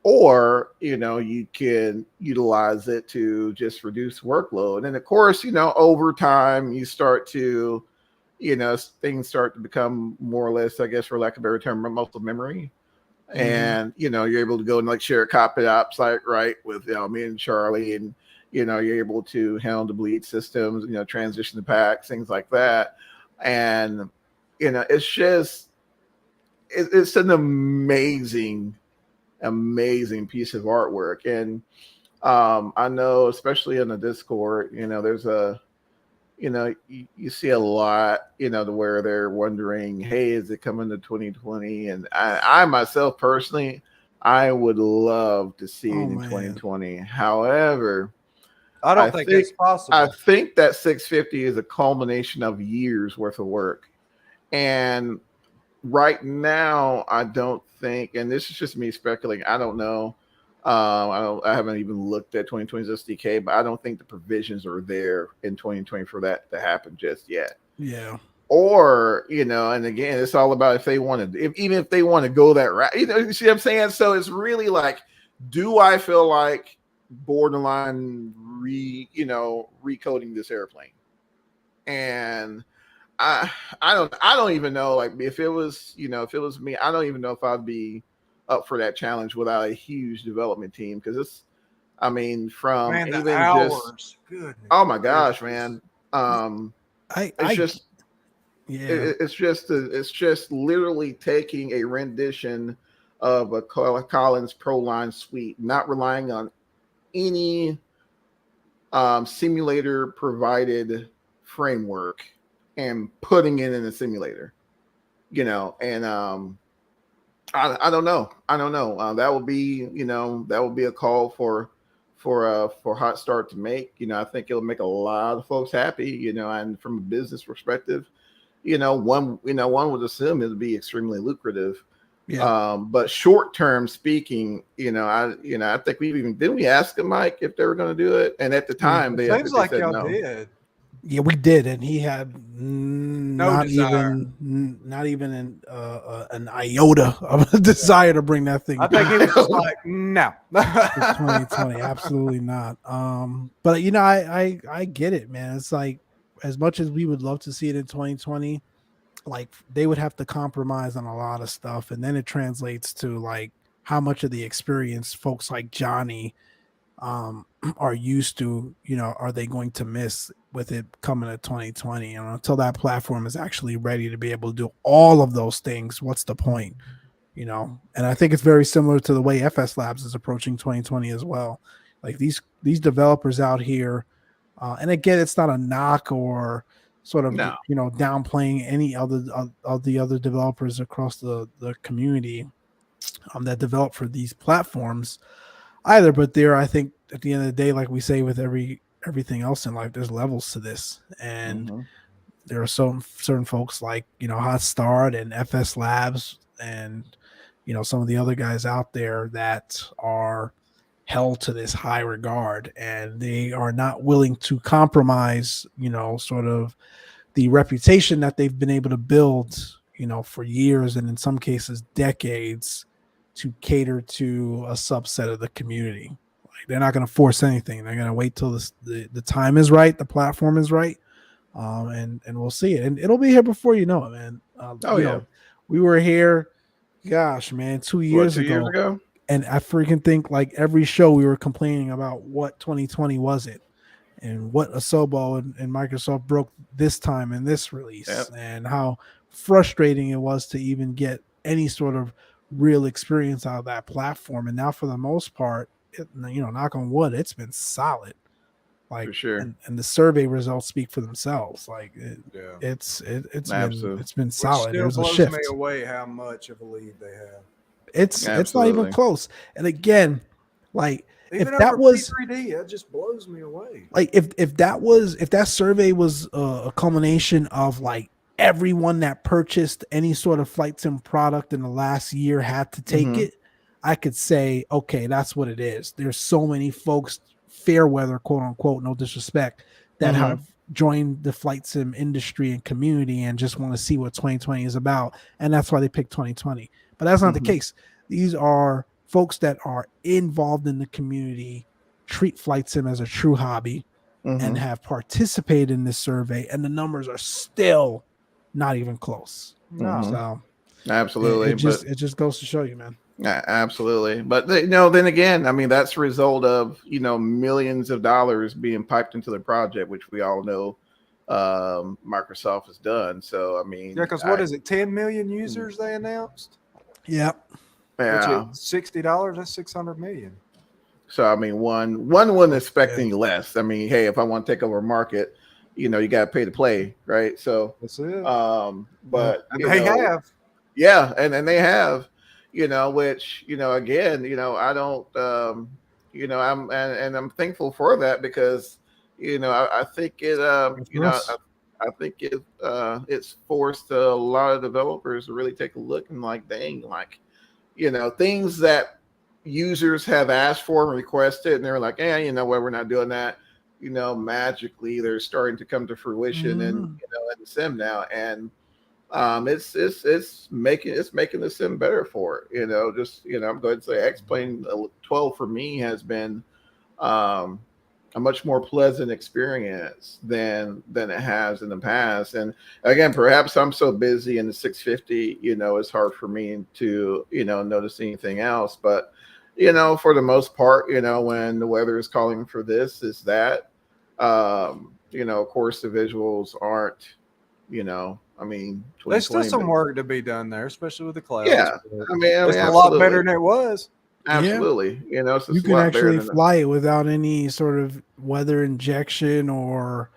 Or, you can utilize it to just reduce workload. And of course, over time you start to, things start to become more or less, I guess, for lack of a better term, muscle memory. And you're able to go and like share a cockpit ops site, right, with me and Charlie, and you're able to handle the bleed systems, transition the packs, things like that. And it's an amazing piece of artwork. And I know, especially in the Discord, there's you see a lot, to where they're wondering, hey, is it coming to 2020? And I myself personally, I would love to see it in 2020. However, I don't think it's possible. I think that 650 is a culmination of years worth of work. And right now, I don't think, and this is just me speculating. I don't know. I haven't even looked at 2020's SDK, but I don't think the provisions are there in 2020 for that to happen just yet. Yeah. Or, and again, it's all about if they want to, even if they want to go that route, you see what I'm saying? So it's really like, do I feel like borderline recoding this airplane? And I don't even know, like, if it was me, I don't even know if I'd be up for that challenge without a huge development team, because it's, I mean, from Man, the even hours. just, Goodness oh my gosh, gracious. man. I It's just, yeah. it's just literally taking a rendition of a Collins Proline suite, not relying on any simulator provided framework, and putting it in a simulator, and I don't know. That will be, a call for Hot Start to make. I think it'll make a lot of folks happy. And from a business perspective, one would assume it'd be extremely lucrative. Yeah. But short term speaking, I think didn't we ask him, Mike, if they were going to do it? And at the time, It they seems like said y'all no. did. Yeah, we did, and he had not desire. even an iota of a desire to bring that thing. I think he was just like, no. 2020, absolutely not. But I get it, man. It's like, as much as we would love to see it in 2020, like, they would have to compromise on a lot of stuff, and then it translates to like how much of the experience folks like Johnny are used to, are they going to miss with it coming to 2020? And until that platform is actually ready to be able to do all of those things, what's the point? And I think it's very similar to the way FS Labs is approaching 2020 as well. Like, these developers out here, and again, it's not a knock or sort of No. downplaying any other of the other developers across the community that develop for these platforms either, but I think at the end of the day, like we say with everything else in life, there's levels to this, and there are certain folks like Hot Start and FS Labs and some of the other guys out there that are held to this high regard, and they are not willing to compromise sort of the reputation that they've been able to build for years, and in some cases decades, to cater to a subset of the community. Like, they're not going to force anything. They're going to wait till the time is right, the platform is right, and we'll see it, and it'll be here before you know it, man. We were here, gosh, man, 2 years ago, and I freaking think, like, every show we were complaining about what 2020 was it, and what Asobo and Microsoft broke this time in this release, and how frustrating it was to even get any sort of real experience out of that platform. And now, for the most part, knock on wood, it's been solid. Like, for sure. And the survey results speak for themselves. Like, it's been solid. Still There's a blows shift. me away how much of a lead they have. It's not even close. And again, like, even if that was P3D, that just blows me away. Like, if that survey was a culmination of, like, everyone that purchased any sort of flight sim product in the last year had to take it, I could say, okay, that's what it is. There's so many folks, fair weather, quote unquote, no disrespect, that have joined the flight sim industry and community and just want to see what 2020 is about, and that's why they picked 2020. But that's not the case. These are folks that are involved in the community, treat flight sim as a true hobby, and have participated in this survey, and the numbers are still not even close. So absolutely, it just goes to show you, man. Absolutely. But then again, I mean, that's a result of millions of dollars being piped into the project, which we all know Microsoft has done. So I mean, because what is it, 10 million users they announced? Yep. Yeah. Which is $60, that's 600 million. So I mean, one wouldn't expect any less. I mean, hey, if I want to take over a market, you got to pay to play, right? So that's it. But and they have, and they have, which again, I don't, I'm thankful for that, because I think it, I think it's forced a lot of developers to really take a look and like, dang, like, things that users have asked for and requested, and they're like, you know what, we're not doing that. Magically they're starting to come to fruition and Mhm. in sim now, and it's making the sim better for it. I'm going to say X-Plane 12 for me has been um, a much more pleasant experience than it has in the past. And again, perhaps I'm so busy in the 650, it's hard for me to notice anything else. But for the most part, when the weather is calling for this, is that of course the visuals aren't, I mean, There's still 2020, some but work to be done there, especially with the clouds. yeah, But I mean, it's a lot better absolutely, than it was. Yeah. absolutely. It's You just a can lot better actually than fly it without any sort of weather injection or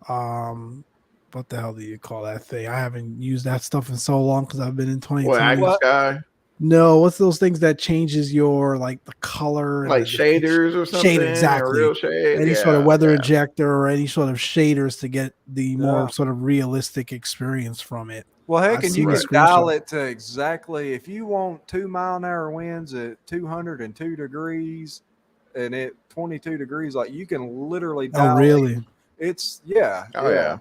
what the hell do you call that thing? I haven't used that stuff in so long because I've been in what, 2020. Active What? Sky, No, what's those things that changes your like the color and like the different shaders or shade something, or exactly. real shade. Any sort of Yeah, weather yeah. injector or any sort of shaders to get the more Yeah. sort of realistic experience from it. Well, heck, I've and you seen the can dial screenshot. it to exactly if you want 2 mile-an-hour winds at 202 degrees and at 22 degrees, like you can literally Oh, dial it. really? It's yeah. Oh yeah,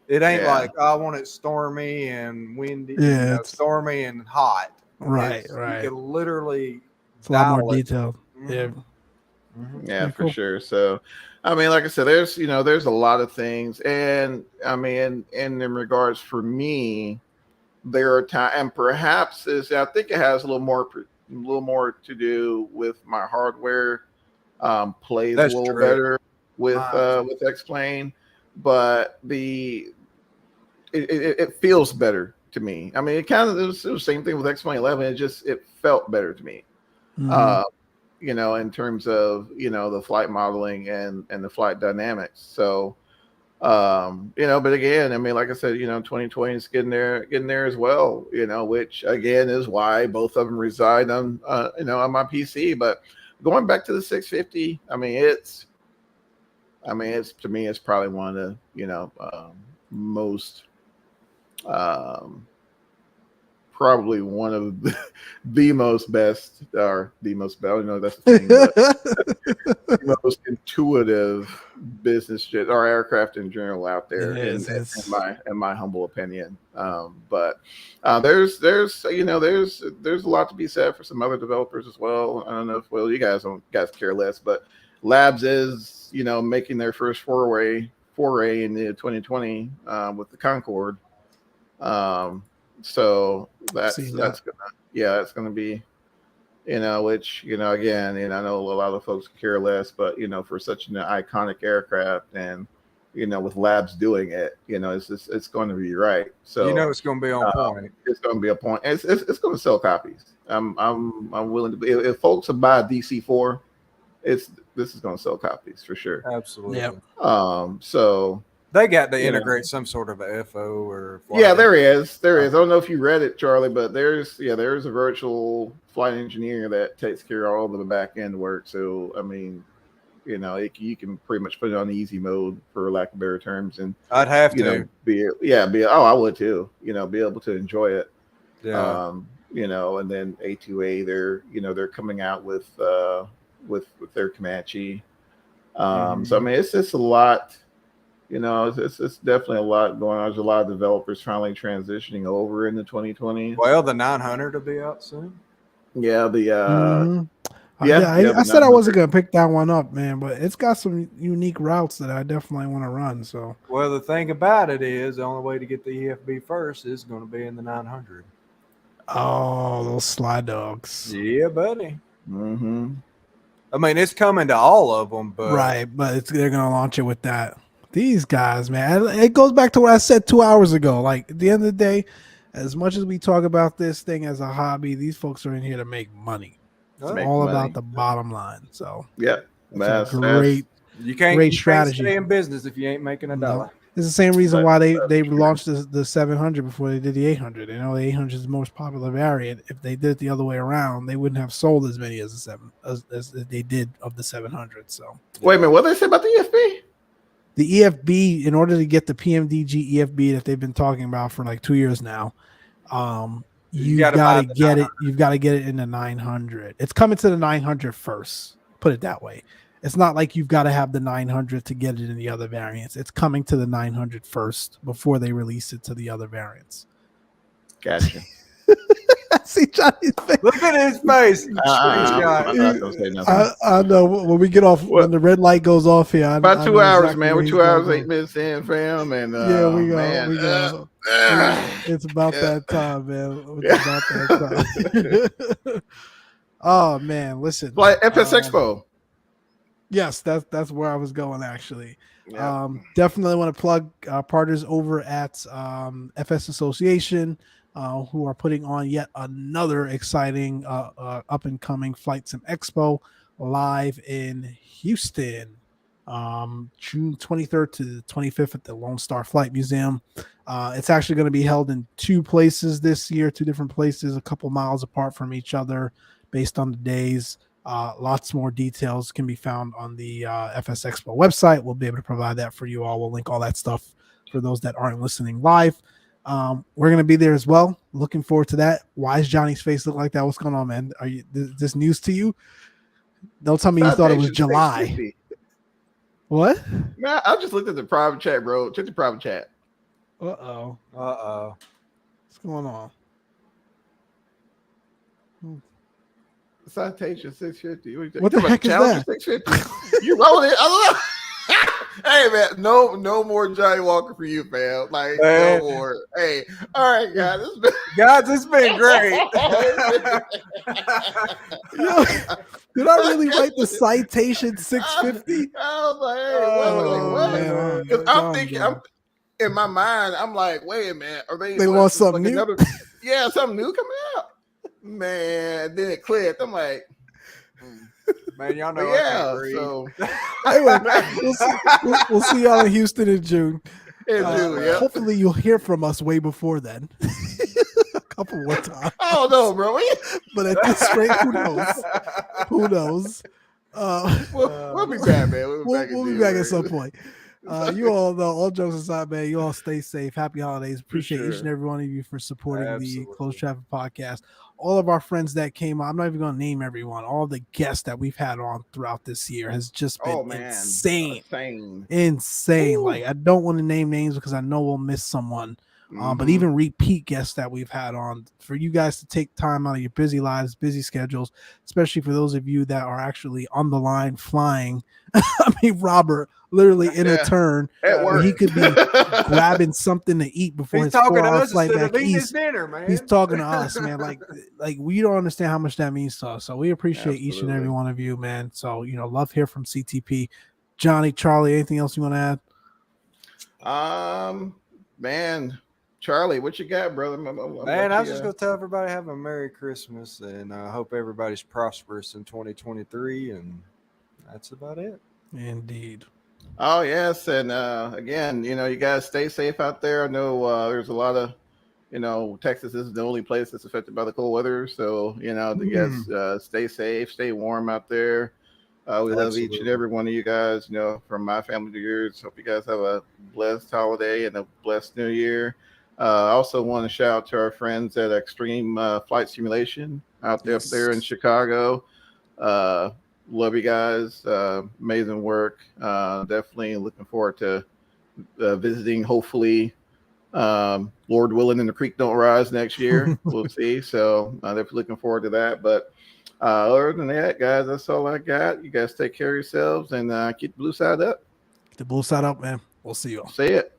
It ain't yeah, like I want it stormy and windy, Yeah, it's stormy and hot. right, You right. can literally It's a lot more dial it. detailed. Yeah, Mhm, mhm. yeah, pretty for cool. sure. So, I mean, like I said, there's a lot of things, and I mean, in regards for me, there are times, and perhaps I think it has a little more to do with my hardware. Plays a That's little true. better Mine too. with X-Plane, but it feels better to me. I mean, it was the same thing with X-Plane 11. It felt better to me. Mhm. Uh, in terms of the flight modeling and the flight dynamics. So but again, I mean, like I said, 2020 is getting there as well. Which again is why both of them reside on on my PC. But going back to the 650, it's to me, it's probably one of the most um, probably one of the most best, or the most, I don't know if that's the thing, but the most intuitive business jet or aircraft in general out It there, is. in my humble opinion. But there's there's a lot to be said for some other developers as well. I don't know if you guys care less, but Labs is making their first foray in the 2020 with the Concorde. Um, so Seen that. that's gonna, that's gonna be, which again, I know a lot of folks care less, but for such an iconic aircraft, and with Labs doing it, it's going to be right. So It's going to be on point. it's going to be a point. It's going to sell copies. I'm willing to be, if folks will buy a DC4, this is going to sell copies for sure. Absolutely. So They got to you know. integrate some sort of a FO or Yeah, flight. there is. There is. I don't know if you read it, Charlie, but there's a virtual flight engineer that takes care of all of the back end work. So I mean, you can pretty much put it on easy mode, for lack of better terms, and I'd have to. I would too. Be able to enjoy it. Yeah. And then A2A, they're coming out with their Comanche. So I mean, it's just a lot. It's definitely a lot going on. There's a lot of developers finally transitioning over into 2020. Well, the 900 will be out soon. Yeah, Mhm. the I said I wasn't 900. gonna pick that one up, man, but it's got some unique routes that I definitely want to run. So, Well, the thing about it is the only way to get the EFB first is going to be in the 900. oh, those slide dogs, Yeah, buddy. Mm-hmm. I mean, it's coming to all of them, but right? But they're gonna launch it with that. These guys, man, it goes back to what I said 2 hours ago. Like at the end of the day, as much as we talk about this thing as a hobby, these folks are in here to make money. It's Make all money. about the bottom line. So Yep. that's a That's you great can't strategy. stay in business if you ain't making a No, dollar. it's the same reason why they true. launched the 700 before they did the 800. The 800 is the most popular variant. If they did it the other way around, they wouldn't have sold as many as the 7 as they did of the 700. So Wait a minute. What did they say about the EFB? the EFB, in order to get the PMDG EFB that they've been talking about for like 2 years now, you've gotta got buy to the get it. You've got to get it in the 900. It's coming to the 900 first. Put it that way. It's not like you've got to have the 900 to get it in the other variants. It's coming to the 900 first before they release it to the other variants. Gotcha. See Johnny's face. Look at his face. I'm not gonna say nothing. I know when we get off, when the red light goes off here. About I 2 know hours, exactly man. where We're he's 2 gonna hours, go. 8 minutes in, fam. And Yeah, we go. man, We go. It's about that time, man. It's about that time. Oh man, listen. like FS Expo. Yes, that's where I was going actually. Yeah. Definitely want to plug partners over at FS Association, who are putting on yet another exciting up and coming Flight Sim Expo live in Houston, June 23rd to the 25th at the Lone Star Flight Museum. It's actually going to be held in 2 places this year, 2 different places, a couple miles apart from each other based on the days. Lots more details can be found on the FS Expo website. We'll be able to provide that for you all. We'll link all that stuff for those that aren't listening live. We're going to be there as well. Looking forward to that. Why is Johnny's face look like that? What's going on, man? Are you this news to you? Don't tell me you thought it was July. 650. What? Man, I just looked at the private chat, bro. Check the private chat. Uh-oh. What's going on? Citation 650. What the heck is that? 650. You rolling it? I don't know. Hey man, no more Johnny Walker for you, fam. Like Man. no more. Hey, all right, guys. Guys, it's been great. Did I really write the citation 650? I was like, hey, what? man. Because I'm thinking, in my mind, I'm like, wait a minute, are they want something new? Yeah, something new coming out. Man, then it clicked. I'm like, Man, y'all know but I yeah. can't read. So Anyway, we'll see y'all in Houston in June. yeah. Hopefully, you'll hear from us way before then. A couple more times. I don't know, bro. But at this rate, who knows? Who knows? We'll be back, man. We'll be back at some point. You all know, all jokes aside, man, you all stay safe. Happy holidays. Appreciate each and every one of you for supporting the Closed Traffic Podcast. All of our friends that came on, I'm not even going to name everyone. All the guests that we've had on throughout this year has just been insane. Ooh. Like, I don't want to name names because I know we'll miss someone. But even repeat guests that we've had on, for you guys to take time out of your busy lives, busy schedules, especially for those of you that are actually on the line flying. I mean, Robert, literally in a turn where he could be grabbing something to eat before He's his talking to 4-hour us flight instead of back eating his east. dinner, man. He's talking to us, man. Like we don't understand how much that means to us. So we appreciate each and every one of you, man. So, love here from CTP. Johnny, Charlie, anything else you want to add? Man, Charlie, what you got, brother? Man, I was just going to tell everybody have a Merry Christmas, and I hope everybody's prosperous in 2023, and that's about it. Indeed. Oh, yes, and again, you guys stay safe out there. I know there's a lot of, Texas is the only place that's affected by the cold weather, so, you guys stay safe, stay warm out there. We love each and every one of you guys, from my family to yours. Hope you guys have a blessed holiday and a blessed new year. I also want to shout out to our friends at Extreme Flight Simulation up there in Chicago. Love you guys. Amazing work. Definitely looking forward to visiting. Hopefully, Lord willing, and the creek don't rise next year. We'll see. So definitely looking forward to that. But other than that, guys, that's all I got. You guys take care of yourselves and keep the blue side up. Keep the blue side up, man. We'll see you all. See it.